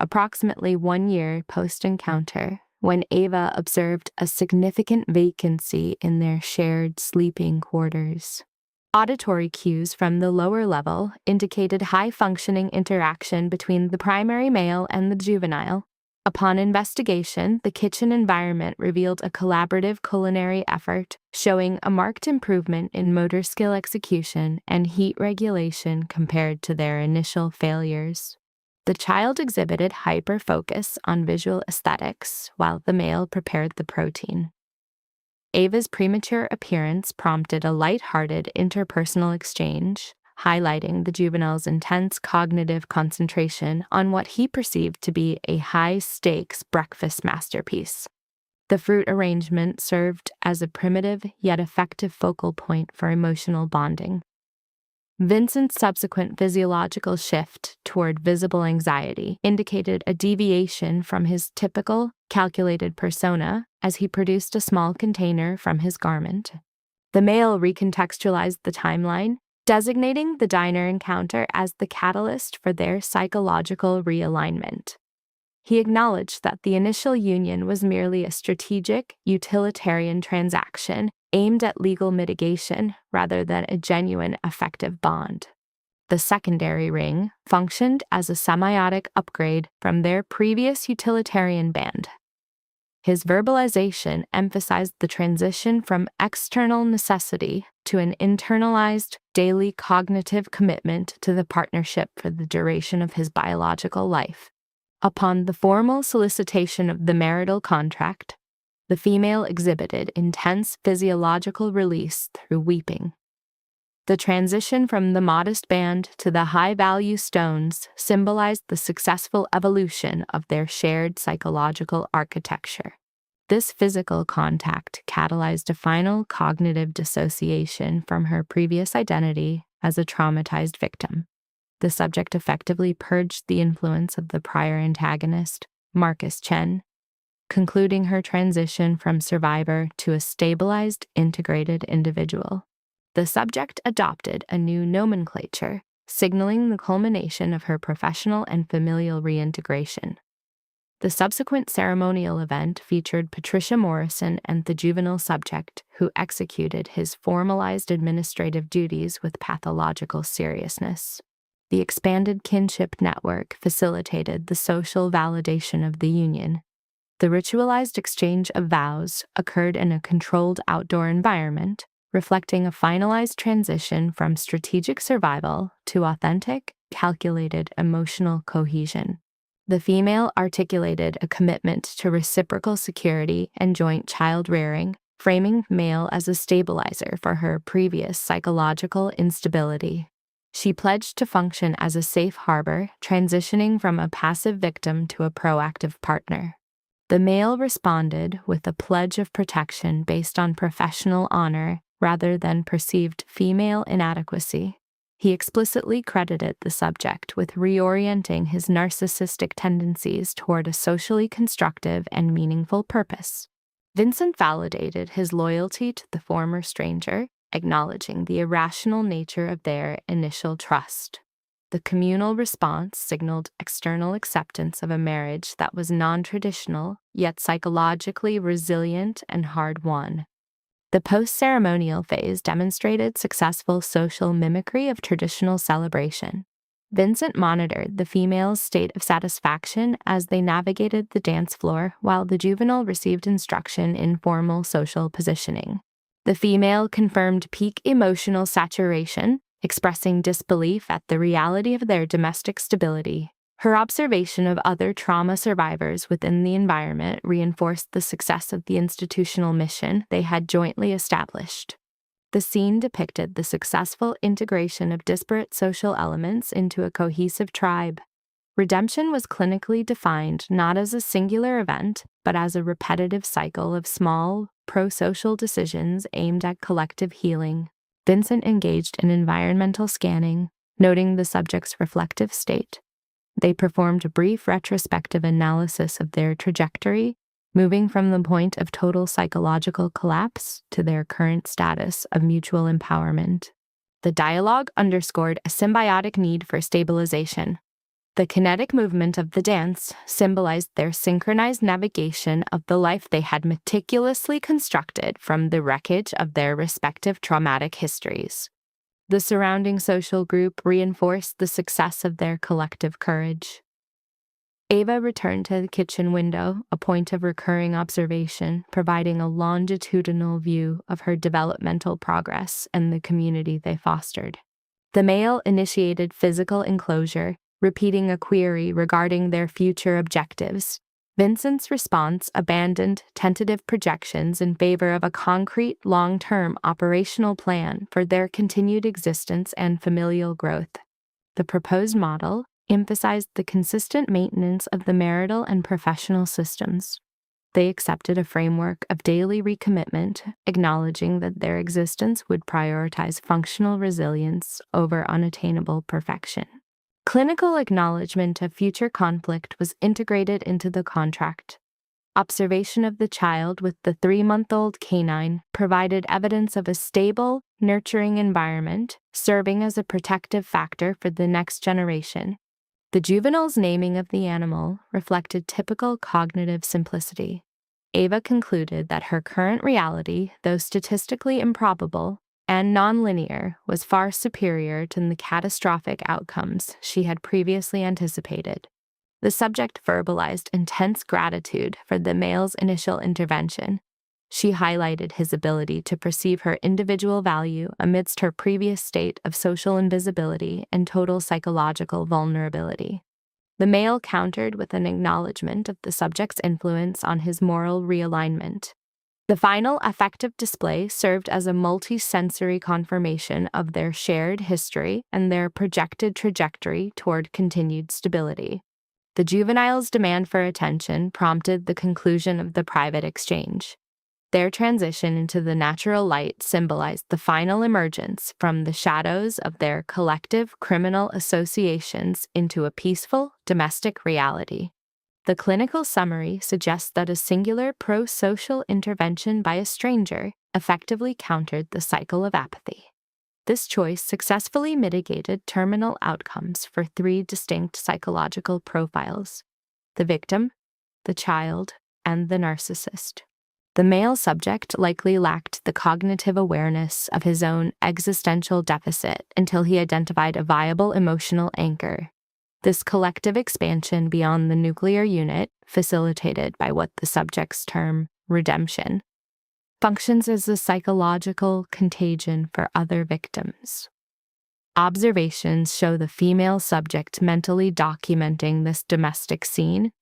approximately 1 year post-encounter, when Ava observed a significant vacancy in their shared sleeping quarters. Auditory cues from the lower level indicated high-functioning interaction between the primary male and the juvenile. Upon investigation, the kitchen environment revealed a collaborative culinary effort, showing a marked improvement in motor skill execution and heat regulation compared to their initial failures. The child exhibited hyper-focus on visual aesthetics, while the male prepared the protein. Ava's premature appearance prompted a light-hearted interpersonal exchange, highlighting the juvenile's intense cognitive concentration on what he perceived to be a high-stakes breakfast masterpiece. The fruit arrangement served as a primitive yet effective focal point for emotional bonding. Vincent's subsequent physiological shift toward visible anxiety indicated a deviation from his typical, calculated persona as he produced a small container from his garment. The male recontextualized the timeline, designating the diner encounter as the catalyst for their psychological realignment. He acknowledged that the initial union was merely a strategic, utilitarian transaction aimed at legal mitigation rather than a genuine affective bond. The secondary ring functioned as a semiotic upgrade from their previous utilitarian band. His verbalization emphasized the transition from external necessity to an internalized, daily cognitive commitment to the partnership for the duration of his biological life. Upon the formal solicitation of the marital contract, the female exhibited intense physiological release through weeping. The transition from the modest band to the high-value stones symbolized the successful evolution of their shared psychological architecture. This physical contact catalyzed a final cognitive dissociation from her previous identity as a traumatized victim. The subject effectively purged the influence of the prior antagonist, Marcus Chen, concluding her transition from survivor to a stabilized, integrated individual. The subject adopted a new nomenclature, signaling the culmination of her professional and familial reintegration. The subsequent ceremonial event featured Patricia Morrison and the juvenile subject, who executed his formalized administrative duties with pathological seriousness. The expanded kinship network facilitated the social validation of the union. The ritualized exchange of vows occurred in a controlled outdoor environment, reflecting a finalized transition from strategic survival to authentic, calculated emotional cohesion. The female articulated a commitment to reciprocal security and joint child rearing, framing male as a stabilizer for her previous psychological instability. She pledged to function as a safe harbor, transitioning from a passive victim to a proactive partner. The male responded with a pledge of protection based on professional honor rather than perceived female inadequacy. He explicitly credited the subject with reorienting his narcissistic tendencies toward a socially constructive and meaningful purpose. Vincent validated his loyalty to the former stranger, acknowledging the irrational nature of their initial trust. The communal response signaled external acceptance of a marriage that was non-traditional, yet psychologically resilient and hard-won. The post-ceremonial phase demonstrated successful social mimicry of traditional celebration. Vincent monitored the female's state of satisfaction as they navigated the dance floor, while the juvenile received instruction in formal social positioning. The female confirmed peak emotional saturation, expressing disbelief at the reality of their domestic stability. Her observation of other trauma survivors within the environment reinforced the success of the institutional mission they had jointly established. The scene depicted the successful integration of disparate social elements into a cohesive tribe. Redemption was clinically defined not as a singular event, but as a repetitive cycle of small, pro-social decisions aimed at collective healing. Vincent engaged in environmental scanning, noting the subject's reflective state. They performed a brief retrospective analysis of their trajectory, moving from the point of total psychological collapse to their current status of mutual empowerment. The dialogue underscored a symbiotic need for stabilization. The kinetic movement of the dance symbolized their synchronized navigation of the life they had meticulously constructed from the wreckage of their respective traumatic histories. The surrounding social group reinforced the success of their collective courage. Ava returned to the kitchen window, a point of recurring observation, providing a longitudinal view of her developmental progress and the community they fostered. The male initiated physical enclosure, repeating a query regarding their future objectives. Vincent's response abandoned tentative projections in favor of a concrete, long-term operational plan for their continued existence and familial growth. The proposed model emphasized the consistent maintenance of the marital and professional systems. They accepted a framework of daily recommitment, acknowledging that their existence would prioritize functional resilience over unattainable perfection. Clinical acknowledgement of future conflict was integrated into the contract. Observation of the child with the 3-month-old canine provided evidence of a stable, nurturing environment, serving as a protective factor for the next generation. The juvenile's naming of the animal reflected typical cognitive simplicity. Ava concluded that her current reality, though statistically improbable and nonlinear, was far superior to the catastrophic outcomes she had previously anticipated. The subject verbalized intense gratitude for the male's initial intervention. She highlighted his ability to perceive her individual value amidst her previous state of social invisibility and total psychological vulnerability. The male countered with an acknowledgement of the subject's influence on his moral realignment. The final affective display served as a multi-sensory confirmation of their shared history and their projected trajectory toward continued stability. The juvenile's demand for attention prompted the conclusion of the private exchange. Their transition into the natural light symbolized the final emergence from the shadows of their collective criminal associations into a peaceful domestic reality. The clinical summary suggests that a singular pro-social intervention by a stranger effectively countered the cycle of apathy. This choice successfully mitigated terminal outcomes for 3 distinct psychological profiles: the victim, the child, and the narcissist. The male subject likely lacked the cognitive awareness of his own existential deficit until he identified a viable emotional anchor. This collective expansion beyond the nuclear unit, facilitated by what the subjects term redemption, functions as a psychological contagion for other victims. Observations show the female subject mentally documenting this domestic scene,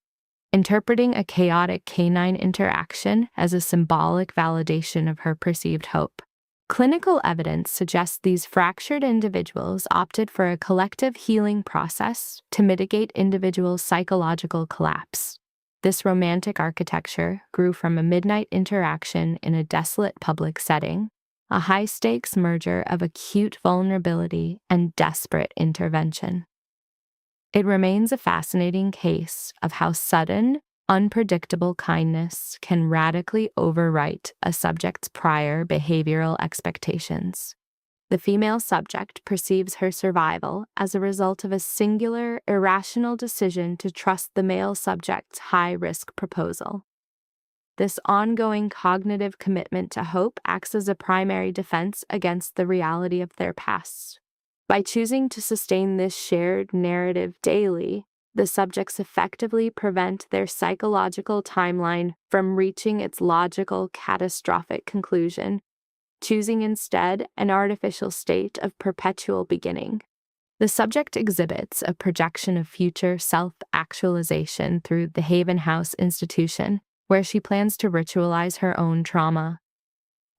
interpreting a chaotic canine interaction as a symbolic validation of her perceived hope. Clinical evidence suggests these fractured individuals opted for a collective healing process to mitigate individual psychological collapse. This romantic architecture grew from a midnight interaction in a desolate public setting, a high-stakes merger of acute vulnerability and desperate intervention. It remains a fascinating case of how sudden, unpredictable kindness can radically overwrite a subject's prior behavioral expectations. The female subject perceives her survival as a result of a singular, irrational decision to trust the male subject's high-risk proposal. This ongoing cognitive commitment to hope acts as a primary defense against the reality of their pasts. By choosing to sustain this shared narrative daily, the subjects effectively prevent their psychological timeline from reaching its logical, catastrophic conclusion, choosing instead an artificial state of perpetual beginning. The subject exhibits a projection of future self-actualization through the Haven House institution, where she plans to ritualize her own trauma.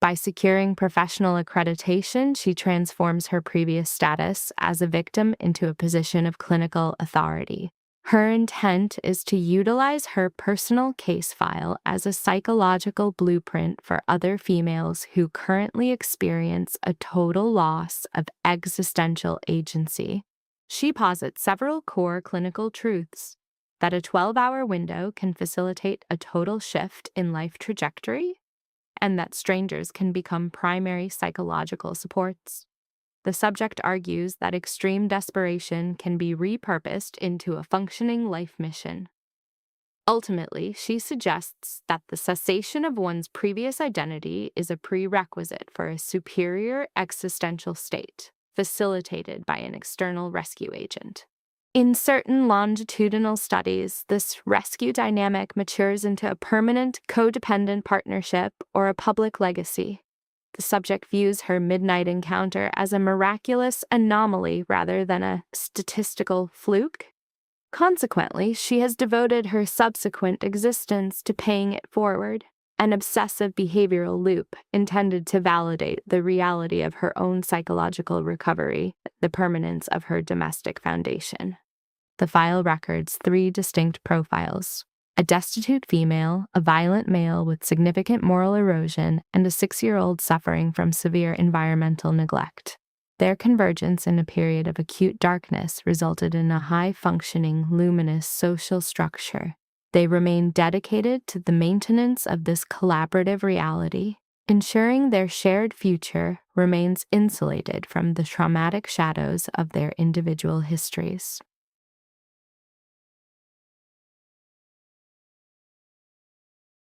By securing professional accreditation, she transforms her previous status as a victim into a position of clinical authority. Her intent is to utilize her personal case file as a psychological blueprint for other females who currently experience a total loss of existential agency. She posits several core clinical truths: that a 12-hour window can facilitate a total shift in life trajectory, and that strangers can become primary psychological supports. The subject argues that extreme desperation can be repurposed into a functioning life mission. Ultimately, she suggests that the cessation of one's previous identity is a prerequisite for a superior existential state, facilitated by an external rescue agent. In certain longitudinal studies, this rescue dynamic matures into a permanent codependent partnership or a public legacy. The subject views her midnight encounter as a miraculous anomaly rather than a statistical fluke. Consequently, she has devoted her subsequent existence to paying it forward, an obsessive behavioral loop intended to validate the reality of her own psychological recovery, the permanence of her domestic foundation. The file records 3 distinct profiles: a destitute female, a violent male with significant moral erosion, and a 6-year-old suffering from severe environmental neglect. Their convergence in a period of acute darkness resulted in a high-functioning, luminous social structure. They remain dedicated to the maintenance of this collaborative reality, ensuring their shared future remains insulated from the traumatic shadows of their individual histories.